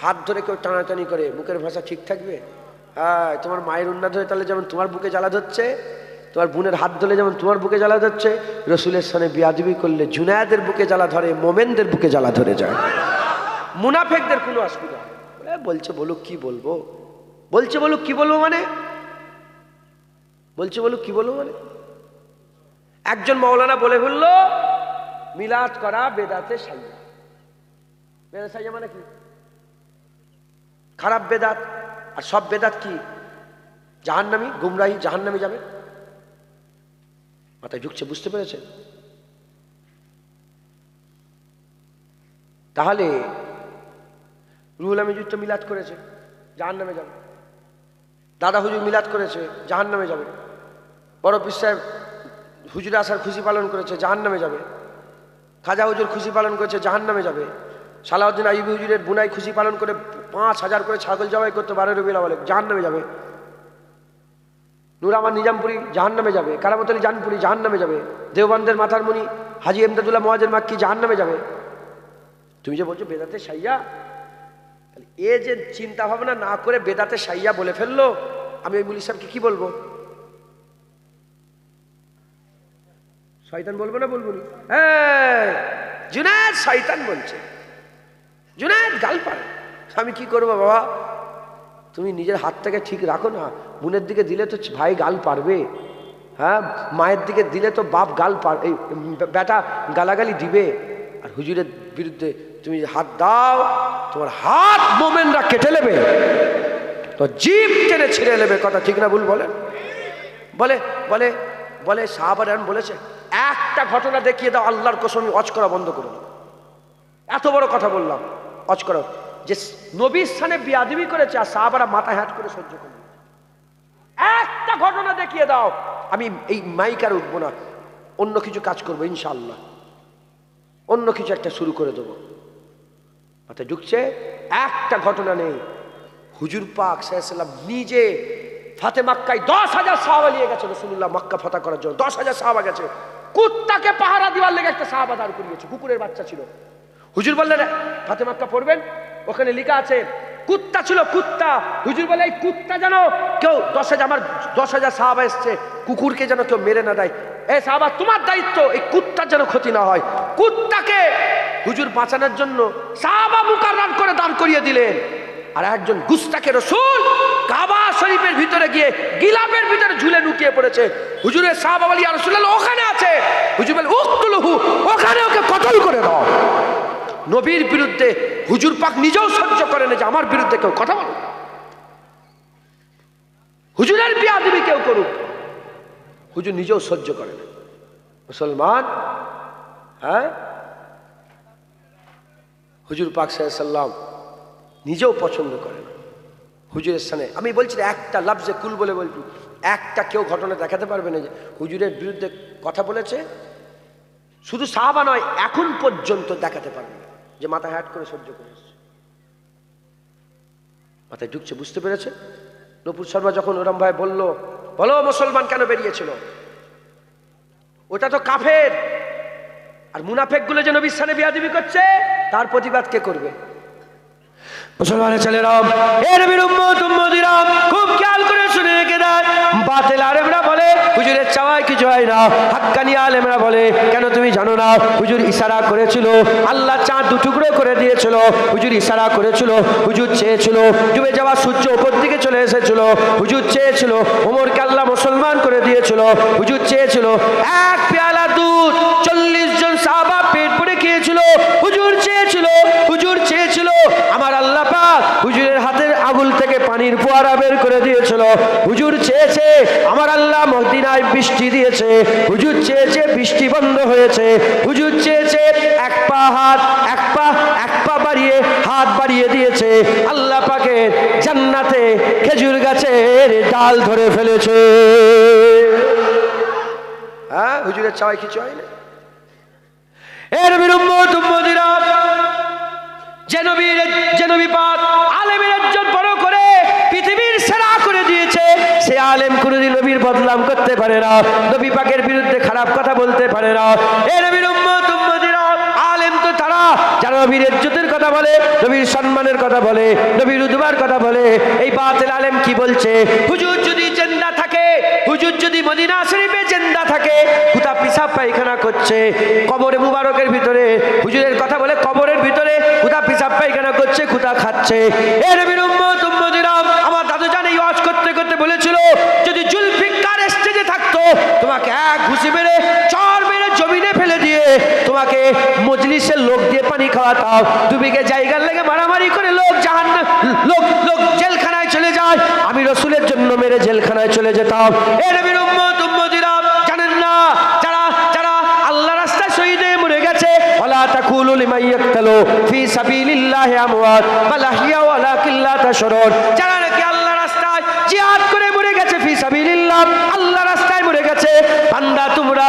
হাত ধরে কেউ টানাটানি করে, মুখের ভাষা ঠিক থাকবে? হ্যাঁ, তোমার মায়ের উন্না ধরে তাহলে যেমন তোমার বুকে জ্বালা ধরছে, তোমার বোনের হাত ধরে যেমন তোমার বুকে জ্বালা ধরছে, রসুলের সামনে বিয়াদবি করলে জুনায়েদের বুকে জ্বালা ধরে, মোমেনদের বুকে জ্বালা ধরে যায়। মুনাফেকদের কোনো অসুবিধা বলছে বলুক কি বলবো, বলছে বলুক কি বলবো মানে, বলছে বলুক কি বলবো মানে। একজন মাওলানা বলে ফেলল মিলাদ করা বেদাতে সাইয়া। বেদাত সাইয়া মানে কি? খারাপ বেদাত। আর সব বেদাত কি? জাহান্নামী, গুমরাহি, জাহান্নামী যাবে। মাথায় ঢুকছে, বুঝতে পেরেছে? তাহলে রুহুল আমিন তো মিলাদ করেছে, জাহান্নামে যাবে। দাদা হুজুর মিলাদ করেছে, জাহান্নামে যাবে। বড় পীর সাহেব হুজুরে আসার খুশি পালন করেছে, জাহান্নামে যাবে। খাজা হুজুর খুশি পালন করেছে, জাহান্নামে যাবে। সালাউদ্দিন আইয়ুবী হুজুরের বুনাই খুশি পালন করে 5000 করে ছাগল জবাই করতে 12 রবিউল আউয়ালে, জাহান্নামে যাবে। নূর আমার নিজামপুরি জাহান্নামে যাবে। কারামত আলী জানপুরি জাহান্নামে যাবে। দেওবন্দের মাথার মণি হাজী এমদাদুল্লাহ মুয়াজ্জের মাক্কি জাহান্নামে যাবে। তুমি যে বলছো বেদাতে শাইয়া, এ যে চিন্তা ভাবনা না করে বেদাতে শাইয়া বলে ফেললো, আমি ওই মুলি সাহেবকে কি বলবো? শয়তান বলবো না বলবো না? হ্যাঁ, জুনায়েদ শয়তান বলছে, জুনায়েদ গাল পারে। আমি কি করবো বাবা? তুমি নিজের হাতটাকে ঠিক রাখো না। বোনের দিকে দিলে তো ভাই গাল পারবে, হ্যাঁ, মায়ের দিকে দিলে তো বাপ গাল পার, এই বেটা গালাগালি দিবে। আর হুজুরের বিরুদ্ধে তুমি হাত দাও, তোমার হাত মোমেনরা কেটে নেবে, তো জিভ টেনে ছিঁড়ে নেবে। কথা ঠিক না ভুল বলে? বলে বলে বলে সাহাবারা বলেছে, একটা ঘটনা দেখিয়ে দাও, আল্লাহর কসম অজ করা বন্ধ করে দাও। এত বড় কথা বললাম, অজ করা, যে নবীর স্থানে বিয়াদবি করেছে আর সাহাবারা মাথা হ্যাট করে সহ্য করে। একটা ঘটনা দেখিয়ে দাও, আমি এই মাইক আর উঠবো না, অন্য কিছু কাজ করবো ইনশাআল্লাহ, অন্য কিছু একটা শুরু করে দেবো। মাথায় ঢুকছে? একটা ঘটনা নেই। হুজুর পাক সাল্লাল্লাহু আলাইহি ওয়াসাল্লাম নিজে ফাতে মক্কায় 10,000 সাহাবা নিয়ে গেছে রাসূলুল্লাহ মক্কা ফাতা করার জন্য। 10,000 সাহাবা গেছে। কুত্তাকে পাহারা দিবার লেগে একটা সাহাবা দাঁড় করিয়েছে, কুকুরের বাচ্চা ছিল। হুজুর বললেন ফাতে মক্কা পড়বেন, ওখানে লেখা আছে কুত্তা ছিল, কুত্তা। হুজুর বলে এই কুত্তা যেন কেউ 10,000, আমার 10,000 সাহাবা এসছে, কুকুরকে যেন কেউ মেরে না দেয়। এ সাহাবা, তোমার দায়িত্ব এই কুত্তার যেন ক্ষতি না হয়। কুত্তাকে হুজুর বাঁচানোর জন্য সাহাবা মুকাররার করে দাঁড় করিয়ে দিলেন। আর একজন গুস্তাকে রাসূল কাবা শরীফের ভিতরে গিয়ে গিলাফের ভিতরে ঝুলে লুকিয়ে পড়েছে। হুজুরের সাহাবা বলি, ইয়া রাসূলুল্লাহ ওখানে আছে। হুজুর বলে উকতুলহু, ওখানে ওকে কতল করে দাও। নবীর বিরুদ্ধে হুজুর পাক নিজেও সহ্য করে না যে আমার বিরুদ্ধে কেউ কথা বলে, হুজুরের বিয়াদবি কেউ করুক, হুজুর নিজেও সহ্য করে না। মুসলমান, হ্যাঁ, হুজুর পাক সাল্লাল্লাহু আলাইহি ওয়াসাল্লাম নিজেও পছন্দ করে না হুজুরের সামনে। আমি বলছি একটা লফজে কুল বলে বলছি, একটা কেউ ঘটনা দেখাতে পারবে না যে হুজুরের বিরুদ্ধে কথা বলেছে। শুধু সাহাবা নয়, এখন পর্যন্ত দেখাতে পারবে না যে মাথা হ্যাট করে সহ্য করে এসছে। মাথায় ঢুকছে, বুঝতে পেরেছে? নূপুর শর্মা যখন ওরম ভাই বললো, বলো মুসলমান কেন বেরিয়েছিল, ওটা তো কাফের। আর মুনাফেক গুলো যে নবীর সামনে বিয়াদবি করছে, তার প্রতিবাদ কে করবে? মুসলমানের ছেলেরা, এ নবীর উম্মত উম্মতিরা, খুব খেয়াল করে শুনে রেখে দেন। বাতিল আলেমরা বলে হুজুরের চাওয়ায় কিছু হয় না। হাক্কানি আলেমরা বলে, কেন তুমি জানো না হুজুর ইশারা করেছিল, আল্লাহ চাঁদ দুটুকরো করে দিয়েছিল, হুজুর ইশারা করেছিল, হুজুর চেয়েছিল ডুবে যাওয়া সূর্য উপর দিকে চলে এসেছিল, হুজুর চেয়েছিল ওমরকে আল্লাহ মুসলমান করে দিয়েছিল, হুজুর চেয়েছিল এক পেয়ালা দুধ 40 জন সাহাবা পেট ভরে খেয়েছিল, হুজুর চেয়েছিল আমার আল্লাহ পাক হুজুরের হাতের আঙুল থেকে পানির ফোয়ারা বের করে দিয়েছিল, হুজুর চেয়েছে আমার আল্লাহ মদিনায় বৃষ্টি দিয়েছে, হুজুর চেয়েছে বৃষ্টি বন্ধ হয়েছে, হুজুর চেয়েছে এক পা বাড়িয়ে হাত বাড়িয়ে দিয়েছে, আল্লাহ পাকের জান্নাতে খেজুর গাছের ডাল ধরে ফেলেছে। হ্যাঁ, হুজুরের চাওয়ায় কিছু হয় না। এর বিরুম্মতিরা, যে নবী পাক আলেমের একজন বড় করে পৃথিবীর সেরা করে দিয়েছে, সে আলেম কোনদিন নবীর বদনাম করতে পারে না, নবী পাকের বিরুদ্ধে খারাপ কথা বলতে পারে না। এ নবীর উম্মত উম্মতিরা, আলেম তো তারা যারা নবীর ইজ্জতের কথা বলে, নবীর সম্মানের কথা বলে, নবীর উদ্বার কথা বলে। এই বাতিল আলেম কি বলছে? হুজুর যদি জিন্দা থাকে, হুজুর যদি মদিনা শরীফে জিন্দা থাকে, কুতা পিসাব পায়খানা করছে কবরে মুবারকের ভিতরে, হুজুরের কথা বলে কবরের ভিতরে কুতা পিসাব পায়খানা করছে, কুতা খাচ্ছে। এ নবীর উম্মত উম্মতিরা, আমার দাদু জান এই ওয়াজ করতে করতে বলেছিল, যদি জুলফিকার স্টেজে থাকতো, তোমাকে এক ঘুষি মেরে চর মেরে জমিনে ফেলে দিয়ে তোমাকে মজলিসের লোক দিয়ে পানি খাওয়াতাম, দুবিঘে জায়গার লেগে মারামারি করে লোক জেলখানায় চলে যায়, আমি রসুলের জন্য মেরে জেলখানায় চলে যেতাম। এ নবীর উম্মত উম্মতিরা, জানেন না যারা আল্লাহ রাস্তায় শহীদ হয়ে মরে গেছে, ওয়ালা তাকুলু লিমান ইয়াকতালু ফি সাবিলিল্লাহি আমওয়াত বাল আহইয়া ওয়ালাকিন লা তাশউরুন, যারা নাকি আল্লাহ রাস্তায় জিহাদ করে ফিসাবিলিল্লাহ, আল্লাহ রাস্তায় মরে গেছে, বান্দা তোমরা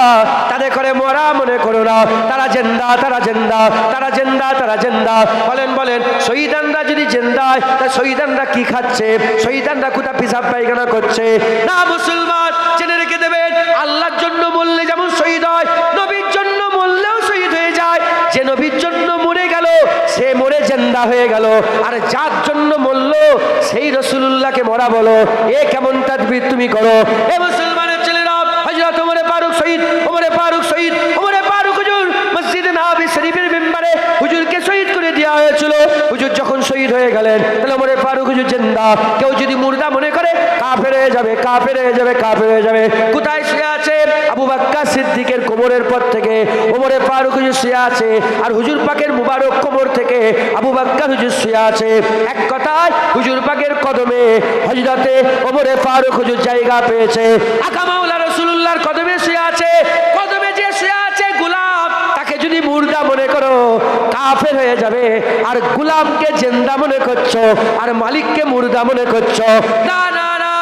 তাদের করে মরা মনে করো না, তারা জিন্দা, তারা জিন্দা, তারা জিন্দা, তারা জিন্দা। বলেন বলেন, শহীদানরা যদি জিন্দা হয় তা শহীদানরা কি খাচ্ছে? শহীদানরা কোথা পিসাব পায়খানা করছে? না মুসলমান, জেনে রেখে দেবেন, আল্লাহর জন্য মরলে যেমন শহীদ হয়, নবীর জন্য মরলেও শহীদ হয়ে যায়। যে নবীর জন্য মরে গেল সে মরে জিন্দা হয়ে গেল, আর যার জন্য মরলো সেই রাসূলুল্লাহকে মরা বলো। এ কেমন তাদবীর তুমি করো? এ মুসলমানের ছেলেরা, হযরত ওমরে ফারুক শহীদ, ওমরে ফারুক শহীদ, ওমরে ফারুক হুজুর মসজিদে নববী শরীফের মিম্বরে হুজুরকে শহীদ করে দেওয়া হয়েছিল। হুজুর যখন শহীদ হয়ে গেলেন তাহলে ওমরে ফারুক হুজুর জিন্দা। কেউ যদি মুর্দা মনে করে কাফের হয়ে যাবে, কাফের হয়ে যাবে, কাফের হয়ে যাবে। কোথায় শুয়ে আছে? আবু বকর সিদ্দিকের কোমরের পর থেকে ওমরে ফারুক হুজুর শুয়ে আছে, আর হুজুর পাকের মুবারক কোমর থেকে আবু বকর হুজুর শুয়ে আছে। এক কথায় হুজুর পাকের কদমে হযরতে ওমরে ফারুক হুজুর জায়গা পেয়েছে। আকা মাওলা রাসূলুল্লাহর কদমে শুয়ে আছে। কদমে যে শুয়ে আছে গোলাম, তাকে যদি মুর্দা মনে করো কাফের হয়ে যাবে, আর গোলামকে জিন্দা মনে করছো, আর মালিককে মুর্দা মনে করছো। না না না,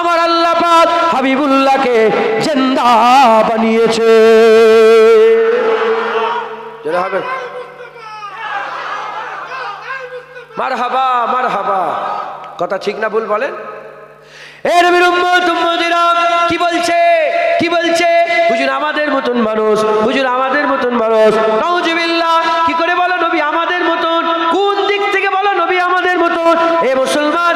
আমার আল্লাহ পাক হাবিবুল্লাহকে জিন্দা বানিয়েছে। জোরে হবে মারহাবা, মারহাবা। কথা ঠিক না ভুল বলেন? এ নবীর উম্মত উম্মতিরা কি বলছে? কি বলছে? হুজুর আমাদের মতন মানুষ, হুজুর আমাদের মতন মানুষ। নাউজুবিল্লাহ। কি করে বলো নবী আমাদের মতন? কোন দিক থেকে বলো নবী আমাদের মতন? এ মুসলমান,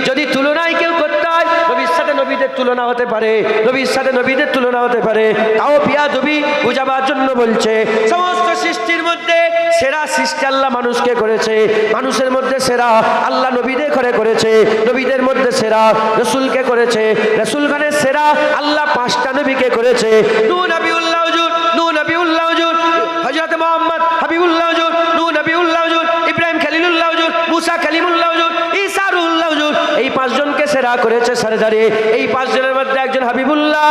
যদি তুলনায় কেউ করতে হয়, নবীর সাথে নবীদের তুলনা হতে পারে, নবীর সাথে নবীদের তুলনা হতে পারে। তাও বিয়াদবি বুঝাবার জন্য বলছে, সমস্ত সৃষ্টির মধ্যে সেরা সৃষ্টি আল্লাহ মানুষকে করেছে, মানুষের মধ্যে সেরা আল্লাহ নবীদের করেছে, নবীদের মধ্যে সেরা রাসূলকে করেছে, রাসূলগণের সেরা আল্লাহ 5টা নবীকে করেছে। নূহ নবিউল্লাহ হুজুর, নূহ নবিউল্লাহ হুজুর, হযরত মুহাম্মদ হাবিবুল্লাহ হুজুর, নূহ নবিউল্লাহ হুজুর, ইব্রাহিম খলিলুল্লাহ হুজুর, মুসা কালিমুল্লাহ হুজুর, ঈসা রুহুল্লাহ হুজুর, এই 5 জনকে সেরা করেছে সরদারে। এই 5 জনের মধ্যে একজন হাবিবুল্লাহ,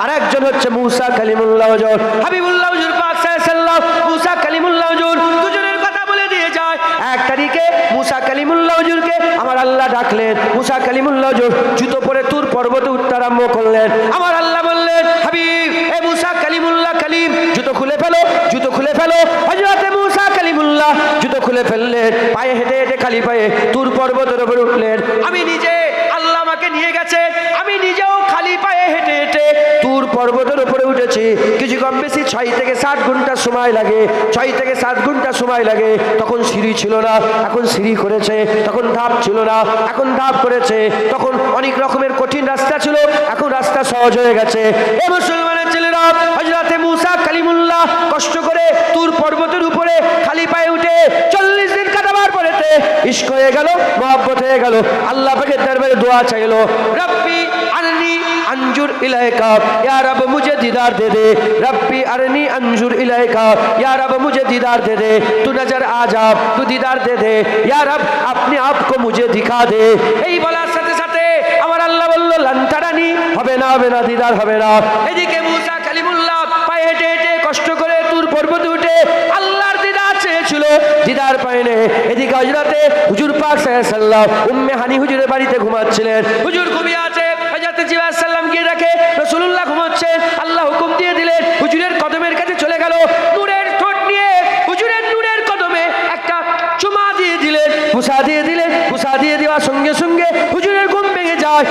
আর একজন হচ্ছে মুসা কালিমুল্লাহ হুজুর। হাবিবুল্লাহ হুজুর পাক সাল্লাল্লাহু, মুসা কালিমুল্লাহ হুজুর, দুজনের কথা বলে দিয়ে যায়। 1 তারিখে মুসা কালিমুল্লাহ হুজুরকে আমার আল্লাহ ডাকলেন। মুসা কালিমুল্লাহ হুজুর জুতো পরে তুর পর্বতে উঠতে আরম্ভ করলেন। আমার আল্লাহ বললেন, হাবিব এ মুসা কালিমুল্লাহ কালিম, জুতো খুলে ফেলো, জুতো খুলে ফেলো। হযরত মুসা কালিমুল্লাহ জুতো খুলে ফেললেন, পায়ে হেঁটে হেঁটে খালি পায়ে তুর পর্বতের উপর উঠলেন। আমি নিজে, আল্লাহ আমাকে নিয়ে গেছে, আমি নিজেও খালি পায়ে হেঁটে হেঁটে তুর পর্বতের উপরে উঠেছি। কিছু কম বেশি 6 থেকে 7 ঘন্টা সময় লাগে, 6 থেকে 7 ঘন্টা সময় লাগে। তখন সিঁড়ি ছিল না, এখন সিঁড়ি করেছে। তখন ধাপ ছিল না, এখন ধাপ করেছে। তখন অনেক রকমের কঠিন রাস্তা ছিল, এখন রাস্তা সহজ হয়ে গেছে। এ মুসলমানের ছেলেরা, হযরতে মুসা কালিমুল্লাহ কষ্ট করে তুর পর্বতের উপরে খালি পায়ে উঠে 40 দিন কাটাবার পরেতে ইশক হয়ে গেল, মহব্বত হয়ে গেল। আল্লাহ পাকের দরবারে দোয়া চাইলো, রব্বি আরনি अंजुर इलाका, या रब मुझे दीदार दे दे। रब्बी अरनी अंजुर इलाका, या रब मुझे दीदार दे दे। तू नजर आ जा, तू दीदार दे दे, या रब अपने आप को मुझे दिखा दे। এই বলার সাথে সাথে আমার আল্লাহ বলল, লান্তারানি, হবে না, হবে না, দিদার হবে না। এদিকে মুসা কালিমুল্লাহ পায়ে হেঁটে হেঁটে কষ্ট করে তুর পর্বতে উঠে আল্লাহর দিদার চেয়েছিল, দিদার পায়নি। এদিকে হযরতে হুজুর পাক সাল্লাল্লাহু উম্মে হানি হুজুরের বাড়িতে ঘুমাচ্ছিলেন। হুজুর ঘুমিয়ে আছে, হযরতে জিবরাইল সাল্লাম গিয়ে দেখে রাসূলুল্লাহ ঘুমাচ্ছেন। আল্লাহ হুকুম দিয়ে দিলেন, হুজুরের কদমের কাছে চলে গেল, নূরের ঠোঁট নিয়ে হুজুরের নূরের কদমে একটা চুমা দিয়ে দিলেন, মুসা দিয়ে দিলেন। মুসা দিয়ে দেওয়ার সঙ্গে সঙ্গে হুজুরের ঘুম ভেঙে যায়।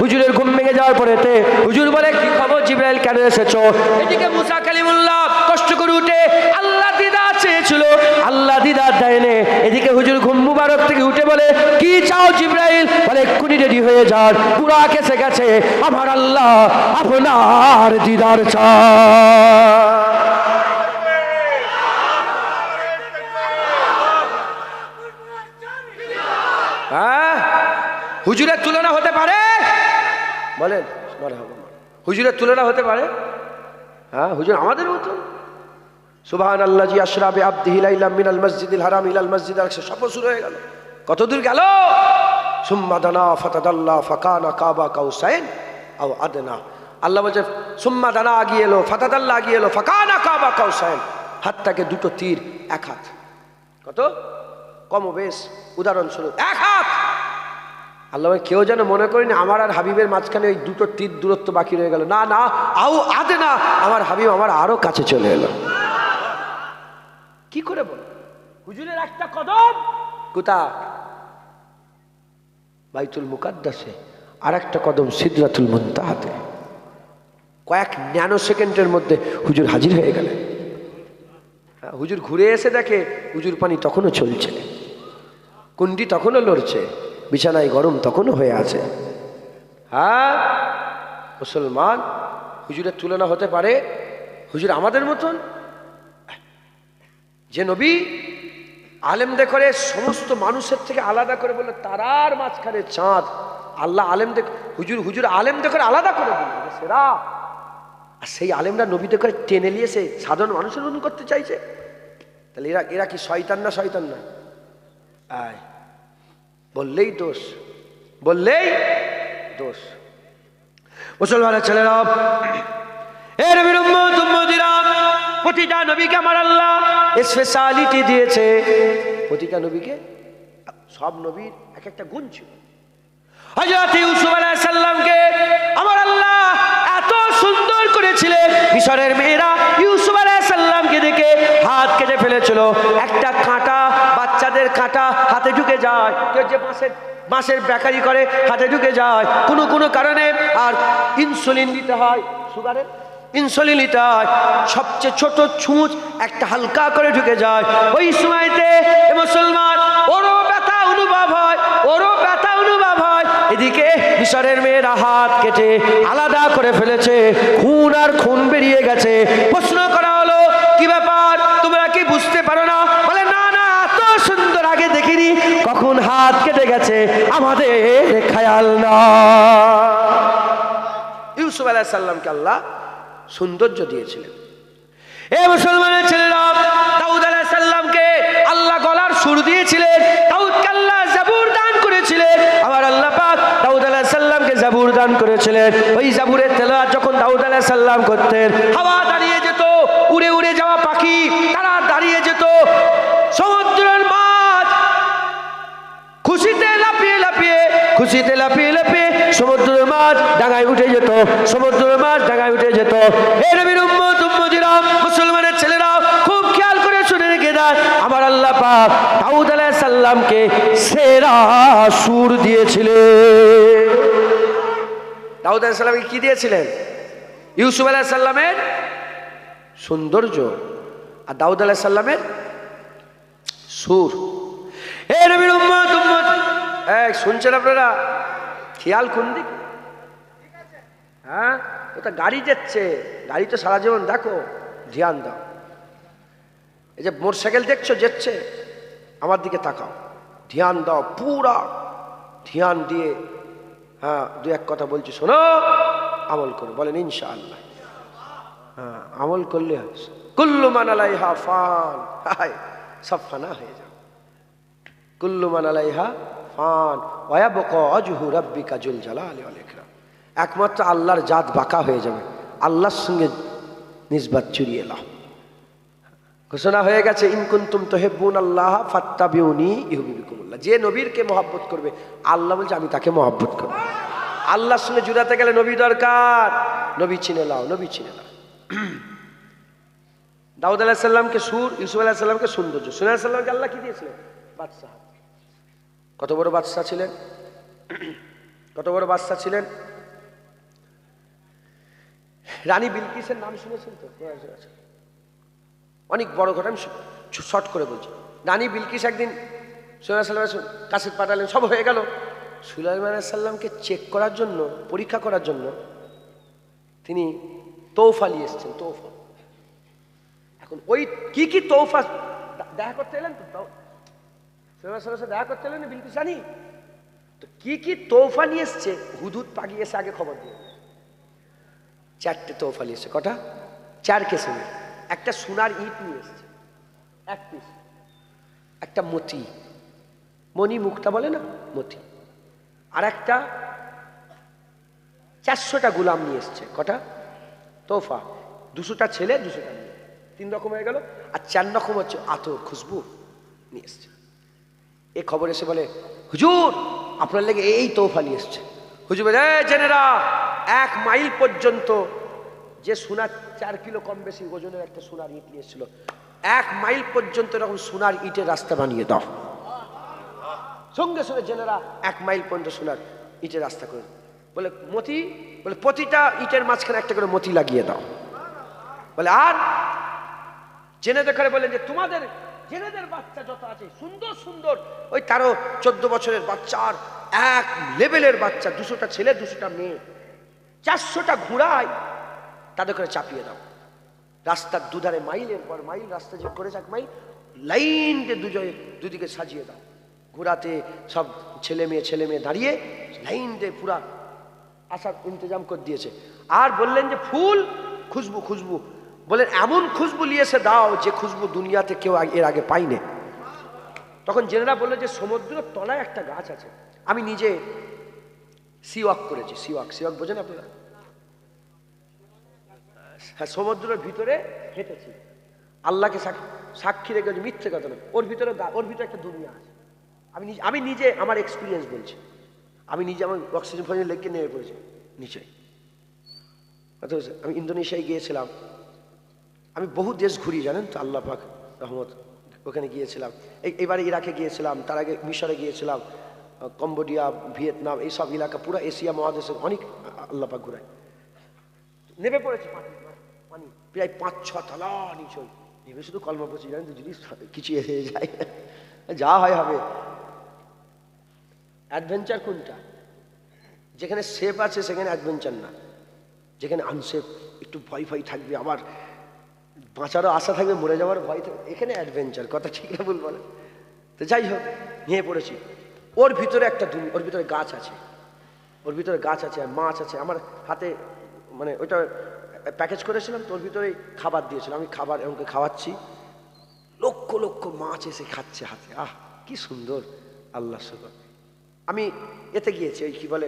হুজুরের ঘুম ভেঙে যাওয়ার পরেতে হুজুর বলে, কি খবর জিবরাইল, কেন এসেছো? এদিকে মুসা কালিমুল্লাহ কষ্ট করে উঠে আল্লাহ দিদার চেয়েছিল, আল্লাহ দিদার দেয়নি। এদিকে হুজুর ঘুম মুবারক থেকে উঠে বলে, কি চাও জিবরাইল? বলে, এক্ষুনি রেডি হয়ে যান, পুরা কেসে গেছে, আমার আল্লাহ আপনার দিদার চায়। হ্যাঁ, হুজুরের তুলনা হতে পারে? বলেন, হুজুরের তুলনা হতে পারে? হ্যাঁ, হুজুর আমাদের মতো। সুবহানাল্লাহ জি আশরাবে আবদিহি লাইলাম মিনাল মসজিদিল হারাম ইলাল মসজিদিল আকসা, সফর শুরু হয়ে গেল। কত দূর গেল? সুম্মা দানা ফাতাদাল্লা ফাকানা কাবা কাউসাইন আও আদনা। আল্লাহ বলছে, সুম্মা দানা আগিয়ে এলো, ফাতাদাল্লা আগিয়ে এলো, ফাকানা কাবা কাউসাইন। হাতটাকে 2টো তীর, 1 হাত। কত? কম বেশ, উদাহরণস্বরূপ 1 হাত। আল্লাহ কেউ যেন মনে করেনি আমার আর হাবিবের মাঝখানে ওই দুটো তীর দূরত্ব বাকি রয়ে গেল, না না, আদে না, আমার হাবিব আমার আরো কাছে চলে এলো। কি করে বল, হুজুরের একটা কদম কোথা বাইতুল মুকাদ্দাসে, আর একটা কদম সিদরাতুল মুনতাহাতে। কয়েক ন্যানো সেকেন্ডের মধ্যে হুজুর হাজির হয়ে গেলেন। হুজুর ঘুরে এসে দেখে হুজুর পানি তখনও চলছে, কুন্ডি তখনও লড়ছে, বিছানায় গরম তখনও হয়ে আছে। হ্যাঁ মুসলমান, হুজুরের তুলনা হতে পারে? হুজুর আমাদের মতন, যে নবী আলেমদের করে সমস্ত মানুষের থেকে আলাদা করে বললো তারার মাঝখানে চাঁদ। আল্লাহ আলেমদের হুজুর আলেমদের করে আলাদা করে বললো সেরা, আর সেই আলেমরা নবীদের করে টেনে নিয়ে সে সাধারণ মানুষের মতন করতে চাইছে। তাহলে এরা কি শয়তান না? শয়তান না? আয় বললেই দোষ, বললেই দোষ। মুসলমানের ছেলেরা, এর প্রতিটা নবীকে আমার আল্লাহ স্পেশালিটি দিয়েছে। প্রতিটা নবীকে, সব নবীর এক একটা গুণ ছিল। হযরত ইউসুফ আলাইহিস সালামকে আমার আল্লাহ এত সুন্দর করেছিলেন, মিশরের মেয়েরা ইউসুফ আলাইহিস সালামকে দেখে হাত কেটে ফেলেছিল। একটা কাঁটা, বাচ্চাদের কাঁটা হাতে ঢুকে যায়, কেউ যে বাঁশের বেকারি করে হাতে ঢুকে যায় কোনো কারণে, আর ইনসুলিন দিতে হয়, সুগারের ইনসুলিন নিতে হয়, সবচেয়ে ছোট ছুঁচ একটা হালকা করে ঢুকে যায়। ওই সময়তে মুসলমান ওরও ব্যথা অনুভব হয়, ওরও ব্যথা অনুভব হয়। এদিকে মিশরের মেয়েরা হাত কেটে আলাদা করে ফেলেছে, খুন আর খুন বেরিয়ে গেছে। প্রশ্ন করা হলো কি ব্যাপার, তোমরা কি বুঝতে পারো না? বলে না না, এত সুন্দর আগে দেখিনি, কখন হাত কেটে গেছে আমাদের খেয়াল না। ইউসুফ আলাইহিস সালামকে আল্লাহ সৌন্দর্য দিয়েছিলেন। এ মুসলমানের ছেলেরা, দাউদ আলাইহিস সালামকে আল্লাহ গলার সুর দিয়েছিলেন, দাউদকে আল্লাহ জাবুর দান করেছিলেন। আমার আল্লাহ পাক দাউদ আলাইহিস সালামকে জাবুর দান করেছিলেন। ওই জাবুরের তেলাওয়াত যখন দাউদ আলাইহিস সালাম করতেন, হাওয়া দাঁড়িয়ে যেত, উড়ে উড়ে যাওয়া পাখি তারা দাঁড়িয়ে যেত, সমুদ্রের মাছ খুশিতে লাফিয়ে লাফিয়ে সমুদ্রের মাছ ডাঙায় উঠে যেত, সমুদ্রের মাছ ডাঙায় উঠে যেত। হে নবীর উম্মত উম্মতিরা, মুসলমানের ছেলেরা খুব খেয়াল করে শুনে রেখে দেন, আমার আল্লাহ পাক দাউদ আলাইহিস সালামকে সেরা সুর দিয়েছিলেন। দাউদ আলাইহিস সালামকে কি দিয়েছিলেন? ইউসুফ আলাইহিস সালামের সৌন্দর্য আর দাউদ আলাইহিস সালামের সুর। হে নবীর উম্মত উম্মত, শুনছেন আপনারা? খেয়াল কোন দিক? হ্যাঁ, ওটা গাড়ি যাচ্ছে, গাড়ি তো সারা জীবন দেখো, ধ্যান দাও। এই যে মোটরসাইকেল দেখছো যাচ্ছে, আমার দিকে তাকাও, ধ্যান দাও, পুরা ধ্যান দিয়ে হ্যাঁ দু এক কথা বলছি শোনো, আমল করো, বলেন ইনশাআল্লাহ। হ্যাঁ, আমল করলে কুল্লু মান আলাইহা ফান, সব ফানা হয়ে যাবে। কুল্লু মান আলাইহা ফান ওয়া ইয়াবকা ওয়াজহু রাব্বিকা যুল জালালি ওয়াল ইকরাম। একমাত্র আল্লাহর জাত বাঁকা হয়ে যাবে, আল্লাহর সঙ্গে নিসবত চুরিয়ে নাও। ঘোষণা হয়ে গেছে, ইন কুনতুম তুহিব্বুনাল্লাহ ফাত্তাবিউনি ইউহিব্বুকুমুল্লাহ। যে নবীরকে মহব্বত করবে, আল্লাহ বলছে আমি তাকে মহব্বত করব। আল্লাহর সঙ্গে জুড়াতে গেলে নবী দরকার, নবী চিনে নাও, নবী চিনে নাও। দাউদ আলাইহিস সালামকে সুর, ইউসুফ আলাইহিস সালামকে সৌন্দর্য, সুলাইমান আলাইহিস সালামকে আল্লাহ কি দিয়েছিলেন? বাদশাহ। কত বড় বাদশাহ ছিলেন, কত বড় বাদশাহ ছিলেন। রানী বিলকিসের নাম শুনেছেন তো? অনেক বড় ঘটনা, শর্ট করে বলছি। রানী বিলকিস একদিন সুলাইমান সাল্লামের কাছে পাঠালেন, সব হয়ে গেল। সুলাইমান সাল্লামকে চেক করার জন্য, পরীক্ষা করার জন্য তিনি তৌফা নিয়ে এসছেন। তৌফা, এখন ওই কি কি তৌফা দেখা করতে এলেন তো, সুলাইমান সাল্লামের সাথে দেখা করতে এলেন বিলকিস রানী, তো কি কি তৌফা নিয়ে এসছে হুদুদ পাগি এসে আগে খবর দিয়ে। 4টে তৌফা নিয়ে এসছে। কটা? 4 কিসিমের। একটা সোনার ইট নিয়ে এসছে 1 পিস, একটা মতি, মণি মুক্তা বলে না, মতি, আর একটা 400টা গোলাম নিয়ে এসছে। কটা তোফা? 200টা ছেলে, 200টা মেয়ে, 3 রকম হয়ে গেল। আর 4 রকম হচ্ছে আতর, খুশবু নিয়ে এসছে। এ খবর এসে বলে, হুজুর আপনার লেগে এই তোফা নিয়ে এসছে। হুজুর বলে, জেনেরা 1 মাইল পর্যন্ত যে সোনার 4 কিলো কম বেশি ওজনের একটা সোনার ইট নিয়ে এসেছিল, 1 মাইল পর্যন্ত এরকম সোনার ইটের রাস্তা বানিয়ে দাও। সঙ্গে সঙ্গে জেনেরা 1 মাইল পর্যন্ত সোনার ইটের রাস্তা করে। বলে মতি, বলে প্রতিটা ইটের মাঝখানে একটা করে মতি লাগিয়ে দাও। বলে আর জেনেদের করে বলেন যে তোমাদের জেনেদের বাচ্চা যত আছে সুন্দর সুন্দর, ওই 13-14 বছরের বাচ্চা আর 1 লেভেলের বাচ্চা, 200টা ছেলে 200টা মেয়ে, 400টা ঘোড়ায় তাদের করে চাপিয়ে দাও। রাস্তার দুধারে মাইলের পর মাইল রাস্তা যে করেছে 1 মাইল, লাইন দিয়ে দুদিকে সাজিয়ে দাও। ঘোড়াতে সব ছেলে মেয়ে দাঁড়িয়ে লাইন দিয়ে পুরা আসার ইন্তজাম করে দিয়েছে। আর বললেন যে ফুল খুশবু, বলেন এমন খুশবু নিয়ে এসে দাও যে খুশবু দুনিয়াতে কেউ এর আগে পাইনি। তখন জেনেরা বললো যে সমুদ্রের তলায় একটা গাছ আছে। আমি নিজে সিওয়াক করেছি। সিওয়াক বোঝেন আপনারা? হ্যাঁ, সমুদ্রের ভিতরে হেঁটেছি। আল্লাহকে সাক্ষী রেখে, মিথ্যে কথা নয়, ওর ভিতরে একটা দুনিয়া আছে। আমি নিজে আমার এক্সপিরিয়েন্স বলছি। আমি নিজে আমার অক্সিজেন ফক্সিজেন লেগে নেমে পড়েছি নিচে। আমি ইন্দোনেশিয়ায় গিয়েছিলাম। আমি বহু দেশ ঘুরি, জানেন তো, আল্লাহ পাক রহমত। ওখানে গিয়েছিলাম, এইবারে ইরাকে গিয়েছিলাম, তার আগে মিশরে গিয়েছিলাম, কম্বোডিয়া, ভিয়েতনাম, এইসব এলাকা পুরো এশিয়া মহাদেশের অনেক আল্লাহ পাক ঘুরায়। নেমে পড়েছে পানি প্রায় 5-6 তলা নিচে। নেমে শুধু কলমা পড়ছি, জানেন তো, যদি কিছু এসে যায় যা হয় হবে। অ্যাডভেঞ্চার কোনটা? যেখানে সেফ আছে সেখানে অ্যাডভেঞ্চার না, যেখানে আনসেফ, একটু ভয় থাকবে, আবার বাঁচারও আশা থাকবে, মরে যাওয়ার ভয় থাকবে, এখানে অ্যাডভেঞ্চার। কথা ঠিক না বলবো না? তো যাই হোক, নিয়ে পড়েছি। ওর ভিতরে একটা ওর ভিতরে গাছ আছে, আর মাছ আছে। আমার হাতে মানে ওইটা প্যাকেজ করেছিলাম, তো ওর ভিতরে খাবার দিয়েছিল। আমি খাবার এমনকি খাওয়াচ্ছি, লক্ষ মাছ এসে খাচ্ছে হাতে। আহ কি সুন্দর, আল্লাহ শুকর। আমি এতে গিয়েছি, ওই কি বলে,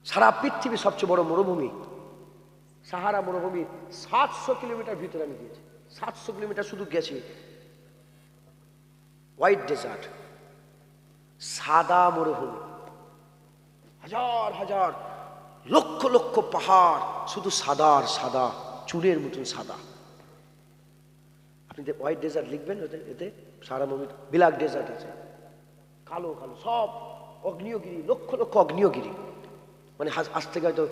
সারা পৃথিবীর সবচেয়ে বড় মরুভূমি সাহারা মরুভূমি, 700 কিলোমিটার ভিতরে আমি গিয়েছি। 700 কিলোমিটার শুধু গেছি। হোয়াইট ডেজার্ট, সাদা মরুভূমি, হাজার লক্ষ পাহাড়, শুধু সাদা চুলের মতন সাদা। আপনি হোয়াইট ডেজার্ট লিখবেন, এতে সারা মরুভূমি। ব্ল্যাক ডেজার্ট আছে, কালো সব অগ্নিয়গিরি, লক্ষ অগ্নিয়গিরি। মানে আজ থেকে হয়তো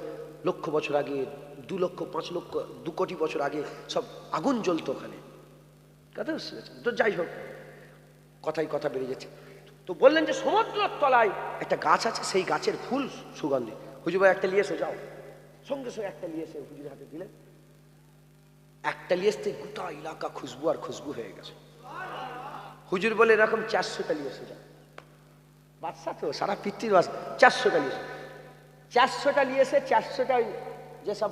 লক্ষ বছর আগে, 2 লক্ষ 5 লক্ষ 2 কোটি বছর আগে সব আগুন জ্বলতো ওখানে। তো যাই হোক, কথা বেরিয়ে যাচ্ছে। তো বললেন যে সমুদ্রের তলায় একটা গাছ আছে, সেই গাছের ফুল সুগন্ধি। হুজুর ভাই একটা নিয়ে এসো, যাও। সঙ্গে একটা নিয়ে এসে হুজুরের হাতে দিলেন। একটা নিয়ে আসতে গোটা এলাকা খুশবু হয়ে গেছে। হুজুর বলে এরকম 400টা নিয়ে এসে, যাও। বাদশা তো, সারা পৃথিবীর বাদশা। 400টা নিয়ে এসে, 400টা নিয়ে এসে 400টা যেসব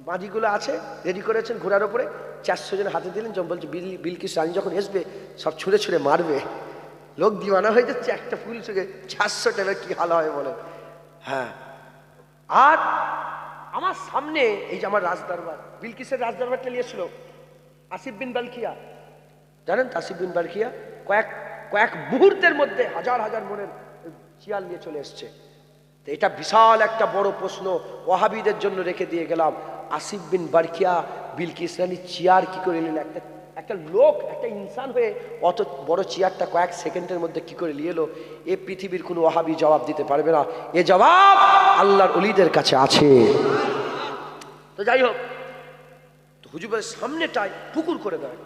বাঁধিগুলো আছে রেডি করেছেন ঘোড়ার ওপরে, 400 জন হাতে দিলেন। যখন বলছে বিলকিস রানী যখন আসবে সব ছুঁড়ে মারবে, লোক দিওয়ানা হয়ে যাচ্ছে একটা ফুল ছুঁড়ে। 400টা কি হাল হয় বলে। হ্যাঁ, আর আমার সামনে এই যে আমার রাজদরবার, বিলকিসের রাজদরবারটা নিয়েছিল আসিফ বিন বালখিয়া, জানেন তো আসিফ বিন বালখিয়া? কয়েক মুহূর্তের মধ্যে হাজার মনের চিয়াল নিয়ে চলে এসছে। তো এটা বিশাল একটা বড় প্রশ্ন ওয়াহাবিদের জন্য রেখে দিয়ে গেলাম। আসিফ বিন বারকিয়া বিলকিস রানী চেয়ার কি করে নিল? একটা লোক, একটা ইনসান হয়ে অত বড় চেয়ারটা কয়েক সেকেন্ডের মধ্যে কি করে নিয়ে এলো? এ পৃথিবীর কোনো ওয়াহাবি জবাব দিতে পারবে না। এ জবাব আল্লাহর ওলিদের কাছে আছে। তো যাই হোক, তো হুজুরের সামনেটায় পুকুর করে দেয়,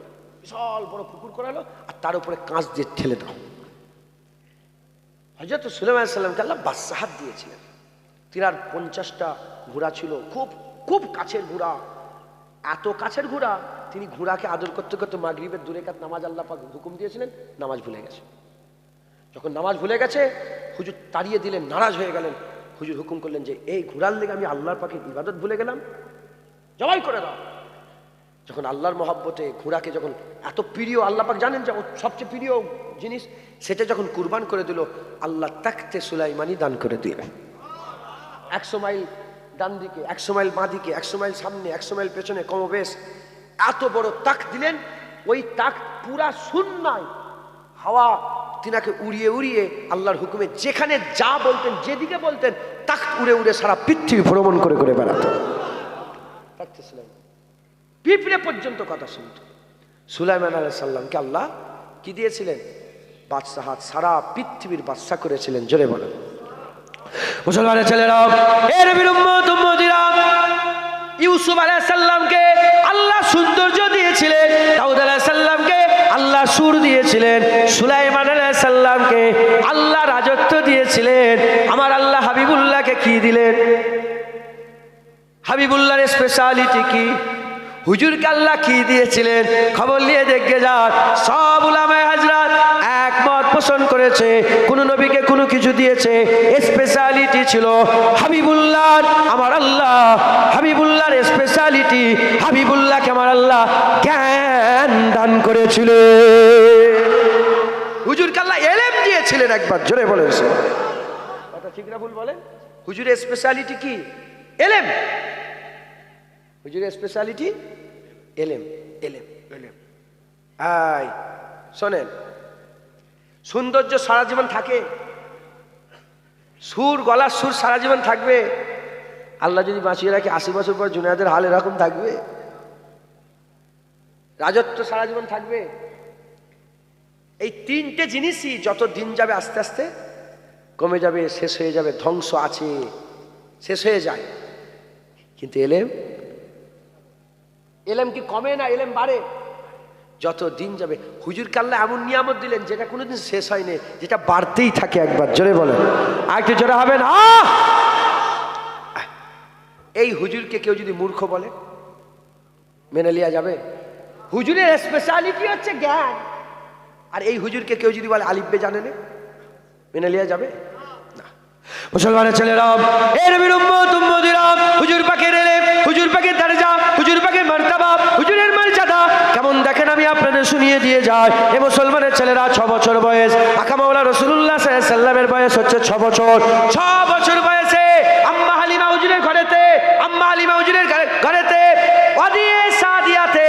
বিশাল বড় পুকুর করালো, আর তার উপরে কাঁচ দিয়ে ঠেলে দাও। হযরত সুলাইমান আলাইহিস সালামকে আল্লাহ বাদশাহত দিয়েছিলেন। তিনার 50টা ঘোড়া ছিল, খুব কাছের ঘোড়া। এত কাছের ঘোড়া, তিনি ঘোড়াকে আদর করতে করতে মাগরিবের 2 রাকাত নামাজ আল্লাহ পাক হুকুম দিয়েছিলেন, নামাজ ভুলে গেছে। যখন নামাজ ভুলে গেছে, হুজুর তাড়িয়ে দিলেন, নারাজ হয়ে গেলেন। হুজুর হুকুম করলেন যে এই ঘোড়ার লেগে আমি আল্লাহর পাকের ইবাদত ভুলে গেলাম, জবাই করে দাও। যখন আল্লাহর মহব্বতে ঘোড়াকে যখন এত প্রিয়, আল্লাহ পাক জানেন যে সবচেয়ে প্রিয় জিনিস, সেটা যখন কুরবান করে দিল, আল্লাহ তাখতে সুলাইমানি দান করে দিলেন। 100 মাইল ডান দিকে, 100 মাইল বাঁ দিকে, 100 মাইল সামনে, 100 মাইল পেছনে, কমবেশ এত বড় তাক দিলেন। ওই তাক পুরা শূন্যায়, হাওয়া তিনাকে উড়িয়ে উড়িয়ে আল্লাহর হুকুমে যেখানে যা বলতেন, যেদিকে বলতেন, তাক উড়ে উড়ে সারা পৃথিবী ভ্রমণ করে করে বেড়াতেন। থাকতেছিলেন পিঁপড়ে পর্যন্ত কথা শুনত। সুলাইমান আলাইহিস সালামকে আল্লাহ কি দিয়েছিলেন? বাদশাহাত, সারা পৃথিবীর বাদশা করেছিলেন। জোরে বলেন মুসলমানের ছেলেরা, এর নবীর উম্মত উম্মতিরা, ইউসুফ আলাইহিস সালামকে আল্লাহ সৌন্দর্য দিয়েছিলেন, দাউদ আলাইহিস সালামকে আল্লাহ সুর দিয়েছিলেন, সুলাইমান আলাইহিস সালামকে আল্লাহ রাজত্ব দিয়েছিলেন। আমার আল্লাহ হাবিবুল্লাহকে কি দিলেন? হাবিবুল্লাহর স্পেশালিটি কি? হুজুরকে আল্লাহ কি দিয়েছিলেন? খবর নিয়ে দেখে যান। সব উলামায়ে হাজরাত একমত পোষণ করেছে, কোন নবীকে কোনো কিছু দিয়েছে, স্পেশালিটি ছিল হাবিবুল্লাহ। আমার আল্লাহ হাবিবুল্লাহর স্পেশালিটি, হাবিবুল্লাহকে আমার আল্লাহ জ্ঞান দান করেছিল। হুজুরকে আল্লাহ ইলম দিয়েছিলেন একবার। জোরে বলেন কথা ঠিক না ভুল বলেন? হুজুরের স্পেশালিটি কি? ইলম। হুজুরের স্পেশালিটি ইলম। ইলম ইলম। আই শোনেন, সৌন্দর্য সারা জীবন থাকে, সুর, গলার সুর সারা জীবন থাকবে। আল্লাহ যদি বাঁচিয়ে রাখে 80 বছর পর জুনায়েদের হাল এরকম থাকবে। রাজত্ব সারা জীবন থাকবে। এই তিনটে জিনিসই যত দিন যাবে আস্তে আস্তে কমে যাবে, শেষ হয়ে যাবে। ধ্বংস আছে, শেষ হয়ে যায়। কিন্তু ইলম, ইলম কি কমে না? ইলম বাড়ে যত দিন যাবে। হুজুরকে আল্লাহ এমন নিয়ামত দিলেন যেটা কোনোদিন শেষ হয়নি, যেটা বাড়তেই থাকে। একবার জোরে বলেন, আর একটু জোরে হবে না? এই হুজুরকে কেউ যদি মূর্খ বলে মেনে লিয়া যাবে? হুজুরের স্পেশালিটি হচ্ছে জ্ঞান, আর এই হুজুরকে কেউ যদি বলে আলিফ বে জানে না, মেনে লিয়া যাবে না। মুসলমানের ছেলেরা, এর নবীর উম্মত উম্মতিরা, হুজুর পাকের ইলম, হুজুর পাকের দরজা, হুজুর পাকের মারতাবা, হুজুরের মর্যাদা কেমন দেখেন আমি আপনাদের শুনিয়ে দিয়ে যাই। এ মুসলমানের ছেলেরা, 6 বছর বয়স, আকা মাওলা রাসূলুল্লাহ সাল্লাল্লাহু আলাইহি সাল্লামের বয়স হচ্ছে 6 বছর। 6 বছর বয়সে আম্মা হালিমা হুজুরের ঘরেতে, আম্মা হালিমা হুজুরের ঘরেতে ওয়াদিয়ে সাদিয়াতে,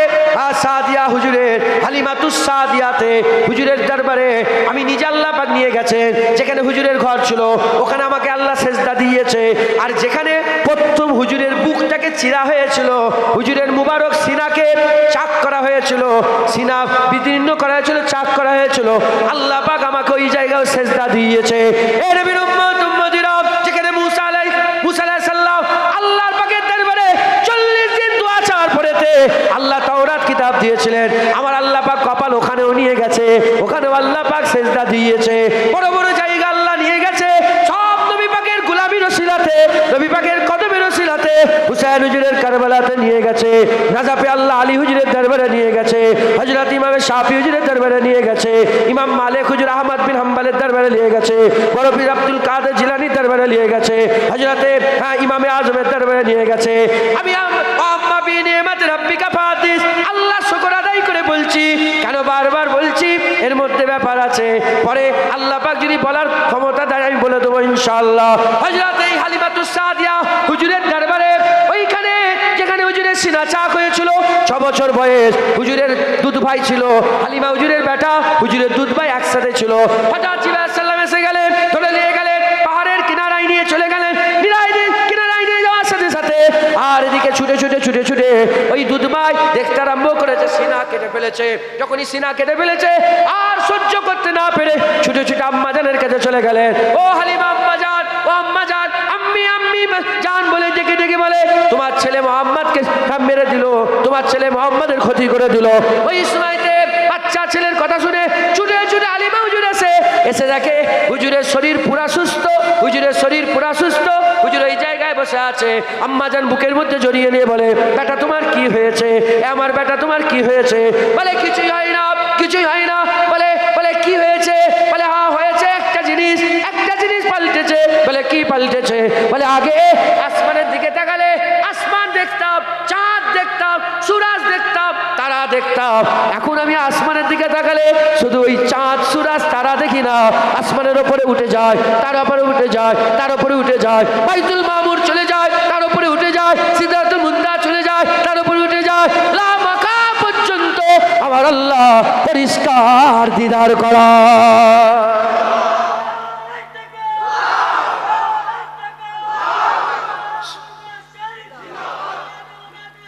সাদিয়া হুজুরের, হালিমাতুস সাদিয়াতে হুজুরের দরবারে আমি নিজে আল্লাহ পাক নিয়ে গেছেন। যেখানে হুজুরের ঘর ছিল ওখানে আমাকে আল্লাহ সেজদা দিয়েছে। আর যেখানে প্রথম হুজুরের বুকটাকে চিরা হয়েছিল, হুজুরের মুবারক সিনাকে চাক করা হয়েছিল, সিনা বিদীর্ণ করা হয়েছিল, চাক করা হয়েছিল, আল্লাহ পাক আমাকে ওই জায়গায় সেজদা দিয়েছে। এর নবীর উম্মত উম্মতিরা, যেখানে মুসা আলাইহিস সালাম আল্লাহর পাকের দরবারে 40 দিন দোয়া চাওয়ার পরেতে আল্লাহ তাওরাত কিতাব দিয়েছিলেন, আমার আল্লাহ পাক কপাল ওখানেও নিয়ে গেছে, ওখানেও আল্লাহ পাক সেজদা দিয়েছে। বড় বড় জায়গা আল্লাহ নিয়ে গেছে, সব নবী পাকের গোলামীর ওসিলাতে, নবী পাকের কদমের ওসিলাতে। হুসাইন হুজুরের কারবালাতে নিয়ে গেছে, নাজাফে আল্লাহ আলী হুজুরের দরবারে নিয়ে গেছে, হযরত ইমাম শাফি হুজুরের দরবারে নিয়ে গেছে, ইমাম মালিক হুজুর আহমদ বিন হাম্বলের দরবারে নিয়ে গেছে, বড় পীর আব্দুল কাদের জিলানীর দরবারে নিয়ে গেছে, হযরত ইমামে আজমের দরবারে নিয়ে গেছে। আমি আম্মা বিনিয়ামাত রাব্বিকা ফাতিস, আল্লাহ শুকর আদায় করে বলছি। কেন বারবার বলছি? এর মধ্যে ব্যাপার আছে, পরে আল্লাহ পাক যদি বলার ক্ষমতা দেয় আমি বলে দেবো ইনশাআল্লাহ। হযরত এই হালিমাতুস সাদিয়া হুজুরের দরবারে, ওইখানে যেখানে হুজুরের সিনা চাক হয়েছিল, 6 বছর বয়স, হুজুরের দুধ ভাই ছিল, হালিমা হুজুরের বেটা, হুজুরের দুধ ভাই একসাথে ছিল। হযরত জিবরাইল আলাইহিস সালাম এসে গেলেন, ধরে নিয়ে গেলেন, পাহাড়ের কিনারায় নিয়ে চলে গেলেন। কিনারায় নিয়ে যাওয়ার সাথে সাথে আর এদিকে ছুটে ছুটে ছুটে ছুটে ওই দুধ ভাই দেখতে আরম্ভ করেছে, সিনা কেটে ফেলেছে। যখনই সিনা কেটে ফেলেছে আর সহ্য করতে না পেরে ছুটে ছুটে আম্মা জানের কাছে চলে গেলেন। ও হালিমা আম্মা জান, ও আম্মা জান, আম্মি আম্মি জান বলে ডেকে ডেকে বলে, তোমার ছেলে মোহাম্মদকে মেরে দিল, তোমার ছেলে মোহাম্মদের ক্ষতি করে দিল। ওই সময়তে বাচ্চা ছেলের কথা শুনে ছুটে ছুটে হালিমা হুজুর এসে দেখে হুজুরের শরীর পুরা সুস্থ, হুজুরের শরীর পুরা সুস্থ, হুজুর ওই জায়গায় বসে আছে। আম্মা জান বুকের মধ্যে জড়িয়ে নিয়ে বলে, বেটা তোমার কি হয়েছে? আমার বেটা তোমার কি হয়েছে? বলে কিছুই হয় না, কিছুই হয় না। বলে কি হয়েছে? বলে হ্যাঁ হয়েছে, একটা জিনিস পাল্টেছে। বলে কি পাল্টেছে? বলে আগে আসমানের দিকে তাকালে আসমান দেখতাম, চাঁদ দেখতাম, সূরজ দেখতাম, তারা দেখতাম। এখন আমি আসমানের দিকে তাকালে শুধু ওই চাঁদ, সূরজ, তারা দেখি না, আসমানের উপরে উঠে যায়, তার উপরে উঠে যায়, তার উপরে উঠে যায়, বাইতুল মামুর চলে যায়, তার উপরে উঠে যায়, সিদরাতুল মুনতাহা চলে যায়, তার উপরে উঠে যায়, লা মাকা পর্যন্ত আমার আমার আল্লাহ পরিষ্কার দিদার করা।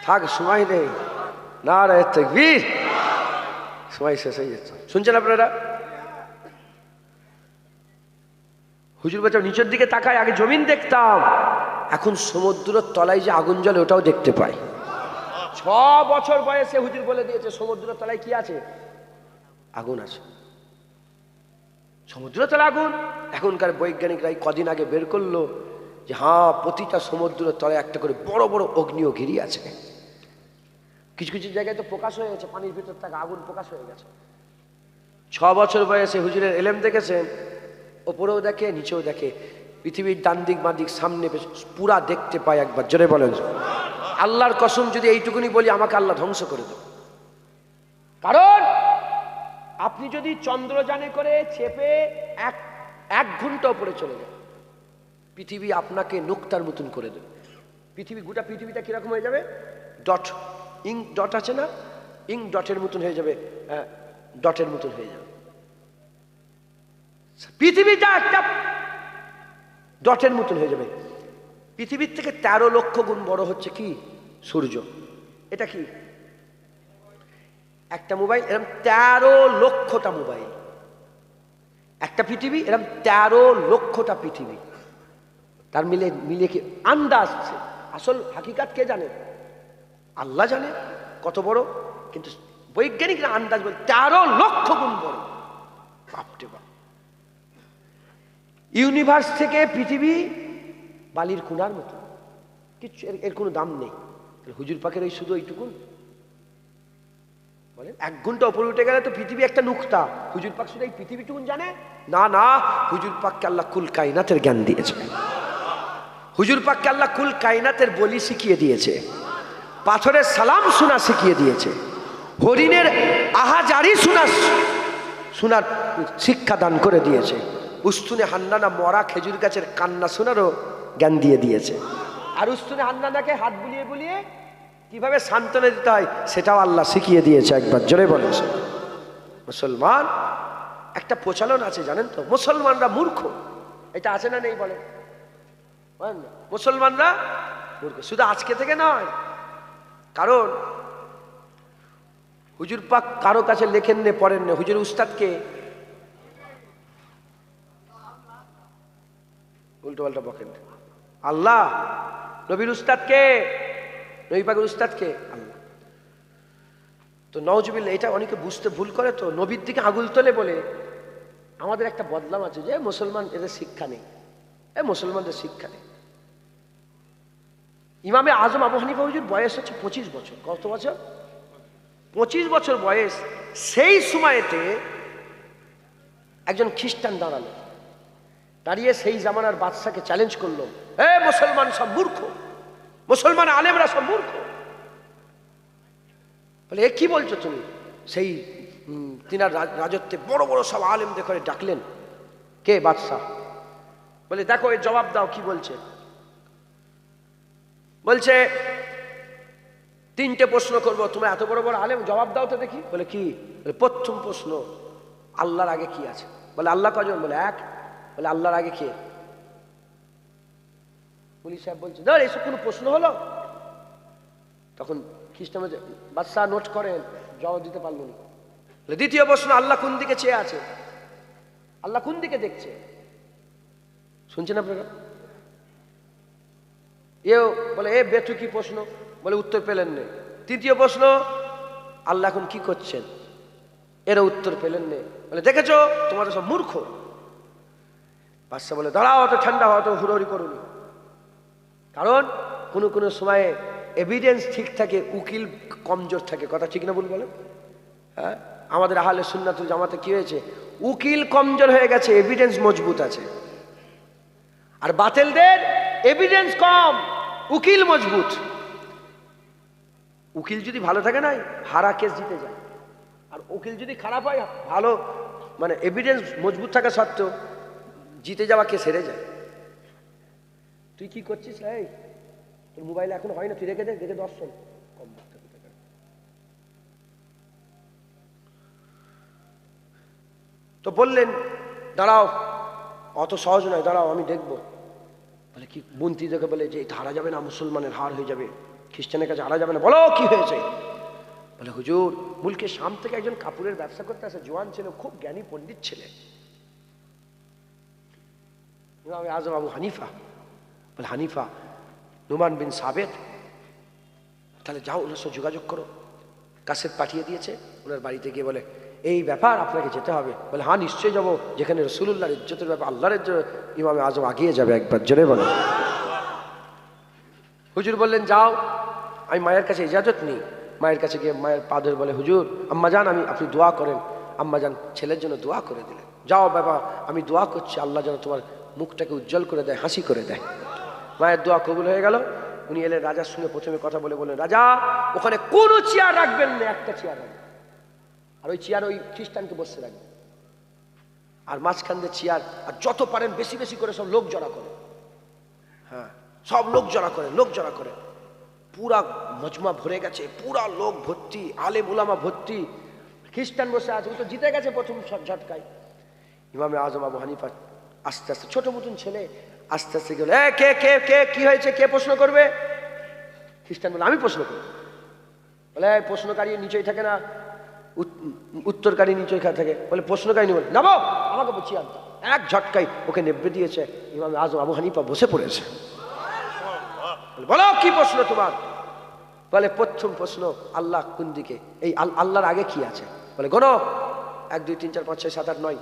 থাক, সময় নেই। নারায়ে তাকবীর। সময় শেষ হয়ে যাচ্ছে। শুনছেন আপনারা? হুজুর বাচ্চা নিচের দিকে তাকায়, আগে জমিন দেখতাম, এখন সমুদ্রের তলায় যে আগুন জ্বলে ওটাও দেখতে পাই। 6 বছর বয়সে হুজুর বলে দিয়েছে সমুদ্রের তলায় কি আছে? আগুন আছে। সমুদ্রের তলায় আগুন। এখনকার বৈজ্ঞানিকরা কদিন আগে বের করলো যে হ্যাঁ, প্রতিটা সমুদ্রের তলায় একটা করে বড় বড় অগ্নিগিরি আছে। কিছু কিছু জায়গায় তো প্রকাশ হয়ে গেছে, পানির ভিতর থেকে আগুন প্রকাশ হয়ে গেছে। 6 বছর বয়সে হুজুরের এলেম দেখেছেন, ওপরেও দেখে নিচেও দেখে, পৃথিবীর ডান দিক বাঁ দিক সামনে পুরা দেখতে পায় একবার। জোরে বলেন আল্লাহর কসম, যদি এইটুকুনি বলি আমাকে আল্লাহ ধ্বংস করে দেবে। কারণ আপনি যদি চন্দ্রযানে করে চেপে এক ঘন্টা উপরে চলে যান, পৃথিবী আপনাকে নোক্তার মতন করে দেবে। পৃথিবী, গোটা পৃথিবীটা কিরকম হয়ে যাবে? ডট, ইঙ্ক ডট আছে না, ইঙ্ক ডটের মতন হয়ে যাবে, ডটের মতন হয়ে যাবে। পৃথিবীটা একটা ডটের মতন হয়ে যাবে। পৃথিবীর থেকে 13 লক্ষ গুণ বড় হচ্ছে কি? সূর্য। এটা কি? একটা মোবাইল এরকম 13 লক্ষটা মোবাইল। একটা পৃথিবী এরকম 13 লক্ষটা পৃথিবী। তার মিলে কি আন্দাজ? আসল হাকিকাত কে জানে? আল্লাহ জানে কত বড়, কিন্তু বৈজ্ঞানিকরা আন্দাজ বলে 13 লক্ষ গুণ বড়। বাপরে বাপ। ইউনিভার্স থেকে পৃথিবী বালির কুনার মতো, কিচ্ছু, এর কোনো দাম নেই। হুজুর পাকের ওই শুধু ওইটুকুন বলেন। 1 ঘন্টা উপরে উঠে গেলে তো পৃথিবী একটা নুক্তা। হুজুর পাক শুধু এই পৃথিবীটুকুন জানে? না না, হুজুর পাককে আল্লাহ কুল কায়নাতের জ্ঞান দিয়েছে। হুজুর পাককে আল্লাহ কুল কায়নাতের বলি শিখিয়ে দিয়েছে, পাথরের সালাম শোনা শিখিয়ে দিয়েছে, হরিণের আহাজারি শোনার শিক্ষা দান করে দিয়েছে, উস্তুনে হান্নানা মরা খেজুর গাছের কান্না শোনারও জ্ঞান দিয়ে দিয়েছে। আর উস্তুনে হান্নানাকে হাত বুলিয়ে বুলিয়ে কিভাবে সান্ত্বনা দিতে হয় সেটাও আল্লাহ শিখিয়ে দিয়েছে। একবার জোরে বলেছে। মুসলমান একটা প্রচলন আছে জানেন তো, মুসলমানরা মূর্খ। এটা আছে না নেই বলে? মুসলমানরা মূর্খ। শুধু আজকে থেকে নয়, কারণ হুজুর পাক কারো কাছে লেখেন নে, পড়েন নে। হুজুর উস্তাদকে উল্টো পাল্টা বকেন। আল্লাহ। নবীর উস্তাদকে, নবী পাকের উস্তাদকে আল্লাহ। তো নওজুবিল্লাহ, এটা অনেকে বুঝতে ভুল করে, তো নবীর দিকে আঙুল তোলে বলে আমাদের একটা বদনাম আছে যে মুসলমান, এদের শিক্ষা নেই, মুসলমানদের শিক্ষা নেই। ইমামে আজম আবু হানিফা হুজুর বয়স হচ্ছে 25 বছর। কত বছর? 25 বছর বয়স। সেই সময়তে একজন খ্রিস্টান দাঁড়ালো, দাঁড়িয়ে সেই জামানার বাদশাকে চ্যালেঞ্জ করলো, হে মুসলমান সব মূর্খ, মুসলমান আলেমরা সব মূর্খ। বলে এ কি বলছো তুমি? সেই তিনার রাজত্বে বড় বড় সব আলেমদের করে ডাকলেন। কে? বাদশাহ। বলে দেখো এর জবাব দাও, কি বলছে। বলছে 3টে প্রশ্ন করবো, তোমরা এত বড় বড় আলেম, জবাব দাও তো দেখি। বলে কি? বলে প্রথম প্রশ্ন, আল্লাহর আগে কি আছে? বলে আল্লাহ কজন? বলে এক। বলে আল্লাহর আগে কে? পুলিশ সাহেব বলছে ধর, এসব কোনো প্রশ্ন হলো? তখন খ্রিস্টান বাদশাহ নোট করেন, জবাব দিতে পারলো না। দ্বিতীয় প্রশ্ন, আল্লাহ কোন দিকে চেয়ে আছে? আল্লাহ কোন দিকে দেখছে? শুনছেন আপনারা? এও বলে এ বেতু কি প্রশ্ন? বলে উত্তর পেলেন না। তৃতীয় প্রশ্ন, আল্লাহ এখন কি করছেন? এরও উত্তর পেলেন না। বলে দেখেছো, তোমরা সব মূর্খ। বাদশা বলে দাঁড়াও, অত ঠান্ডা হওয়া, তো হুড়োহুড়ি করুনি। কারণ কোনো কোনো সময়ে এভিডেন্স ঠিক থাকে, উকিল কমজোর থাকে। কথা ঠিক না ভুল বলে? হ্যাঁ, আমাদের আহলে সুন্নাতুল জামাতে কি হয়েছে? উকিল কমজোর হয়ে গেছে, এভিডেন্স মজবুত আছে। আর বাতিলদের এভিডেন্স কম, উকিল মজবুত। উকিল যদি ভালো থাকে না, হারা কেস জিতে যায়। আর উকিল যদি খারাপ হয়, ভালো মানে এভিডেন্স মজবুত থাকা সত্ত্বেও জিতে যাওয়া কেস হেরে যায়। তুই কি করছিস? এই তোর মোবাইলে এখন হয় না, তুই রেখে দে, দেখে দর্শন কম। তো বললেন দাঁড়াও, অত সহজ নয়, দাঁড়াও আমি দেখবো। বলে কি? বন্তি দেখে বলে যে এটা হারা যাবে না, মুসলমানের হার হয়ে যাবে, খ্রিস্টানের কাছে হারা যাবে না। বলো কি হয়েছে? বলে হুজুর, মুলকের শাম থেকে একজন কাপড়ের ব্যবসা করতে আসে, জোয়ান ছিল, খুব জ্ঞানী পণ্ডিত ছিলেন, ইমাম আজম আবু হানিফা। বলে হানিফা, নুমান বিন সাবেত, তাহলে যাও ওনার সাথে যোগাযোগ করো। কাসেট পাঠিয়ে দিয়েছে, ওনার বাড়িতে গিয়ে বলে এই ব্যাপার, আপনাকে যেতে হবে। বলে হ্যাঁ নিশ্চয়ই যাবো, যেখানে রসুল্লাহর ইজ্জতের ব্যাপার, আল্লাহর ইমামে আজম আগিয়ে যাবে, একবার জোরে বলে। হুজুর বললেন যাও, আমি মায়ের কাছে ইজাজত নিই। মায়ের কাছে গিয়ে মায়ের পা ধরে বলে হুজুর, আম্মা যান, আপনি দোয়া করেন। আম্মা যান ছেলের জন্য দোয়া করে দিলেন। যাও বাবা, আমি দোয়া করছি, আল্লাহ যেন তোমার মুখটাকে উজ্জ্বল করে দেয়, হাসি করে দেয়। মায়ের দোয়া কবুল হয়ে গেল। উনি এলেন রাজার সঙ্গে, প্রথমে কথা বলে বললেন, রাজা ওখানে কোনো চেয়ার রাখবেন না, একটা চেয়ার রাখবেন, আর ওই চেয়ার ওই খ্রিস্টানকে বসে রাখবেন, আর মাঝখান দিয়ে চেয়ার, আর যত পারেন বেশি বেশি করে সব লোক জড়া করে। হ্যাঁ, সব লোক জড়া করে, লোক জড়া করে। পুরা মজমা ভরে গেছে, পুরা লোক ভর্তি, আলেম উলামা ভর্তি, খ্রিস্টান বসে আছে। ও তো জিতে গেছে প্রথম ঝটকায়। ইমামে আজম আবু হানিফা আস্তে আস্তে, ছোট মতন ছেলে, আস্তে আস্তে গেল, কে কে কে কি হয়েছে, কে প্রশ্ন করবে? খ্রিস্টান বলে আমি প্রশ্ন করব। বলে প্রশ্নকারী নিচেই থাকে না, উত্তরকারী নিচেই থাকে। বলে প্রশ্নকারী নিব নাবো, আমাকে বলছি এক ঝটকাই ওকে নেবড়ে দিয়েছে। ইমামে আজম আবু হানিফা বসে পড়েছে। বলো কি প্রশ্ন তোমার? বলে প্রথম প্রশ্ন, আল্লাহ কোন দিকে? এই আল্লাহর আগে কি আছে? বলে গোনো, 1 2 3 4 5 6 7 8 9।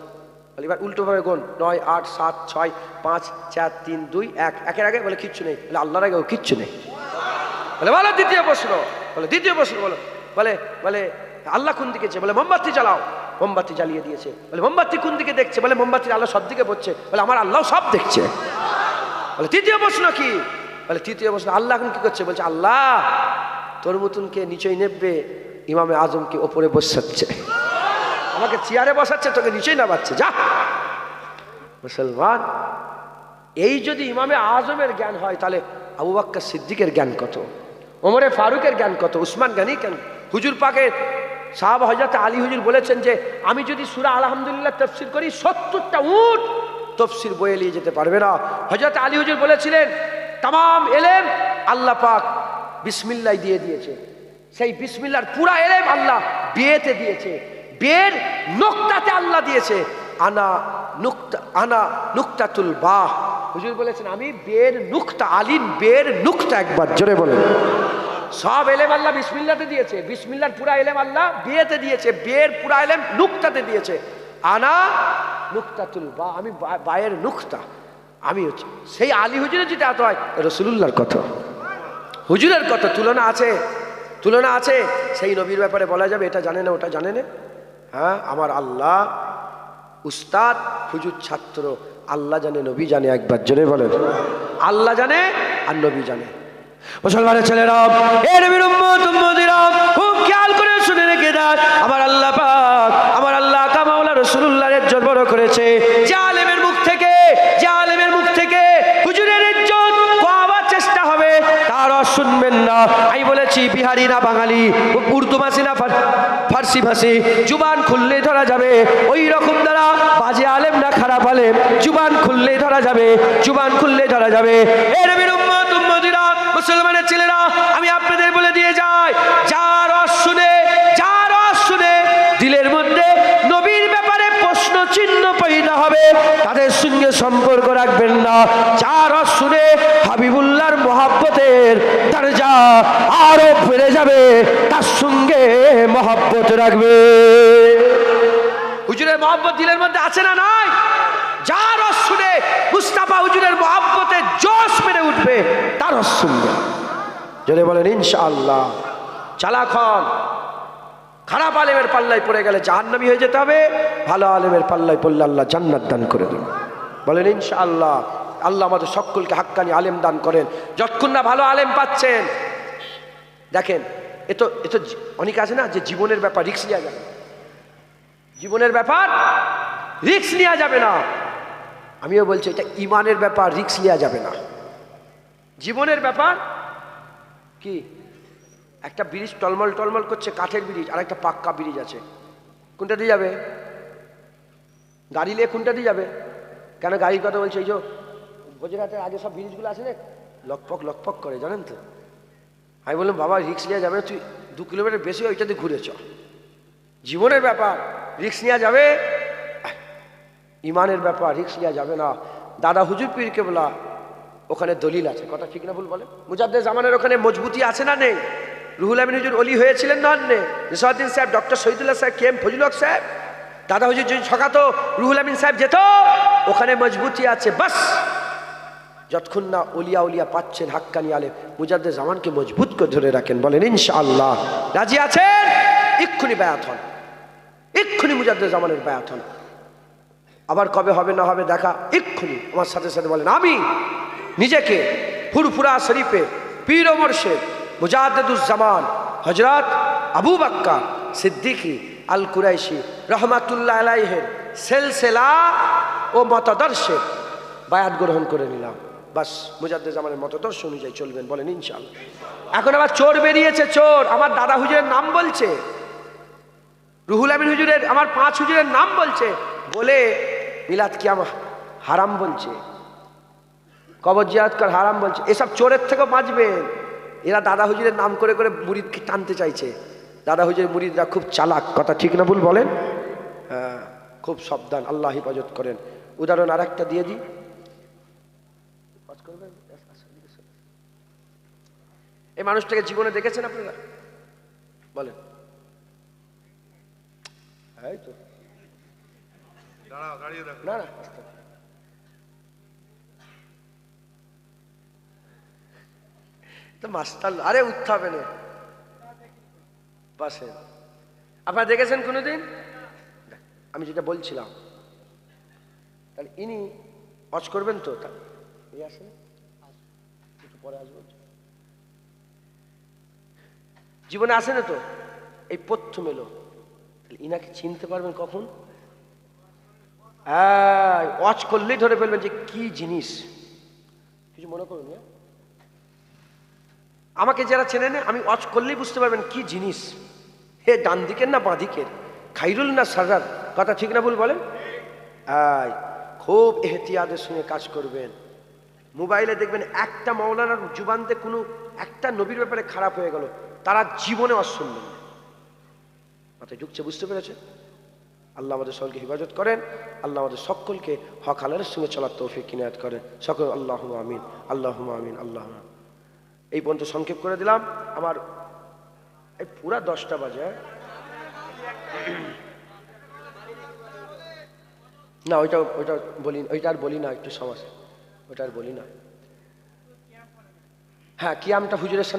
বলে এবার উল্টো ভাবে গোন, 9 8 7 6 5 4 3 2 1। একের আগে? বলে কিচ্ছু নেই। বলে আল্লাহর আগেও কিচ্ছু নেই। বলে বলো দ্বিতীয় প্রশ্ন। বলে দ্বিতীয় প্রশ্ন বলো। বলে বলে আল্লাহ কোন দিকে? বলে মোমবাতি জ্বালাও। মোমবাতি জ্বালিয়ে দিয়েছে। বলে মোমবাতি কোন দিকে দেখছে? বলে মোমবাতির আলো সব দিকে পড়ছে। বলে আমার আল্লাহ সব দেখছে। বলে তৃতীয় প্রশ্ন কি? বলে তৃতীয় প্রশ্ন, আল্লাহ এখন কি করছে? বলছে আল্লাহ তোর মতনকে নিচেই নেবে, ইমামে আজমকে ওপরে বসাচ্ছে, আমাকে চেয়ারে বসাচ্ছে, তোকে নিচেই নামাচ্ছে, যা। মুসলমান, এই যদি ইমামে আজমের জ্ঞান হয়, তাহলে আবু বকর সিদ্দিকের জ্ঞান কত, ওমরে ফারুকের জ্ঞান কত, উসমান গনি কেন? হুজুর পাকের সাহাবা হযরত আলী হুজুর বলেছেন যে আমি যদি সূরা আলহামদুলিল্লাহ তাফসীর করি 70টা উট তাফসীর বয়ে নিয়ে যেতে পারবে না। হযরত আলী হুজুর বলেছিলেন तमाम এলেম আল্লাহ পাক বিসমিল্লাহ দিয়ে দিয়েছে, সেই বিসমিল্লাহর পুরা এলেম আল্লাহ বিয়েতে দিয়েছে, বিয়ের নুকতাতে আল্লাহ দিয়েছে। আনা নুকতাতুল বাহ। হুজুর বলেছেন আমি বিয়ের নুকতা, আলিম বিয়ের নুকতা। একবার জোরে বলেন। সব এলেম আল্লাহ বিসমিল্লাহতে দিয়েছে, বিসমিল্লাহর পুরা এলেম আল্লাহ বিয়েতে দিয়েছে, বিয়ের পুরা এলেম নুকতাতে দিয়েছে। আনা নুকতাতুল বাহ, আমি বায়ের নুকতা, আমি হচ্ছে সেই আলী হুজুরের যেটা এত হয়, রাসূলুল্লাহর কত, হুজুরের কত তুলনা আছে? তুলনা আছে? সেই নবীর ব্যাপারে বলা যাবে এটা জানে না ওটা জানে না? হ্যাঁ, আমার আল্লাহ উস্তাদ, হুজুর ছাত্র, আল্লাহ জানে নবী জানে। একবার জোরে বলেন আল্লাহ জানে আর নবী জানে। মুসলমানের ছেলেরা, এ নবীর উম্মত উম্মতিরা, খুব খেয়াল করে শুনে রেখে দাও, আমার আল্লাহ পাক, আমার আল্লাহ কা মাওলা রাসূলুল্লাহর ইজ্জত বড় করেছে। যে আলেমের মুখ থেকে, যে আলেমের মুখ থেকে হুজুরের ইজ্জত পাওয়ার চেষ্টা হবে, তার শুনবেন না। আমি বলেছি বিহারি না বাঙালি, উর্দু ভাষী না ফার্সি ভাষী, জুবান খুললেই ধরা যাবে। ওই রকম দ্বারা বাজে আলেম না খারাপ আলেম, জুবান খুললেই ধরা যাবে, জুবান খুললেই ধরা যাবে। এ নবীর উম্মত উম্মতিরা, মুসলমানের ছেলেরা, আমি আপনাদের বলে দিয়ে যাই, যার শুনে, যার শুনে দিলের মধ্যে নবীর ব্যাপারে প্রশ্ন চিহ্ন পয়দা হবে, তাদের সঙ্গে সম্পর্ক রাখবেন না। যার শুনে হাবিবুল্লাহর মহব্বতের দরজা আরো বেড়ে যাবে, তার সঙ্গে মহব্বত রাখবে। হুজুরের মহব্বত দিলের মধ্যে আছে না নাই? যার শুনে মুস্তাফা হুজুরের মহব্বতে জোশ মেরে উঠবে, তার শুনবে। যদি বলেন ইনশাআল্লাহ। চালাখন খারাপ আলেমের পাল্লায় পড়ে গেলে জাহান্নামী হয়ে যেতে হবে, ভালো আলেমের পাল্লায় পড়লে আল্লাহ জান্নাত দান করে দেবেন। বলেন ইনশাআল্লাহ। আল্লাহ আমাদের সকলকে হাক্কানি আলেম দান করেন। যতক্ষণ না ভালো আলেম পাচ্ছেন, দেখেন এতো অনেক আছে না যে জীবনের ব্যাপার রিস্ক নেওয়া যাবে, জীবনের ব্যাপার রিস্ক নেওয়া যাবে না। আমিও বলছি এটা ইমানের ব্যাপার, রিস্ক নেওয়া যাবে না। জীবনের ব্যাপার কি, একটা ব্রিজ টলমল টলমল করছে, কাঠের ব্রিজ, আর একটা পাক্কা ব্রিজ আছে, কোনটা দিয়ে যাবে? গাড়ি নিয়ে কোনটা দিয়ে যাবে? কেন গাড়ির কথা বলছে? এই যে বজরাটের আগে সব ব্রিজগুলো আছে না, লকপক লকপক করে, জানেন তো? আমি বললাম বাবা রিক্স নিয়ে যাবে, তুই 2 কিলোমিটার বেশি ওইটাতে ঘুরে চ, জীবনের ব্যাপার, রিক্স নেওয়া যাবে? ইমানের ব্যাপার, রিক্স নেওয়া যাবে না। দাদা হুজুর পীর কেবলা ওখানে দলিল আছে, কথা ঠিক না ভুল বলে? মুজাদ্দেদ জামানের ওখানে মজবুতি আছে না নেই? রুহুল আমিন হুজুর অলি হয়েছিলেন না? নিসাউদ্দিন সাহেব, ডক্টর শহীদুল্লাহ সাহেব, কে এম ফজলুল হক সাহেব, দাদা হুজুর যদি ছকাতো রুহুল আমিন সাহেব যেত, ওখানে মজবুতি আছে। বাস যতক্ষণ না অলিয়া উলিয়া পাচ্ছেন হাক্কানি আলেম, মুজাদ্দেদ জামানকে মজবুত করে ধরে রাখেন, বলেন ইনশাআল্লাহ। রাজি আছেন? এক্ষুনি বায়াত হন, এক্ষুনি মুজাদ্দেদ জামানের বায়াত হন। আবার কবে হবে না হবে দেখা, এক্ষুনি আমার সাথে সাথে বলেন আমি নিজেকে ফুরফুরা শরীফে পীর ও মুর্শিদ মুজাদ্দেদুজ্জামান হযরত আবু বকর সিদ্দিকী আল কুরাইশি রহমাতুল্লাহ আলাইহির সিলসিলা ও মতাদর্শে বায়াত গ্রহণ করে নিলাম। বাস মুজাদ্দেদ জামানের মতাদর্শ অনুযায়ী চলবেন, বলেন ইনশাআল্লাহ। এখন আবার চোর বেরিয়েছে, চোর আমার দাদা হুজুরের নাম বলছে, রুহুল আমিন হুজুরের, আমার 5 হুজুরের নাম বলছে, বলে মিলাদ কিয়াম হারাম বলছে, কবর জিয়ারত কর হারাম বলছে। এসব চোরের থেকেও বাঁচবেন। এরা দাদা হুজুরের নাম করে করে মুরিদকে টানতে চাইছে। দাদা হুজুরের মুরিদরা খুব চালাক, কথা ঠিক না ভুল বলেন? হ্যাঁ, খুব সাবধান, আল্লাহ হেফাজত করেন। উদাহরণ আর একটা দিয়ে দিই। এই মানুষটাকে জীবনে দেখেছেন আপনারা? বলেন। এই তো না না, তো মাস্টার, আরে উঠতে হবে না, পাশে। আপনারা দেখেছেন কোনোদিন? আমি যেটা বলছিলাম, তাহলে ইনি ওয়াজ করবেন তো? এই আসেন, একটু পরে আসবেন। জীবনে আসে না তো, এই প্রথম এলো, তাহলে ইনাকে চিনতে পারবেন কখন? ওয়াজ করলেই ধরে ফেলবেন যে কি জিনিস। কিছু মনে করুন, আমাকে যারা চেনে না, আমি ওয়াজ করলেই বুঝতে পারবেন কি জিনিস। হে ডান দিকের না বাঁ দিকের, খাইরুল না সারার, কথা ঠিক না ভুল বলেন? খুব এহতিয়াতের সঙ্গে কাজ করবেন। মোবাইলে দেখবেন একটা মাওলানার জুবানতে কোনো একটা নবীর ব্যাপারে খারাপ হয়ে গেল, তারা জীবনে ওয়াজ শুনবেন না। মাথায় ঢুকছে, বুঝতে পেরেছে? আল্লাহ আমাদের সকলকে হেফাজত করেন, আল্লাহ আমাদের সকলকে হক হালালের সঙ্গে চলার তৌফিক ইনায়াত করেন সকল। আল্লাহুম্মা আমিন, আল্লাহুম্মা আমিন, আল্লাহুম্মা। এই পর্যন্ত সংক্ষেপ করে দিলাম। আমার এই পুরা 10টা বাজে। না ওইটা বলি, ওইটা আর বলি না, একটু সমস্যা, ওইটা আর বলি না। হ্যাঁ, কিয়ামটা হুজুরের সামনে